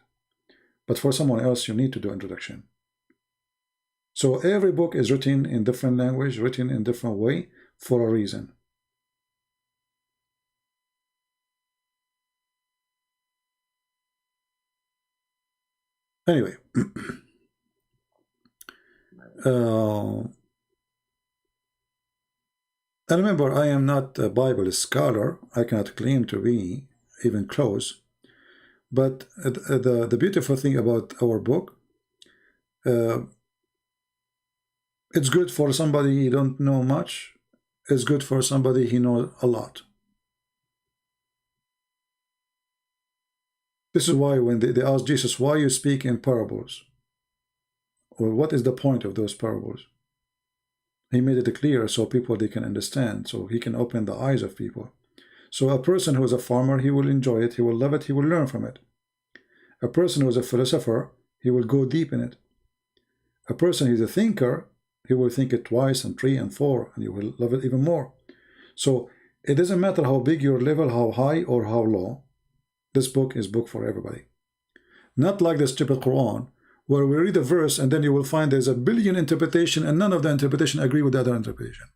But for someone else, you need to do introduction. So every book is written in different language, written in different way for a reason. Anyway, and remember, I am not a Bible scholar. I cannot claim to be even close. But the beautiful thing about our book, it's good for somebody who don't know much. It's good for somebody who knows a lot. This is why when they asked Jesus, why you speak in parables? Or what is the point of those parables? He made it clear so people they can understand, so he can open the eyes of people. So a person who is a farmer, he will enjoy it, he will love it, he will learn from it. A person who is a philosopher, he will go deep in it. A person who is a thinker, he will think it twice and three and four, and you will love it even more. So it doesn't matter how big your level, how high or how low, this book is book for everybody. Not like the stupid Quran, where we read a verse and then you will find there's a billion interpretation and none of the interpretation agree with the other interpretation.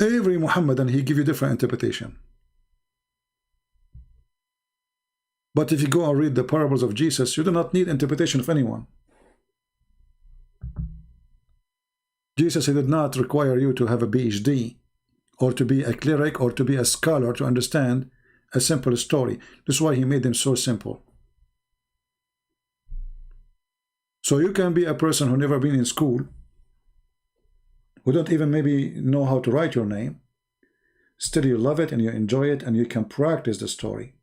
Every Muhammadan, he give you different interpretation. But if you go and read the parables of Jesus, you do not need interpretation of anyone. Jesus, he did not require you to have a PhD or to be a cleric or to be a scholar to understand a simple story. This is why he made them so simple. So you can be a person who never been in school, who don't even maybe know how to write your name, still you love it and you enjoy it and you can practice the story.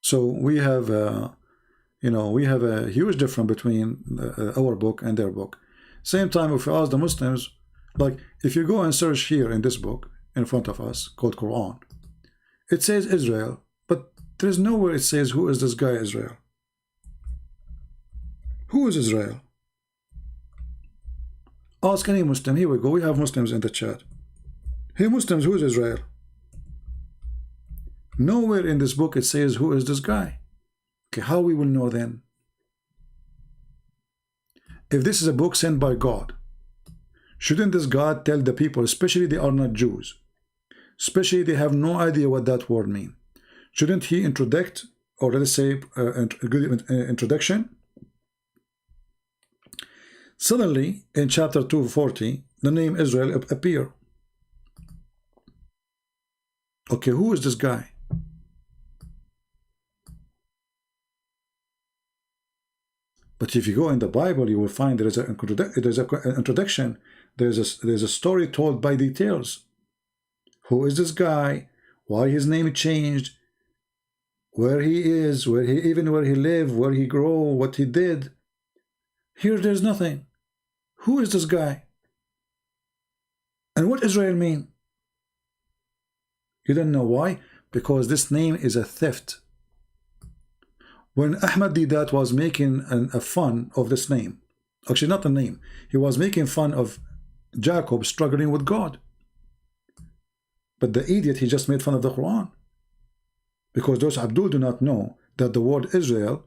So we have, we have a huge difference between our book and their book. Same time, if you ask the Muslims, like if you go and search here in this book in front of us called Quran, it says Israel, but there is nowhere it says who is this guy Israel. Who is Israel? Ask any Muslim. Here we go. We have Muslims in the chat. Hey Muslims, who is Israel? Nowhere in this book it says who is this guy. Okay, how we will know then? If this is a book sent by God, shouldn't this God tell the people, especially they are not Jews, especially they have no idea what that word means, shouldn't he introduce, or let's say a good introduction? Suddenly in chapter 240 the name Israel appear. Okay, who is this guy? But if you go in the Bible, you will find there is an introduction. There's a story told by details. Who is this guy? Why his name changed? Where he is? Where he lived? Where he grew? What he did? Here, there's nothing. Who is this guy? And what Israel mean? You don't know why? Because this name is a theft. When Ahmad Didat was making a fun of this name, actually not the name, he was making fun of Jacob struggling with God. But the idiot, he just made fun of the Quran. Because those Abdul do not know that the word Israel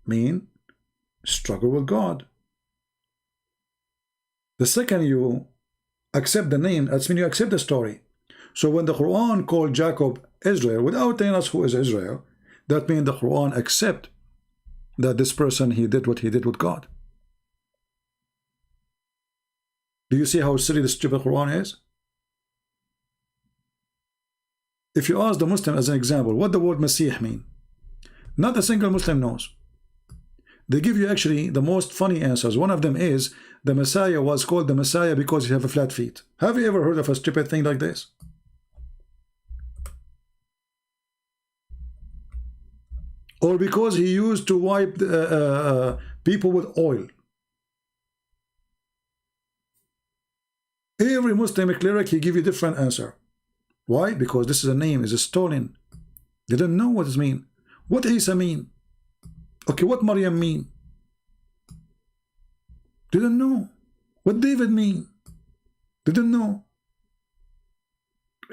mean struggle with God. The second you accept the name, that's when you accept the story. So when the Quran called Jacob Israel, without telling us who is Israel, that means the Quran accept that this person, he did what he did with God. Do you see how silly the stupid Quran is? If you ask the Muslim as an example, what the word Masih mean? Not a single Muslim knows. They give you actually the most funny answers. One of them is, the Messiah was called the Messiah because he have a flat feet. Have you ever heard of a stupid thing like this? Or because he used to wipe people with oil. Every Muslim cleric, he give you a different answer. Why? Because this is a name, is a stolen. They don't know what it mean. What Isa mean? Okay, what Maryam mean? They don't know. What David mean? They don't know.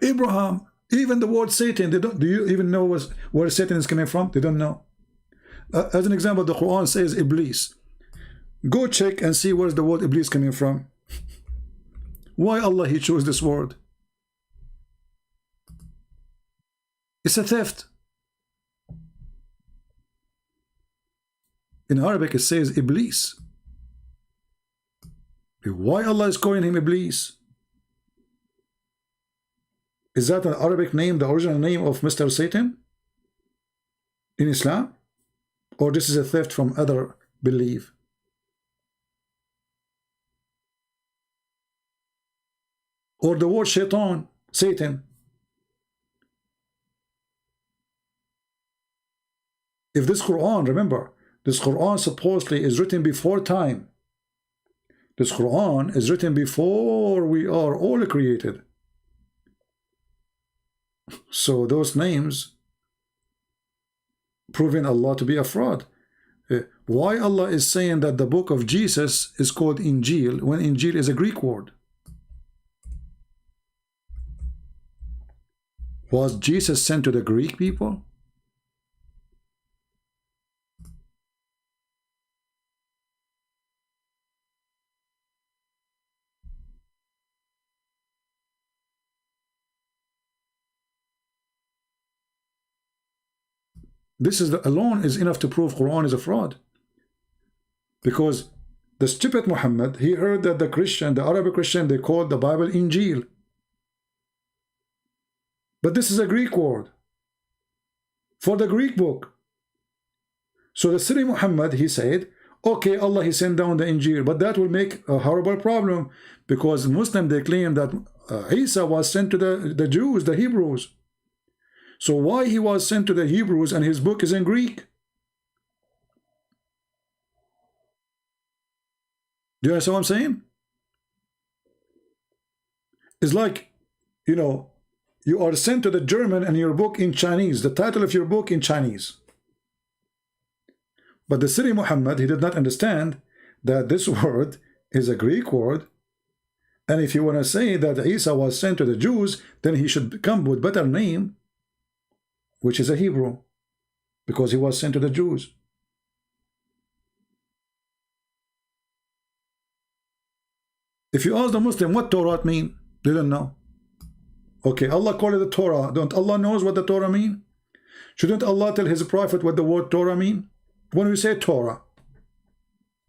Abraham, even the word Satan, they don't. Do you even know where Satan is coming from? They don't know. As an example, the Quran says Iblis. Go check and see where's the word Iblis coming from. Why Allah he chose this word? It's a theft. In Arabic it says Iblis. Why Allah is calling him Iblis? Is that an Arabic name, the original name of Mr. Satan in Islam? Or this is a theft from other belief? Or the word shaitan, Satan. If this Quran, remember, this Quran supposedly is written before time. This Quran is written before we are all created. So those names proving Allah to be a fraud. Why Allah is saying that the book of Jesus is called Injil when Injil is a Greek word? Was Jesus sent to the Greek people? This is alone is enough to prove Quran is a fraud. Because the stupid Muhammad, he heard that the Christian, the Arabic Christian, they called the Bible Injil. But this is a Greek word for the Greek book. So the silly Muhammad, he said, okay, Allah, he sent down the Injil, but that will make a horrible problem because Muslims, they claim that Isa was sent to the Jews, the Hebrews. So why he was sent to the Hebrews and his book is in Greek? Do you understand what I'm saying? It's like, you know, you are sent to the German and your book in Chinese, the title of your book in Chinese. But the silly Muhammad, he did not understand that this word is a Greek word. And if you want to say that Isa was sent to the Jews, then he should come with better name, which is a Hebrew, because he was sent to the Jews. If you ask the Muslim what Torah mean, they don't know. Okay, Allah called it the Torah. Don't Allah knows what the Torah mean? Shouldn't Allah tell his prophet what the word Torah mean? When we say Torah,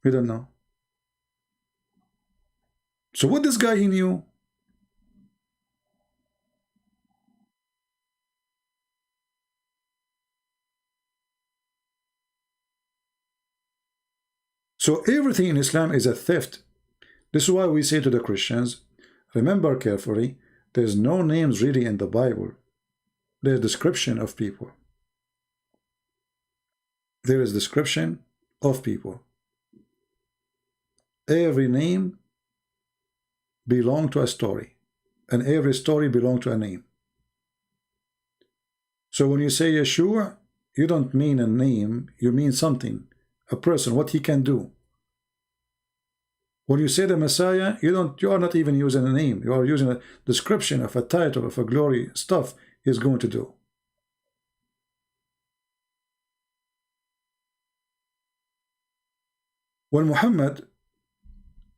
we don't know. So what this guy he knew? So everything in Islam is a theft. This is why we say to the Christians, remember carefully, there's no names really in the Bible. There's description of people. There is description of people. Every name belongs to a story, and every story belongs to a name. So when you say Yeshua, you don't mean a name, you mean something, a person, what he can do. When you say the Messiah, you are not even using a name, you are using a description of a title, of a glory, stuff he's going to do. When Muhammad,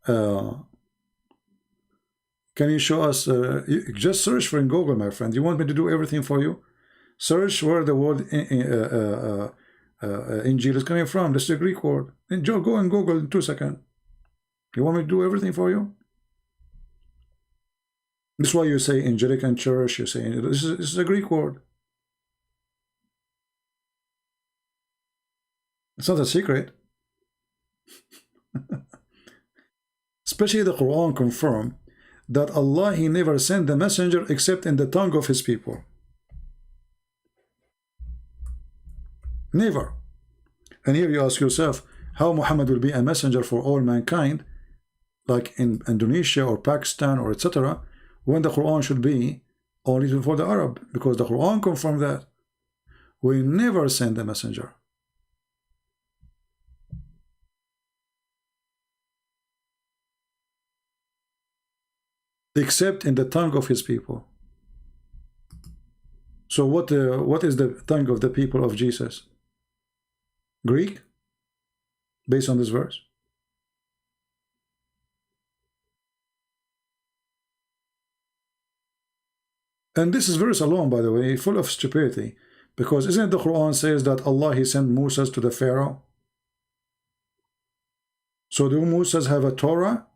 can you show us, just search for in Google, my friend. You want me to do everything for you? Search where the word Injil is coming from. This is a Greek word. And go and Google in 2 seconds. You want me to do everything for you? This is why you say Anglican Church, you say, this is a Greek word. It's not a secret. Especially the Quran confirm that Allah, He never sent the messenger except in the tongue of His people. Never. And here you ask yourself, how Muhammad will be a messenger for all mankind, like in Indonesia or Pakistan or etc., when the Quran should be only for the Arab, because the Quran confirmed that we never send a messenger. Except in the tongue of his people. So what is the tongue of the people of Jesus? Greek? Based on this verse? And this is verse alone, by the way, full of stupidity, because isn't it the Quran says that Allah, He sent Moses to the Pharaoh? So do Moses have a Torah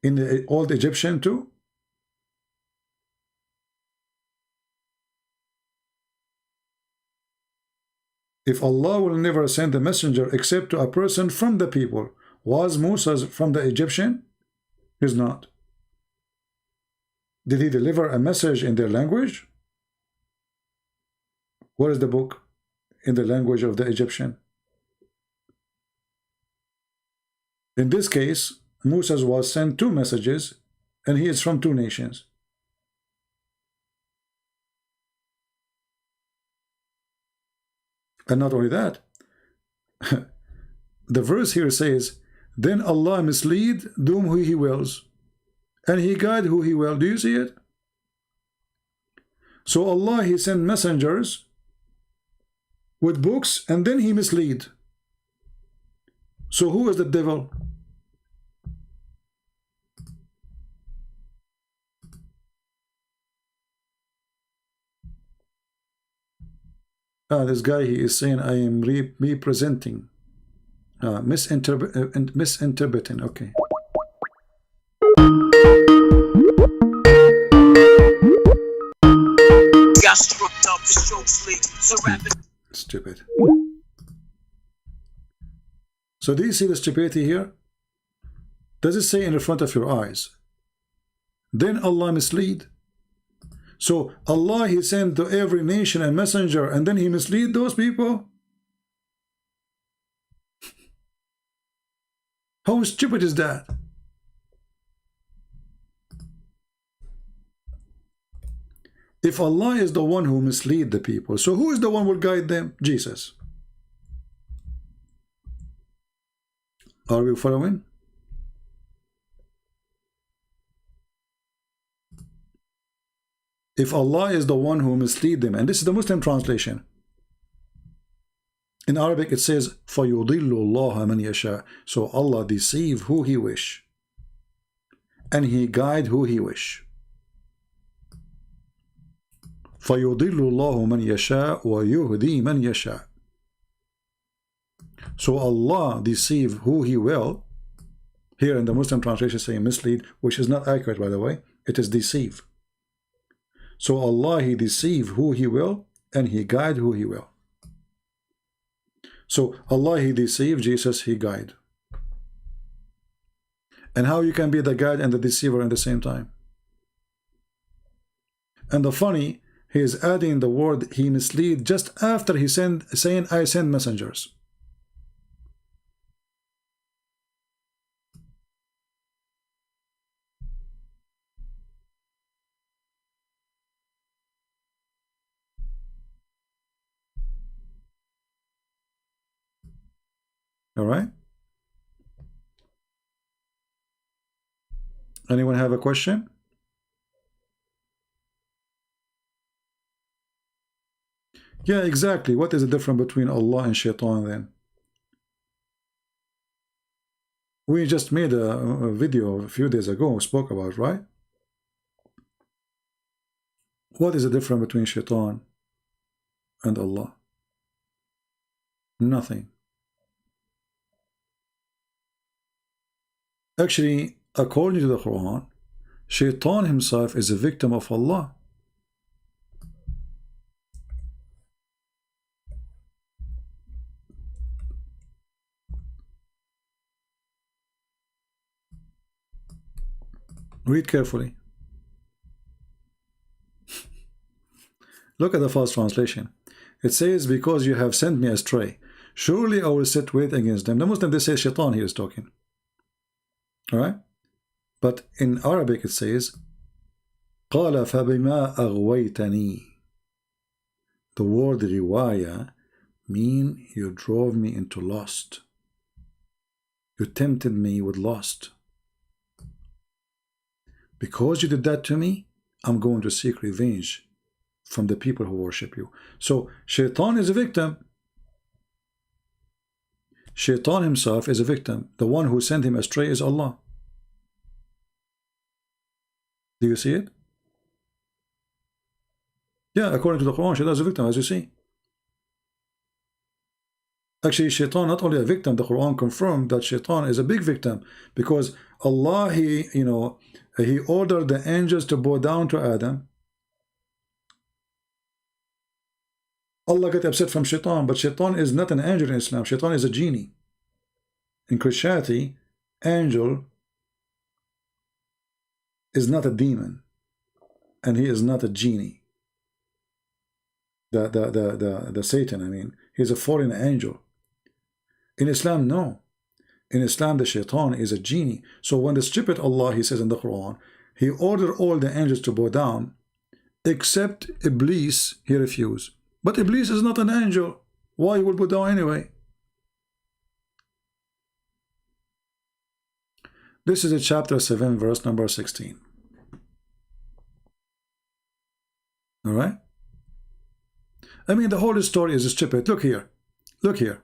in the old Egyptian too? If Allah will never send a messenger except to a person from the people, was Moses from the Egyptian? He's not. Did he deliver a message in their language? What is the book in the language of the Egyptian? In this case, Moses was sent 2 messages, and he is from 2 nations. And not only that, the verse here says, then Allah mislead whom who He wills, and He guide who He will. Do you see it? So Allah, He sent messengers with books, and then He mislead. So who is the devil? This guy, he is saying I am representing, misinterpreting. Okay. Stupid. So do you see the stupidity here? Does it say in the front of your eyes? Then Allah mislead. So Allah, He sent to every nation a messenger, and then He mislead those people? How stupid is that? If Allah is the one who mislead the people, so who is the one who will guide them? Jesus. Are we following? If Allah is the one who mislead them, and this is the Muslim translation. In Arabic it says, فَيُضِلُّ اللَّهَ مَنْ يَشَاءُ. So Allah deceive who He wish, and He guide who He wish. فَيُضِلُّ اللَّهُ مَنْ يَشَاءُ وَيُهْدِي مَنْ يَشَاءُ. So Allah deceive who He will. Here in the Muslim translation saying mislead, which is not accurate, by the way. It is deceive. So Allah, He deceive who He will, and He guide who He will. So Allah, He deceived, Jesus, He guide. And how you can be the guide and the deceiver at the same time? And the funny, He is adding the word He mislead just after He saying I send messengers. All right. Anyone have a question? Yeah, exactly. What is the difference between Allah and Shaitan then? We just made a video a few days ago, spoke about, right? What is the difference between Shaitan and Allah? Nothing. Actually, according to the Quran, Shaitan himself is a victim of Allah. Read carefully. Look at the false translation. It says, because you have sent me astray, surely I will set weight against them. The Muslim, they say Shaitan here is talking. Alright? But in Arabic it says, قَالَ فَبِمَا أَغْوَيْتَنِي. The word riwaya mean you drove me into lust. You tempted me with lust. Because you did that to me, I'm going to seek revenge from the people who worship you. So Shaitan is a victim. Shaitan himself is a victim. The one who sent him astray is Allah. Do you see it? Yeah, according to the Quran, Shaitan is a victim, as you see. Actually, Shaitan not only a victim, the Quran confirmed that Shaitan is a big victim, because Allah, He ordered the angels to bow down to Adam. Allah got upset from Shaitan, but Shaitan is not an angel in Islam. Shaitan is a genie. In Christianity, angel is not a demon, and he is not a genie. The Satan, I mean, he's a fallen angel. In Islam, no. In Islam, the Shaitan is a genie. So when the stupid Allah, He says in the Quran, He ordered all the angels to bow down, except Iblis, he refused. But Iblis is not an angel. Why he will bow down anyway? This is chapter 7, verse number 16. All right? I mean, the whole story is stupid. Look here. Look here.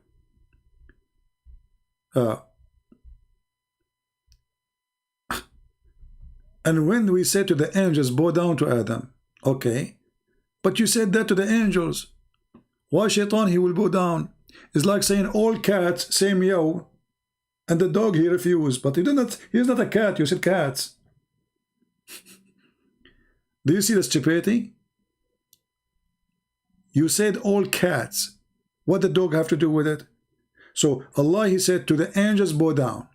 And when we said to the angels, bow down to Adam, okay, but you said that to the angels. Why Shaitan, he will bow down? It's like saying all cats say meow, and the dog, he refused. But he's not a cat, you said cats. Do you see the stupidity? You said all cats. What the dog have to do with it? So Allah, He said to the angels, bow down.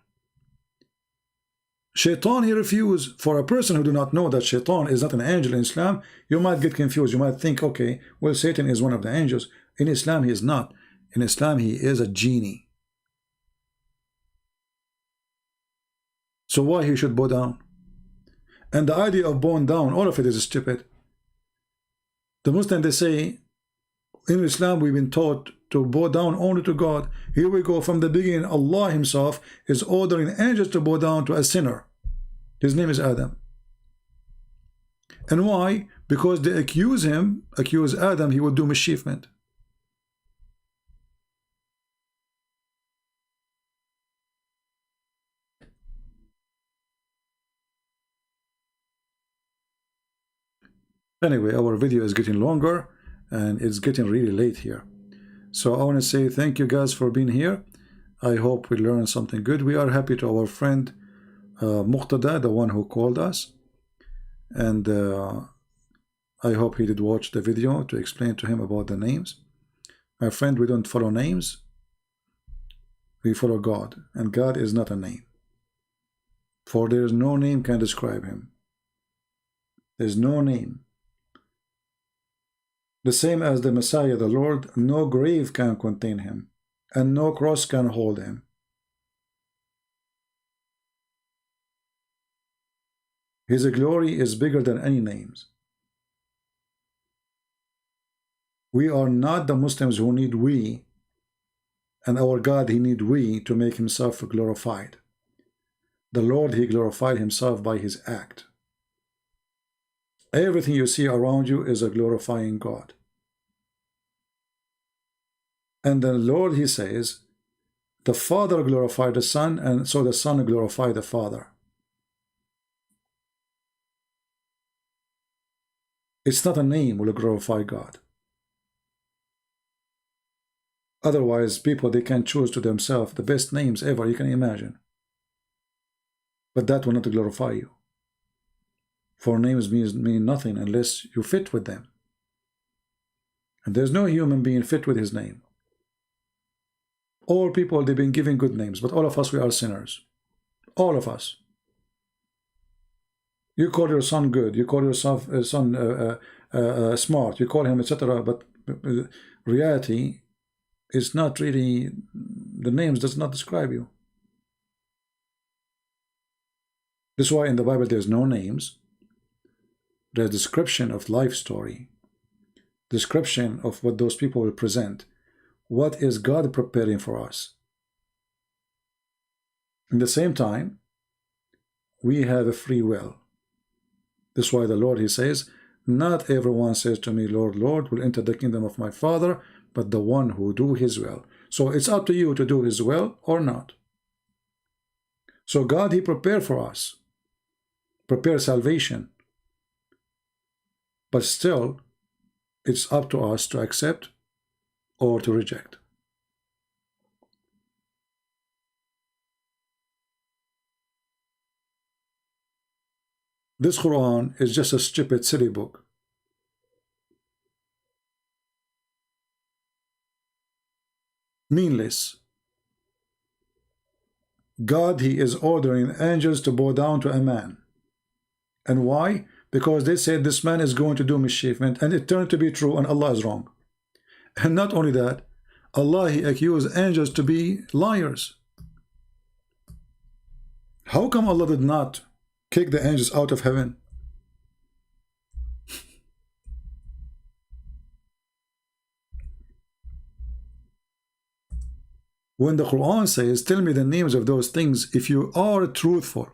Shaitan, he refused. For a person who do not know that Shaitan is not an angel in Islam, you might get confused. You might think, okay, well, Satan is one of the angels. In Islam, he is not. In Islam, he is a genie. So why he should bow down? And the idea of bowing down, all of it is stupid. The Muslim, they say, in Islam, we've been taught to bow down only to God. Here we go. From the beginning, Allah Himself is ordering angels to bow down to a sinner. His name is Adam. And why? Because they accuse Adam, he would do mischievement. Anyway, our video is getting longer and it's getting really late here. So I want to say thank you guys for being here. I hope we learned something good. We are happy to our friend Muqtada, the one who called us. And I hope he did watch the video to explain to him about the names. My friend, we don't follow names. We follow God, and God is not a name. For there is no name can describe him. There's no name. The same as the Messiah, the Lord, no grave can contain him, and no cross can hold him. His glory is bigger than any names. We are not the Muslims who need we, and our God, he need we to make himself glorified. The Lord, he glorified himself by his act. Everything you see around you is a glorifying God. And the Lord, he says, the Father glorified the Son, and so the Son glorified the Father. It's not a name will glorify God. Otherwise, people, they can choose to themselves the best names ever you can imagine. But that will not glorify you. For names mean nothing unless you fit with them. And there's no human being fit with his name. All people, they've been given good names, but all of us, we are sinners. All of us. You call your son good, you call your son smart, you call him etc. But reality is not really, the names does not describe you. This is why in the Bible there's no names. There's description of life story, description of what those people will present. What is God preparing for us? In the same time, we have a free will. This is why the Lord, he says, not everyone says to me, Lord, Lord, will enter the kingdom of my Father, but the one who do his will. So it's up to you to do his will or not. So God, he prepared for us, prepare salvation. But still, it's up to us to accept or to reject. This Quran is just a stupid, silly book. Meaningless. God, he is ordering angels to bow down to a man. And why? Because they said this man is going to do mischievement, and it turned to be true, and Allah is wrong. And not only that, Allah, he accused angels to be liars. How come Allah did not kick the angels out of heaven? When the Quran says, tell me the names of those things if you are truthful,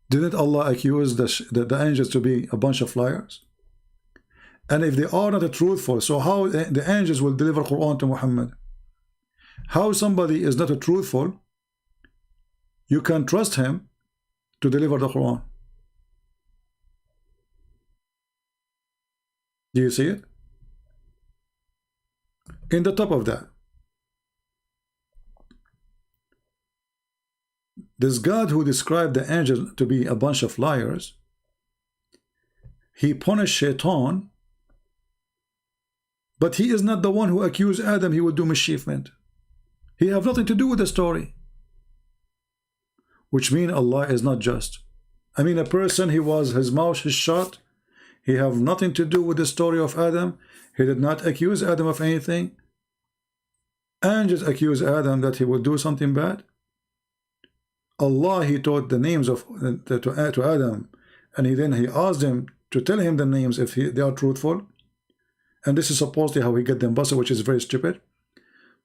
didn't Allah accuse the angels to be a bunch of liars? And if they are not truthful, so how the angels will deliver Quran to Muhammad? How somebody is not truthful, you can trust him to deliver the Quran? Do you see it? In the top of that, this God who described the angels to be a bunch of liars, he punished Shaitan, but he is not the one who accused Adam he would do mischievement. He have nothing to do with the story. Which means Allah is not just. I mean, a person, his mouth is shut, he have nothing to do with the story of Adam. He did not accuse Adam of anything. Angels accuse Adam that he would do something bad. Allah, he taught the names of to Adam, and he asked him to tell him the names if they are truthful. And this is supposedly how he get them busted, which is very stupid.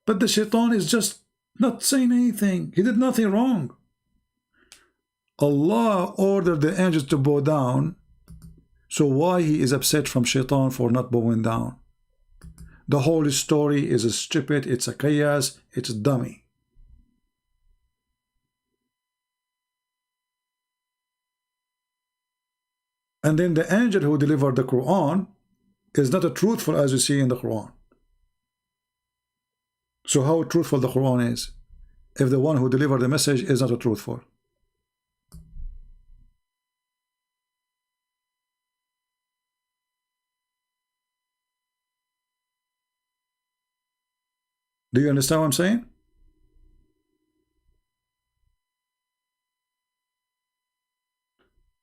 But the Shaitan is just not saying anything. He did nothing wrong. Allah ordered the angels to bow down. So why he is upset from Shaitan for not bowing down? The whole story is stupid. It's a chaos. It's a dummy. And then the angel who delivered the Quran is not as truthful as you see in the Quran. So how truthful the Quran is if the one who delivered the message is not truthful? Do you understand what I'm saying?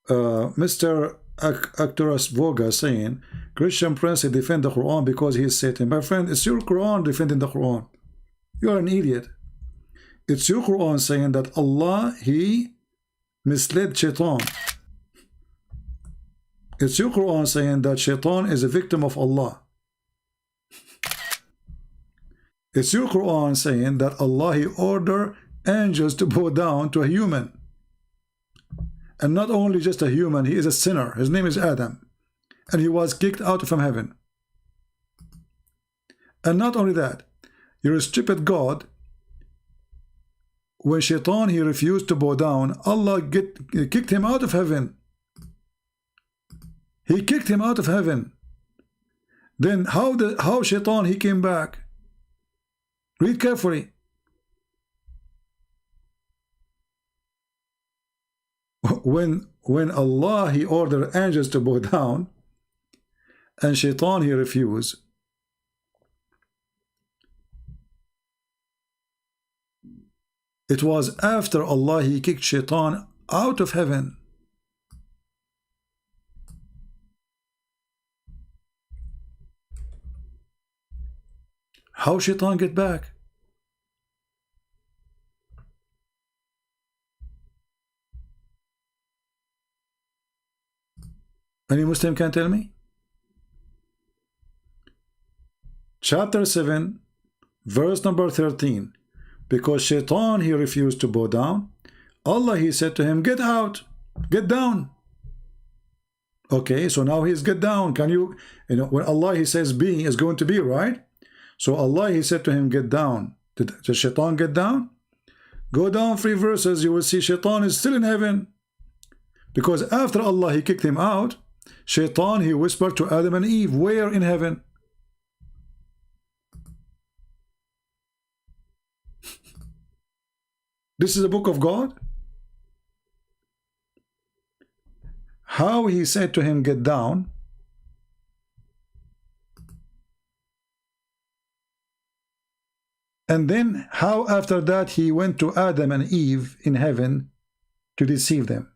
Mr. Actorus Voga saying Christian Prince defend the Quran because he is Satan. My friend, it's your Quran defending the Quran. You are an idiot. It's your Quran saying that Allah, he misled Shaitan. It's your Quran saying that Shaitan is a victim of Allah. It's your Quran saying that Allah, he ordered angels to bow down to a human. And not only just a human, he is a sinner. His name is Adam. And he was kicked out from heaven. And not only that, you're a stupid God. When Shaitan, he refused to bow down, Allah kicked him out of heaven. He kicked him out of heaven. Then how Shaitan, he came back? Read carefully. When Allah, he ordered angels to bow down, and Shaitan, he refused. It was after Allah, he kicked Shaitan out of heaven. How Shaitan get back? Any Muslim can tell me? Chapter 7, verse number 13. Because Shaitan, he refused to bow down, Allah, he said to him, get out, get down. Okay, so now he's get down. Can you know, when Allah, he says be, is going to be, right? So Allah, he said to him, get down. Did Shaitan get down? Go down 3 verses, you will see Shaitan is still in heaven. Because after Allah, he kicked him out, Shaitan, he whispered to Adam and Eve, where in heaven? This is a book of God. How he said to him, get down. And then how after that he went to Adam and Eve in heaven to deceive them.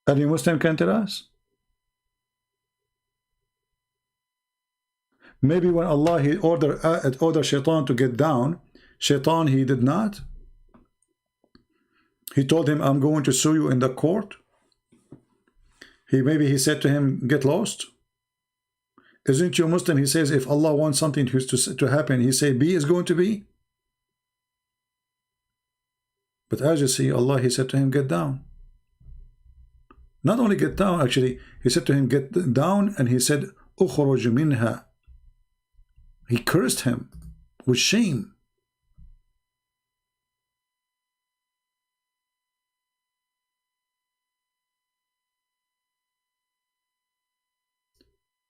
Any Muslim can tell us? Maybe when Allah, he ordered Shaitan to get down, Shaitan, he did not. He told him, I'm going to sue you in the court. Maybe he said to him, get lost. Isn't you Muslim? He says, if Allah wants something to happen, he say, be is going to be. But as you see, Allah, he said to him, get down. Not only get down, actually, he said to him, get down, and he said, ukhruj minha. He cursed him with shame.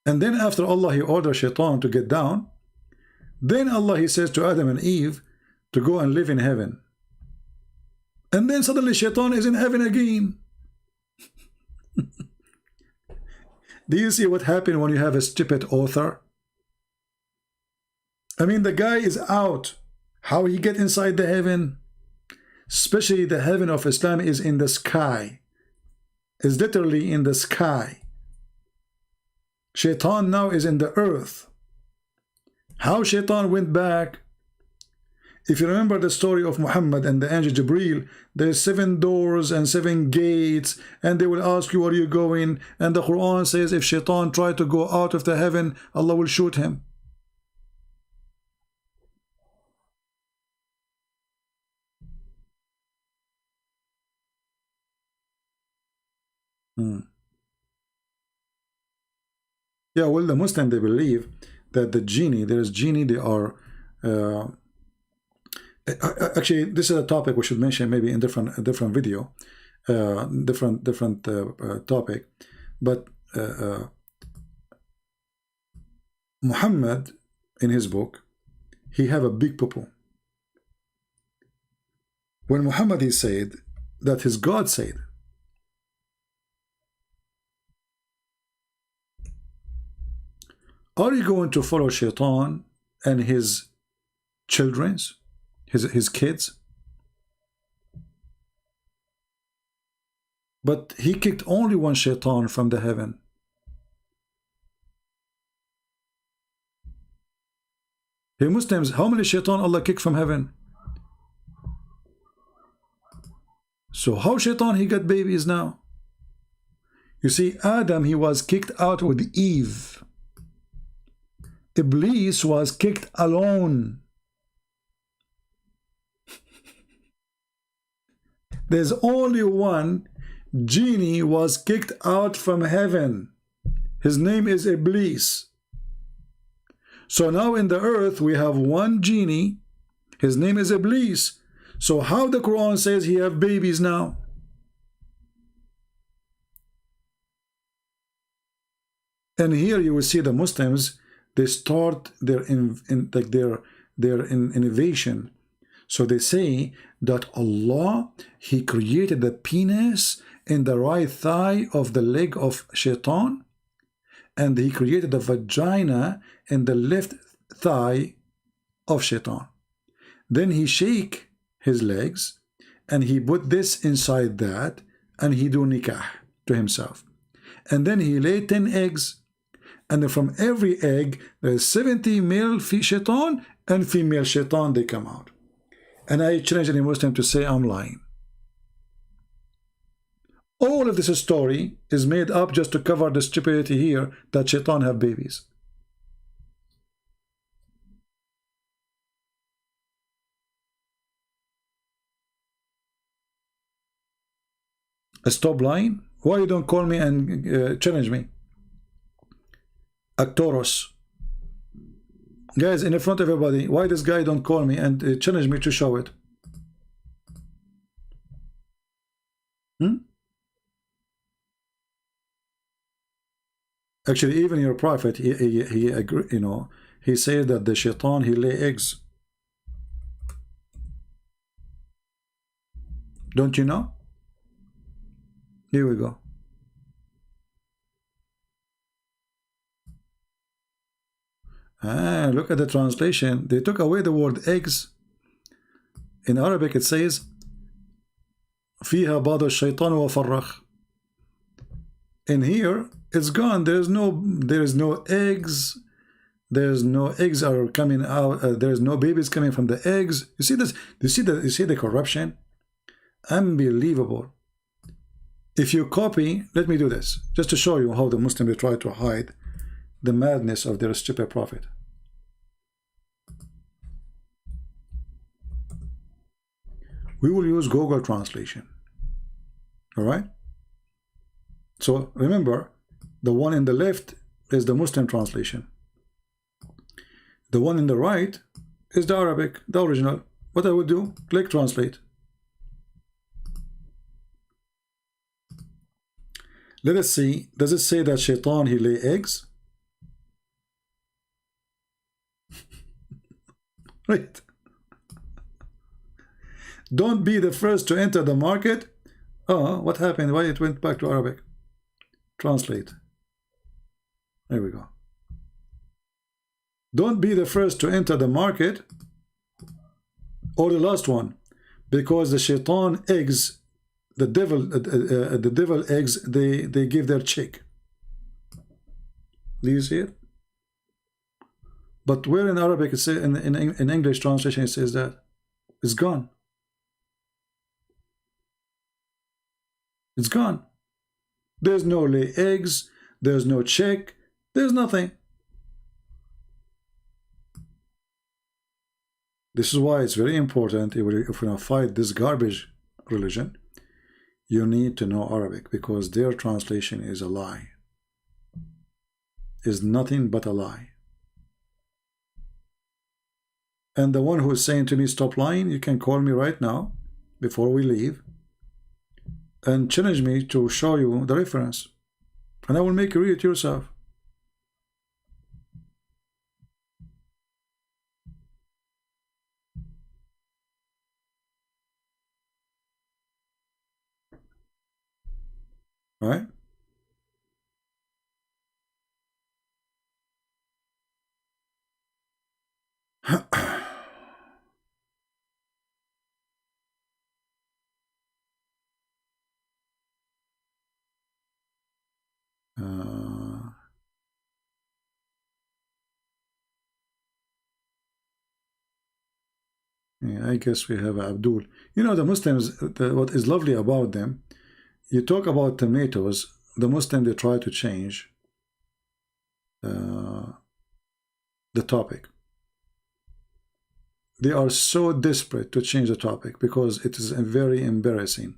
And then after Allah, he ordered Shaitan to get down. Then Allah, he says to Adam and Eve to go and live in heaven. And then suddenly Shaitan is in heaven again. Do you see what happened when you have a stupid author? I mean, the guy is out. How he get inside the heaven? Especially the heaven of Islam is in the sky. Is literally in the sky. Shaitan now is in the earth. How Shaitan went back? If you remember the story of Muhammad and the angel Jibreel, there's 7 doors and 7 gates, and they will ask you where you're going. And the Quran says if Shaitan tried to go out of the heaven, Allah will shoot him. Yeah, well, the Muslim, they believe that the genie, there is genie, they are actually, this is a topic we should mention maybe in a different video, different topic. But Muhammad, in his book, he have a big poo-poo. When Muhammad, he said that his God said, are you going to follow Shaitan and his children's, his kids. But he kicked only one shaitan from the heaven. Hey Muslims, how many shaitan Allah kicked from heaven? So how shaitan he got babies now? You see, Adam, he was kicked out with Eve. Iblis was kicked alone. There's only one genie was kicked out from heaven. His name is Iblis. So now in the earth we have one genie. His name is Iblis. So how the Quran says he have babies now? And here you will see the Muslims, they start their innovation. So they say that Allah, he created the penis in the right thigh of the leg of shaitan, and he created the vagina in the left thigh of shaitan. Then he shake his legs and he put this inside that, and he do nikah to himself. And then he lay 10 eggs, and then from every egg there's 70 male shaitan and female shaitan, they come out. And I challenge any Muslim to say I'm lying. All of this story is made up just to cover the stupidity here that shaitan have babies. Stop lying. Why you don't call me and challenge me? Actoros. Guys, in front of everybody, why this guy don't call me and challenge me to show it? Actually, even your prophet, he agree, you know, he said that the shaitan, he lay eggs. Don't you know? Here we go. Look at the translation. They took away the word eggs. In Arabic it says فيها بعض الشيطان وفرخ. In here it's gone. There is no eggs. There's no eggs are coming out. There's no babies coming from the eggs. You see this? You see the corruption? Unbelievable. If you copy, let me do this just to show you how the Muslims try to hide the madness of their stupid prophet. We will use Google translation. All right? So remember, the one in the left is the Muslim translation. The one in the right is the Arabic, the original. What I would do, click translate. Let us see, does it say that shaitan, he lay eggs? Right. Don't be the first to enter the market. Oh, what happened? Why it went back to Arabic? Translate. There we go. Don't be the first to enter the market, or the last one, because the shaitan eggs, the devil eggs, they give their chick. Do you see it? But where in Arabic it says, in English translation it says that it's gone. It's gone. There's no lay eggs. There's no chick. There's nothing. This is why it's very important, if we're going to fight this garbage religion, you need to know Arabic, because their translation is a lie. Is nothing but a lie. And the one who is saying to me, stop lying, you can call me right now, before we leave, and challenge me to show you the reference. And I will make you read it yourself. Right? Yeah, I guess we have Abdul. You know, the Muslims, what is lovely about them, you talk about tomatoes, the Muslims, they try to change the topic. They are so desperate to change the topic because it is very embarrassing.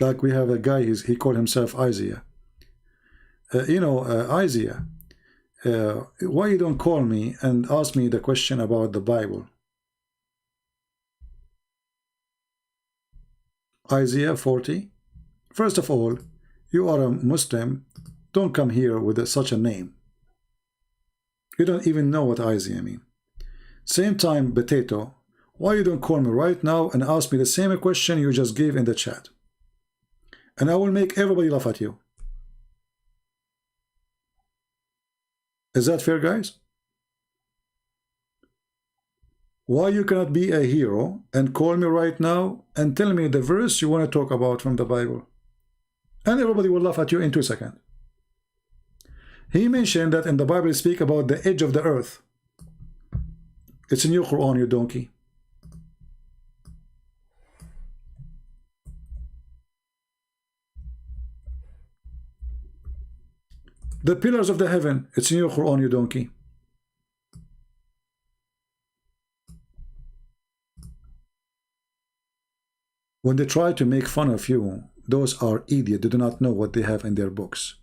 Like we have a guy, he called himself Isaiah. Isaiah, why you don't call me and ask me the question about the Bible? Isaiah 40. First of all, you are a Muslim. Don't come here with such a name. You don't even know what Isaiah means. Same time, potato. Why you don't call me right now and ask me the same question you just gave in the chat? And I will make everybody laugh at you. Is that fair, guys? Why you cannot be a hero and call me right now and tell me the verse you want to talk about from the Bible? And everybody will laugh at you in 2 seconds. He mentioned that in the Bible speak about the edge of the earth. It's in your Quran, you donkey. The pillars of the heaven, it's in your Quran, you donkey. When they try to make fun of you, those are idiots. They do not know what they have in their books.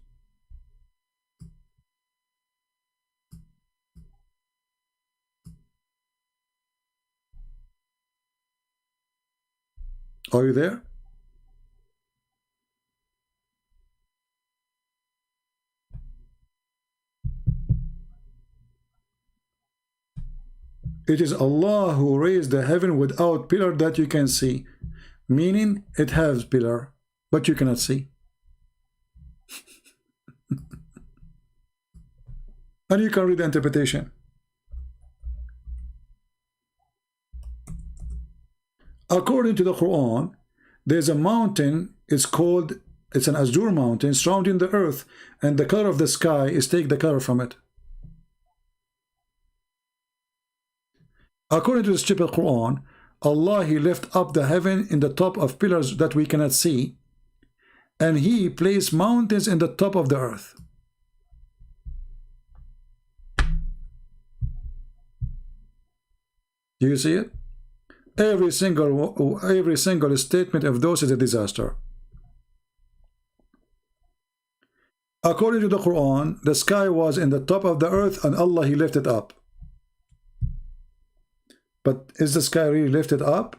Are you there? It is Allah who raised the heaven without pillar that you can see. Meaning it has pillar, but you cannot see. And you can read the interpretation. According to the Quran, there's a mountain, it's an azure mountain surrounding the earth, and the color of the sky is take the color from it. According to the stupid Quran, Allah, He left up the heaven in the top of pillars that we cannot see, and He placed mountains in the top of the earth. Do you see it? Every single statement of those is a disaster. According to the Quran, the sky was in the top of the earth and Allah, He lifted up. But is the sky really lifted up?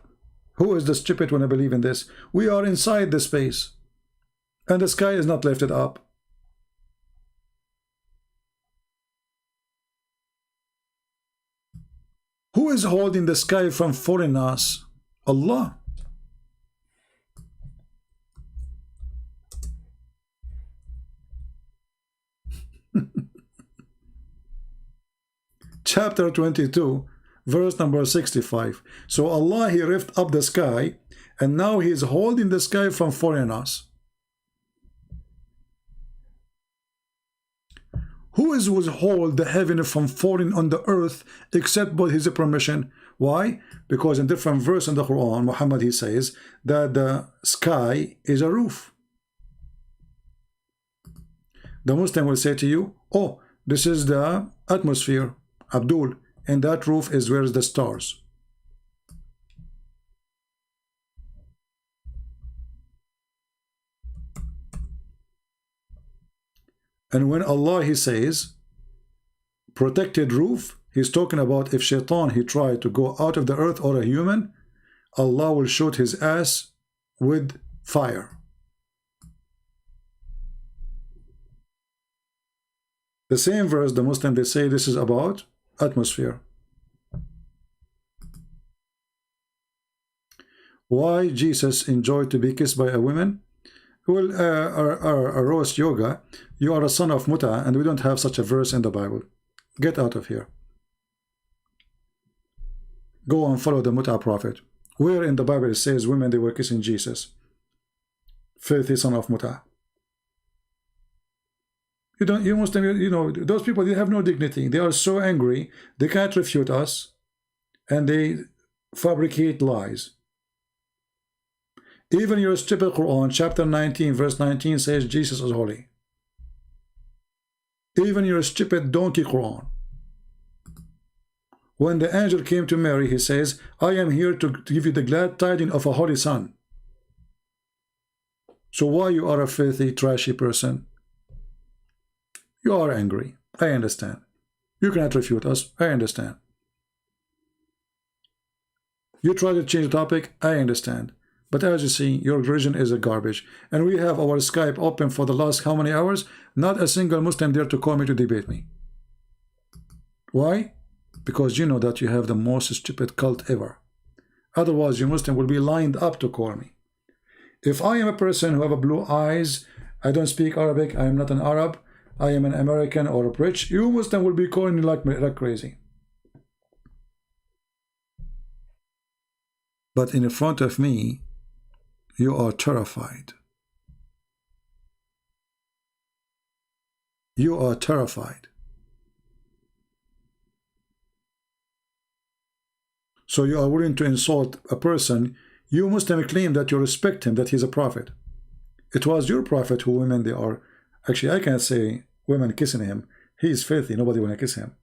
Who is the stupid when I believe in this? We are inside the space and the sky is not lifted up. Who is holding the sky from falling us? Allah. Chapter 22, verse number 65. So Allah, He lifted up the sky, and now He is holding the sky from falling us. Who is withhold the heaven from falling on the earth except by His permission? Why? Because in different verse in the Quran, Muhammad, he says that the sky is a roof. The Muslim will say to you, oh, this is the atmosphere, Abdul, and that roof is where is the stars. And when Allah, He says protected roof, He's talking about if shaitan, he tried to go out of the earth or a human, Allah will shoot his ass with fire. The same verse, the Muslim, they say this is about atmosphere. Why Jesus enjoyed to be kissed by a woman? Well, Roast Yoga, you are a son of Muta, and we don't have such a verse in the Bible. Get out of here. Go and follow the Muta prophet. Where in the Bible it says women, they were kissing Jesus? Filthy son of Muta. You Muslim, you know, those people, they have no dignity. They are so angry, they can't refute us. and they fabricate lies. Even your stupid Quran, chapter 19, verse 19 says Jesus is holy. Even your stupid donkey Quran. When the angel came to Mary, he says, I am here to give you the glad tidings of a holy son. So why you are a filthy, trashy person? You are angry. I understand. You cannot refute us. I understand. You try to change the topic. I understand. But as you see, your religion is a garbage. And we have our Skype open for the last how many hours? Not a single Muslim dare to call me to debate me. Why? Because you know that you have the most stupid cult ever. Otherwise, your Muslim will be lined up to call me. If I am a person who have blue eyes, I don't speak Arabic, I am not an Arab, I am an American or a British, you Muslim will be calling me like crazy. But in front of me, you are terrified. You are terrified. So you are willing to insult a person. You Muslim claim that you respect him, that he's a prophet. It was your prophet who women they are. Actually, I can't say women kissing him. He is filthy. Nobody want to kiss him.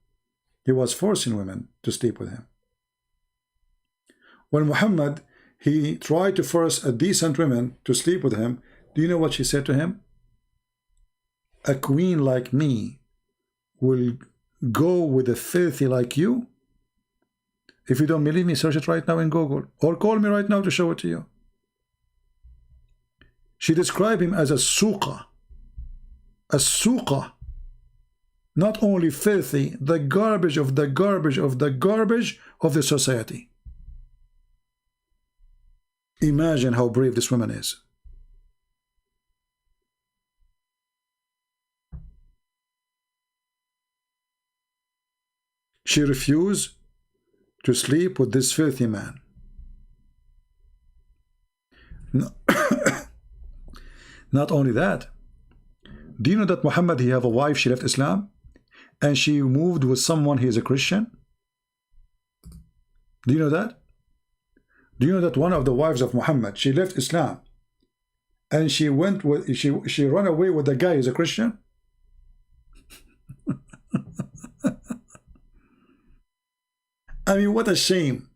He was forcing women to sleep with him. When Muhammad, he tried to force a decent woman to sleep with him, do you know what she said to him? A queen like me will go with a filthy like you? If you don't believe me, search it right now in Google. Or call me right now to show it to you. She described him as a suqa. A suqa. Not only filthy, the garbage of the garbage of the garbage of the society. Imagine how brave this woman is. She refused to sleep with this filthy man. No. Not only that, do you know that Muhammad, he have a wife, she left Islam, and she moved with someone, he is a Christian? Do you know that? Do you know that one of the wives of Muhammad, she left Islam, and she went with, she ran away with the guy who is a Christian? I mean, what a shame.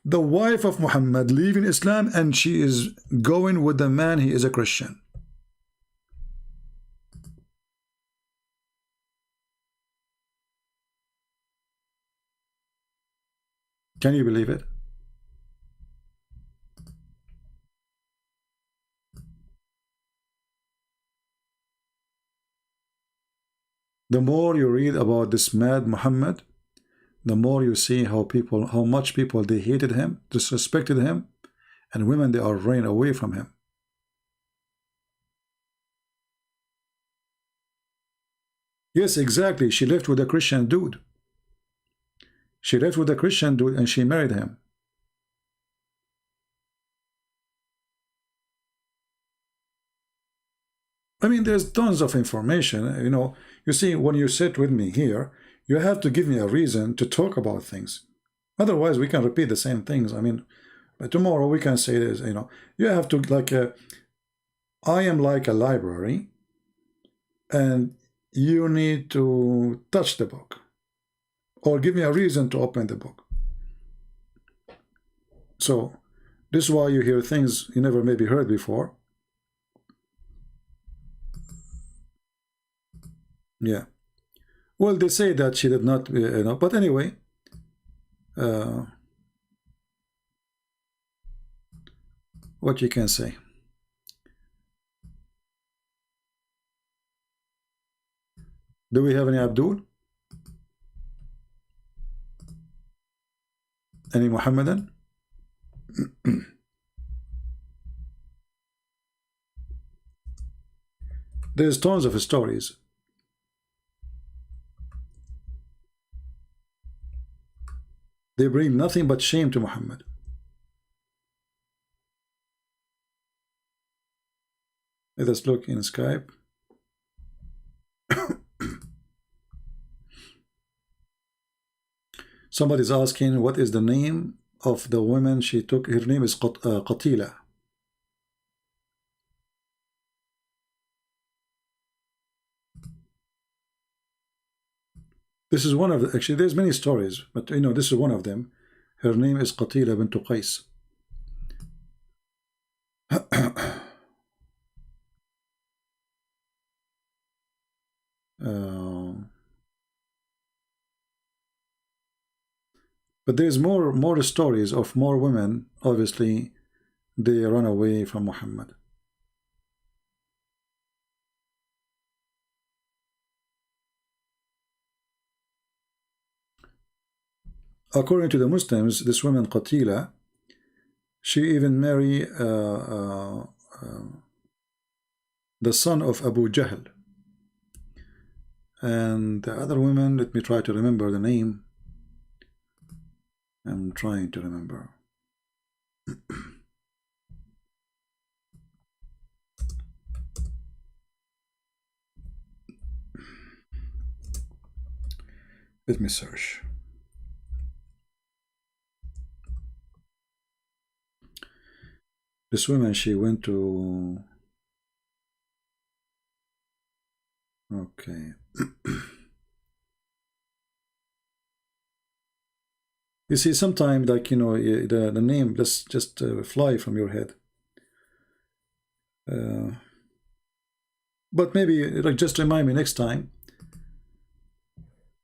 The wife of Muhammad leaving Islam and she is going with the man, he is a Christian. Can you believe it? The more you read about this mad Muhammad, the more you see how much people they hated him, disrespected him, and women they are running away from him. Yes, exactly. She left with a Christian dude. She left with a Christian dude and she married him. I mean, there's tons of information. You know, you see, when you sit with me here, you have to give me a reason to talk about things. Otherwise, we can repeat the same things. I mean, tomorrow we can say this, you know, you have to, like, I am like a library, and you need to touch the book, or give me a reason to open the book. So, this is why you hear things you never maybe heard before. Yeah. Well, they say that she did not, you know, but anyway, what you can say. Do we have any Abdul? Any Muhammadan? There's tons of stories. They bring nothing but shame to Muhammad. Let us look in Skype. Somebody's asking what is the name of the woman she took. Her name is Qatila. This is one of the, actually there's many stories, but you know, this is one of them. Her name is Qatila bint Qais. But there's more stories of more women. Obviously, they run away from Muhammad. According to the Muslims, this woman Qatila, she even married the son of Abu Jahl. And the other woman, let me try to remember the name. I'm trying to remember. Let me search. This woman, she went to... Okay. You see, sometimes, like, you know, the name just fly from your head. But maybe, like, just remind me next time,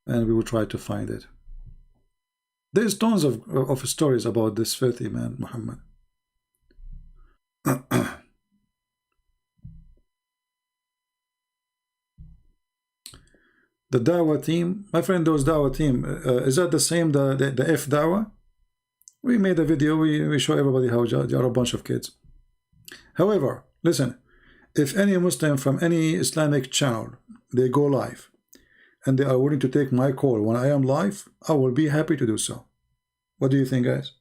and we will try to find it. There's tons of stories about this filthy man, Muhammad. The Dawah team, my friend, those Dawah team, is that the same, the F Dawah? We made a video, we show everybody how they are a bunch of kids. However, listen, if any Muslim from any Islamic channel, they go live, and they are willing to take my call when I am live, I will be happy to do so. What do you think, guys?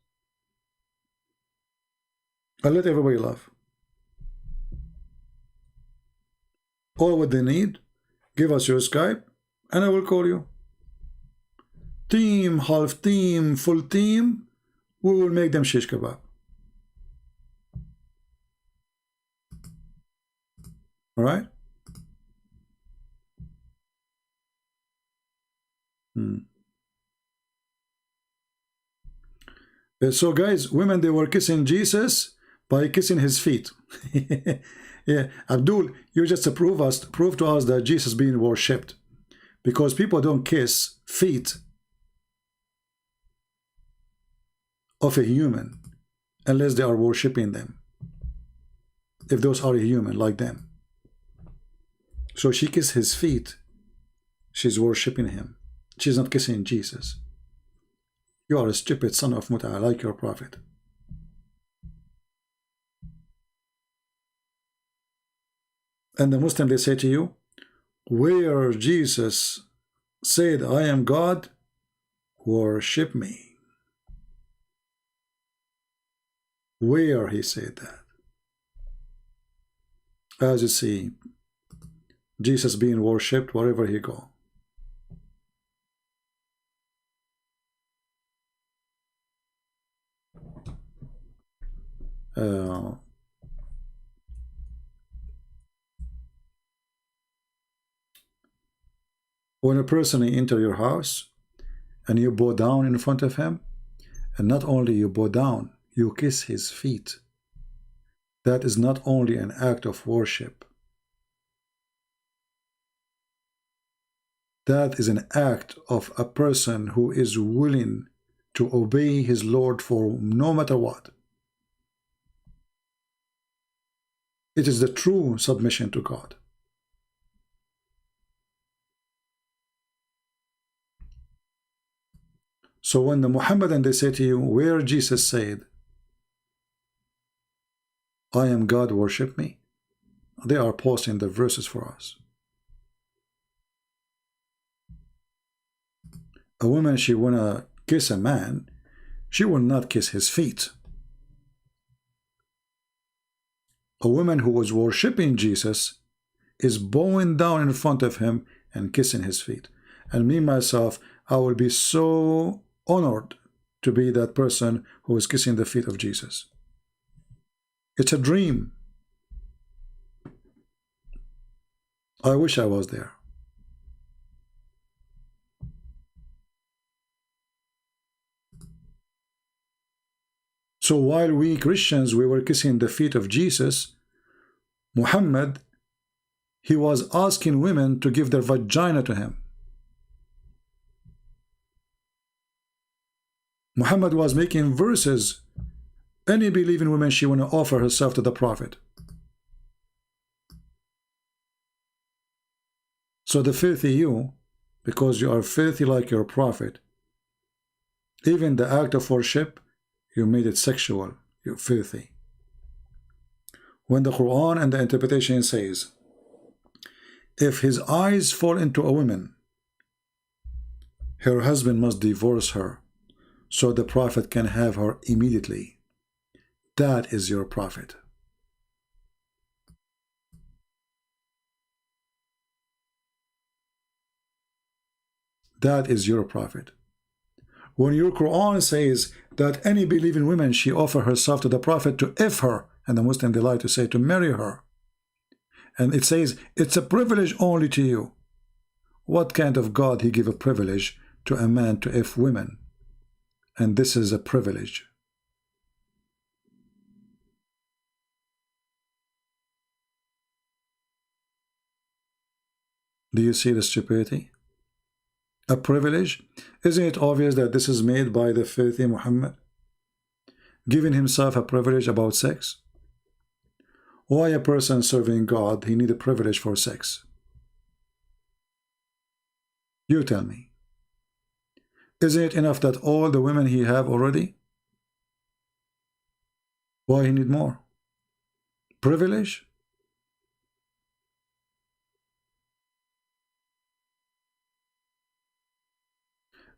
I'll let everybody laugh. All what they need, give us your Skype, and I will call you. Team, half team, full team, we will make them shish kebab. All right? So guys, women, they were kissing Jesus by kissing his feet. Yeah, Abdul, you just prove to us that Jesus being worshipped, because people don't kiss feet of a human unless they are worshipping them, if those are human like them. So she kissed his feet, she's worshipping him, she's not kissing Jesus. You are a stupid son of Mut'ah, like your prophet. And the Muslim, they say to you, where Jesus said, I am God, worship me. Where he said that? As you see, Jesus being worshipped wherever he go. When a person enter your house and you bow down in front of him, and not only you bow down, you kiss his feet, that is not only an act of worship, that is an act of a person who is willing to obey his Lord for no matter what. It is the true submission to God. So when the Muhammadan, they say to you, where Jesus said, I am God, worship me, they are posting the verses for us. A woman, she wanna kiss a man, she will not kiss his feet. A woman who was worshipping Jesus is bowing down in front of him and kissing his feet. And me, myself, I will be so honored to be that person who is kissing the feet of Jesus. It's a dream. I wish I was there. So while we Christians, we were kissing the feet of Jesus, Muhammad, he was asking women to give their vagina to him. Muhammad was making verses. Any believing woman, she want to offer herself to the Prophet. So the filthy you, because you are filthy like your Prophet, even the act of worship, you made it sexual. You're filthy. When the Quran and the interpretation says, if his eyes fall into a woman, her husband must divorce her, so the Prophet can have her immediately. That is your Prophet. That is your Prophet. When your Quran says that any believing woman, she offer herself to the Prophet to if her, and the Muslim delight to say to marry her, and it says it's a privilege only to you. What kind of God he give a privilege to a man to if women? And this is a privilege. Do you see the stupidity? A privilege? Isn't it obvious that this is made by the filthy Muhammad, giving himself a privilege about sex? Why a person serving God, he need a privilege for sex? You tell me. Isn't it enough that all the women he have already? Why he need more? Privilege?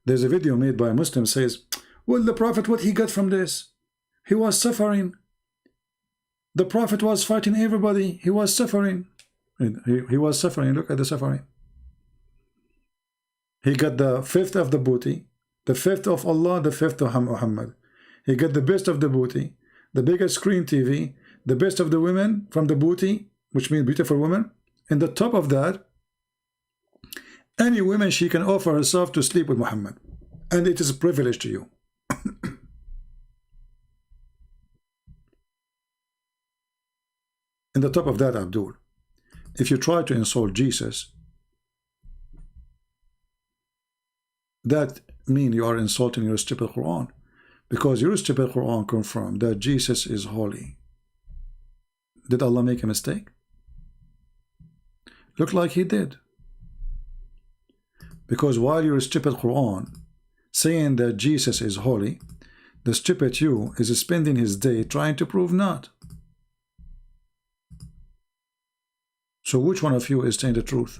There's a video made by a Muslim says, well, the Prophet, what he got from this? He was suffering. The Prophet was fighting everybody. He was suffering. He was suffering. Look at the suffering. He got the fifth of the booty, the fifth of Allah, the fifth of Muhammad. He got the best of the booty, the biggest screen TV, the best of the women from the booty, which means beautiful women. And the top of that, any woman, she can offer herself to sleep with Muhammad. And it is a privilege to you. And the top of that, Abdul, if you try to insult Jesus, that means you are insulting your stupid Quran, because your stupid Quran confirmed that Jesus is holy. Did Allah make a mistake? Look like he did. Because while your stupid Quran saying that Jesus is holy, the stupid you is spending his day trying to prove not. So which one of you is saying the truth?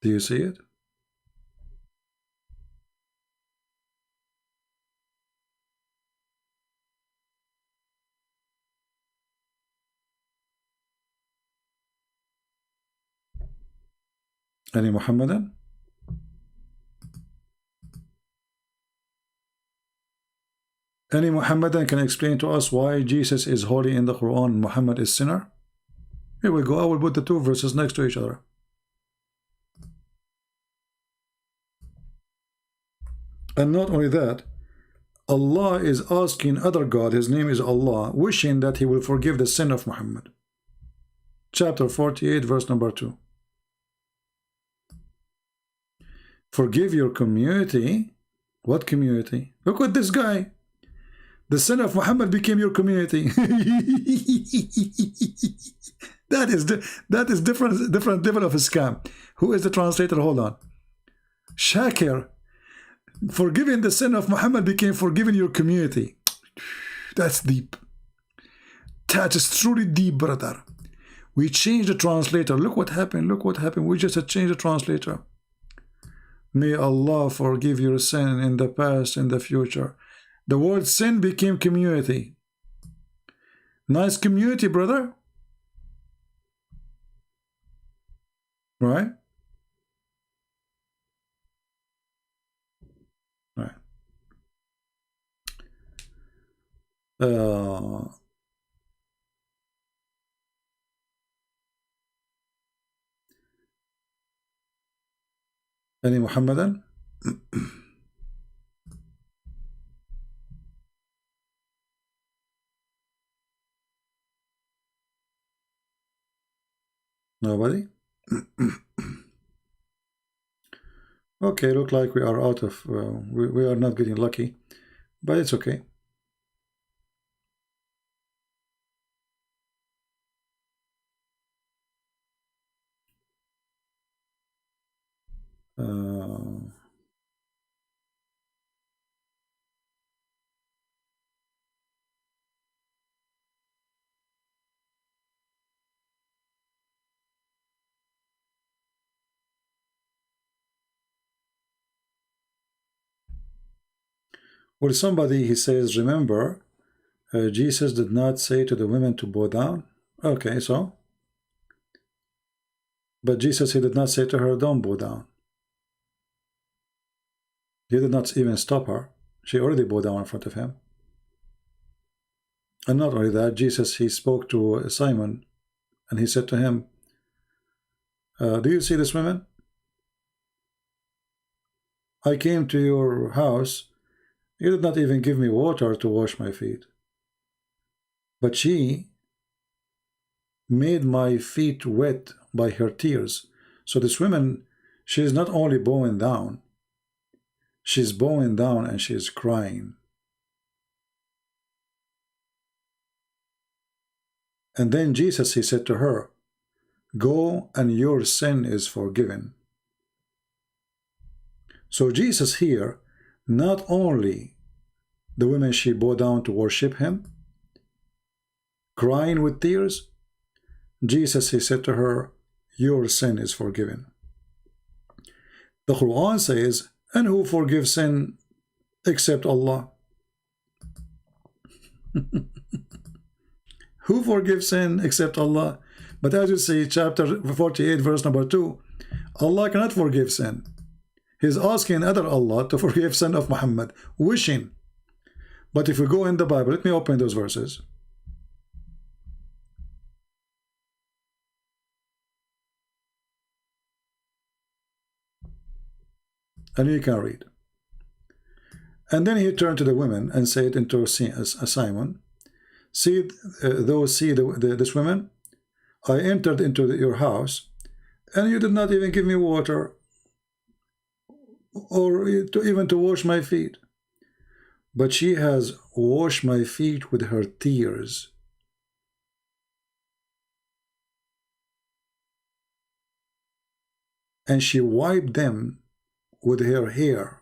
Do you see it? Any Muhammadan? Any Muhammadan can explain to us why Jesus is holy in the Quran, Muhammad is sinner? Here we go. I will put the two verses next to each other. And not only that, Allah is asking other God, his name is Allah, wishing that he will forgive the sin of Muhammad. Chapter 48, verse number 2. Forgive your community. What community? Look at this guy. The sin of Muhammad became your community. that is different level of a scam. Who is the translator? Hold on. Shakir. Forgiving the sin of Muhammad became forgiving your community. That's deep. That is truly deep, brother. We changed the translator. Look what happened. Look what happened. We just changed the translator. May Allah forgive your sin in the past and the future. The word sin became community. Nice community, brother. Right? Any Muhammadan? Nobody? Okay, look like we are out of, we are not getting lucky, but it's okay. Well, somebody, he says, remember, Jesus did not say to the women to bow down. Okay, so? But Jesus, he did not say to her, don't bow down. He did not even stop her. She already bowed down in front of him. And not only that, Jesus, he spoke to Simon, and he said to him, do you see this woman? I came to your house. You did not even give me water to wash my feet. But she made my feet wet by her tears. So this woman, she is not only bowing down, she's bowing down and she is crying. And then Jesus, he said to her, go and your sin is forgiven. So Jesus here, not only the women, she bowed down to worship him, crying with tears, Jesus, he said to her, your sin is forgiven. The Quran says, and who forgives sin except Allah? Who forgives sin except Allah? But as you see, chapter 48, verse number 2, Allah cannot forgive sin. He's asking other Allah to forgive sin of Muhammad, wishing. But if we go in the Bible, let me open those verses. And you can read. And then he turned to the women and said unto Simon, see this women? I entered into your house, and you did not even give me water, or even to wash my feet. But she has washed my feet with her tears. And she wiped them with her hair.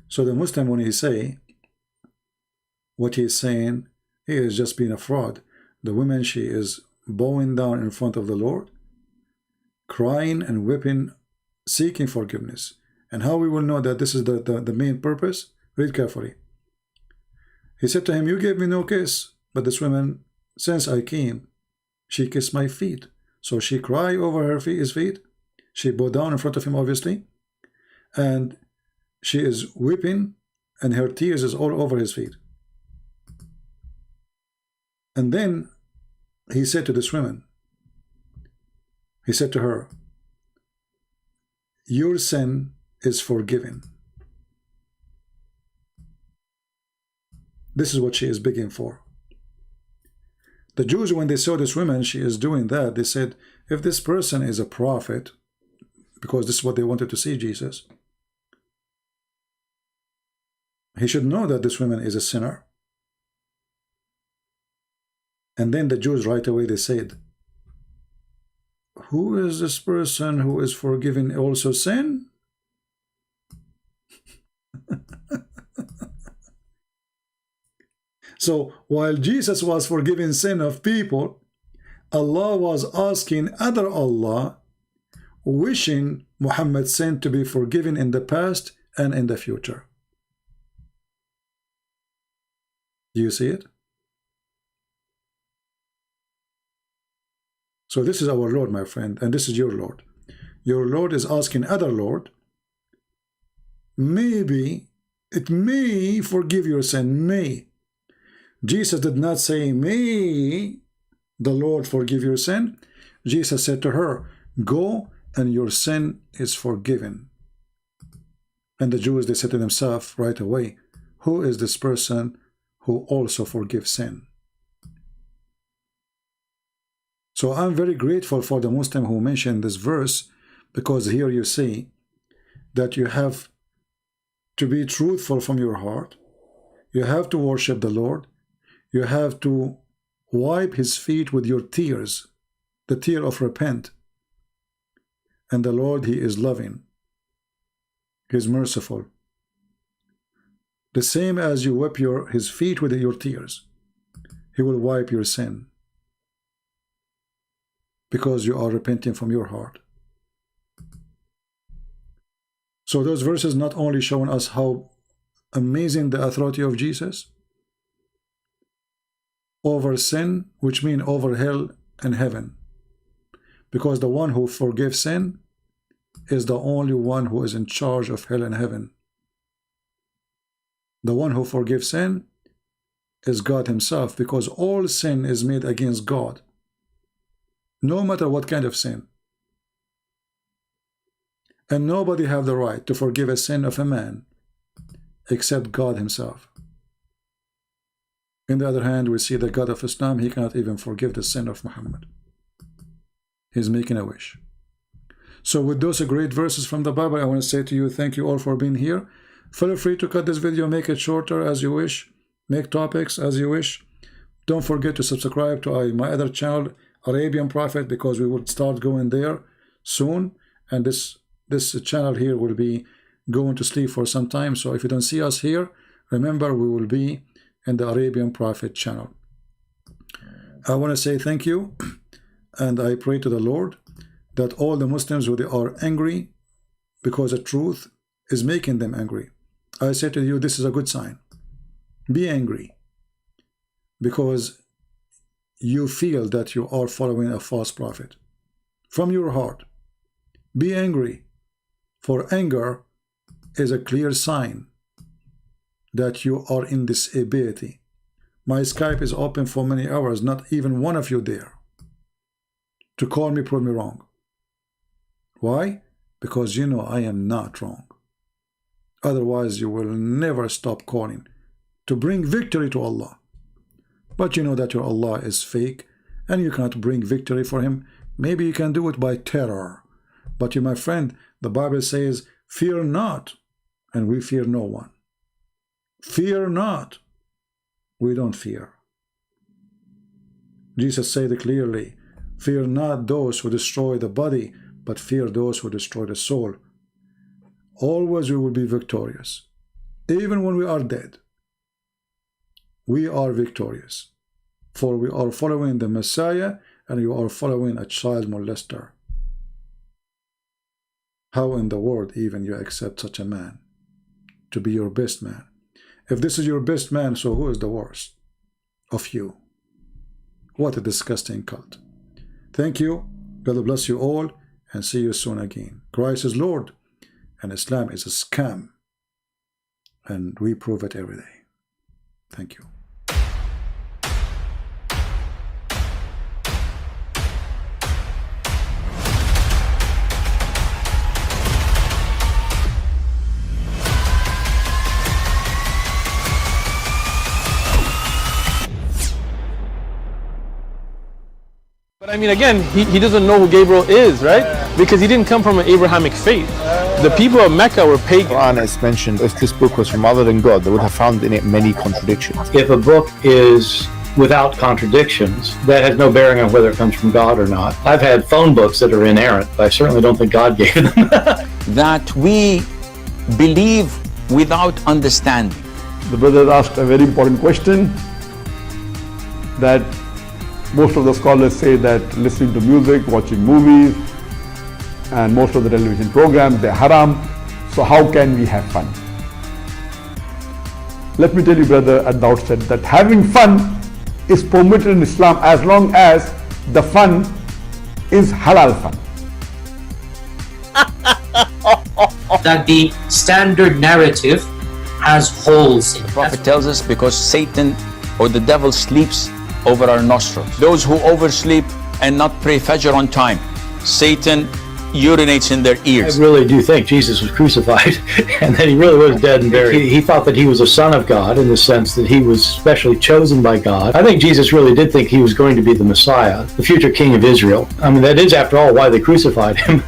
So the Muslim, when he say what he is saying, he is just being a fraud. The woman, she is bowing down in front of the Lord, crying and weeping, seeking forgiveness. And how we will know that this is the main purpose? Read carefully. He said to him, you gave me no kiss, but this woman, since I came, she kissed my feet. So she cried over his feet. She bowed down in front of him, obviously, and she is weeping, and her tears is all over his feet. And then he said to this woman, he said to her, your sin is forgiven. This is what she is begging for. The Jews, when they saw this woman, she is doing that, they said, if this person is a prophet, because this is what they wanted to see Jesus, he should know that this woman is a sinner. And then the Jews right away, they said, who is this person who is forgiving also sin? So while Jesus was forgiving sin of people, Allah was asking other Allah, wishing Muhammad's sin to be forgiven in the past and in the future. Do you see it? So this is our Lord, my friend, and this is your Lord. Your Lord is asking other Lord, maybe It may forgive your sin. May. Jesus did not say, may the Lord forgive your sin. Jesus said to her, go and your sin is forgiven. And the Jews, they said to themselves right away, who is this person who also forgives sin? So I'm very grateful for the Muslim who mentioned this verse, because here you see that you have to be truthful from your heart. You have to worship the Lord. You have to wipe his feet with your tears, the tear of repent. And the Lord, he is loving. He is merciful. The same as you wipe his feet with your tears, he will wipe your sin, because you are repenting from your heart. So those verses not only showing us how amazing the authority of Jesus over sin, which means over hell and heaven, because the one who forgives sin is the only one who is in charge of hell and heaven. The one who forgives sin is God himself, because all sin is made against God, no matter what kind of sin. And nobody have the right to forgive a sin of a man except God himself. On the other hand, we see the God of Islam, he cannot even forgive the sin of Muhammad. He's making a wish. So with those great verses from the Bible, I want to say to you, thank you all for being here. Feel free to cut this video, make it shorter as you wish, make topics as you wish. Don't forget to subscribe to my other channel, Arabian Prophet, because we will start going there soon, and this channel here will be going to sleep for some time. So if you don't see us here, remember we will be in the Arabian Prophet channel. I want to say thank you, and I pray to the Lord that all the Muslims who they are angry because the truth is making them angry, I say to you, this is a good sign. Be angry because you feel that you are following a false prophet from your heart. Be angry, for anger is a clear sign that you are in disability. My Skype is open for many hours, not even one of you there to call me, prove me wrong. Why? Because you know I am not wrong. Otherwise you will never stop calling to bring victory to Allah. But you know that your Allah is fake and you cannot bring victory for him. Maybe you can do it by terror. But you, my friend, the Bible says, fear not, and we fear no one. Fear not. We don't fear. Jesus said clearly, fear not those who destroy the body, but fear those who destroy the soul. Always we will be victorious. Even when we are dead, we are victorious. For we are following the Messiah, and you are following a child molester. How in the world even you accept such a man to be your best man? If this is your best man, so who is the worst of you? What a disgusting cult. Thank you. God bless you all, and see you soon again. Christ is Lord, and Islam is a scam, and we prove it every day. Thank you. But I mean, again, he doesn't know who Gabriel is, right? Because he didn't come from an Abrahamic faith. The people of Mecca were pagan. The Quran has mentioned if this book was from other than God, they would have found in it many contradictions. If a book is without contradictions, that has no bearing on whether it comes from God or not. I've had phone books that are inerrant, but I certainly don't think God gave them. That we believe without understanding. The brother asked a very important question, that most of the scholars say that listening to music, watching movies, and most of the television programs, they're haram. So how can we have fun? Let me tell you, brother, at the outset that having fun is permitted in Islam as long as the fun is halal fun. That the standard narrative has holes in it. The Prophet tells us because Satan or the devil sleeps over our nostrils. Those who oversleep and not pray Fajr on time, Satan urinates in their ears. I really do think Jesus was crucified and that he really was dead and buried. He thought that he was a son of God in the sense that he was specially chosen by God. I think Jesus really did think he was going to be the Messiah, the future king of Israel. I mean, that is, after all, why they crucified him,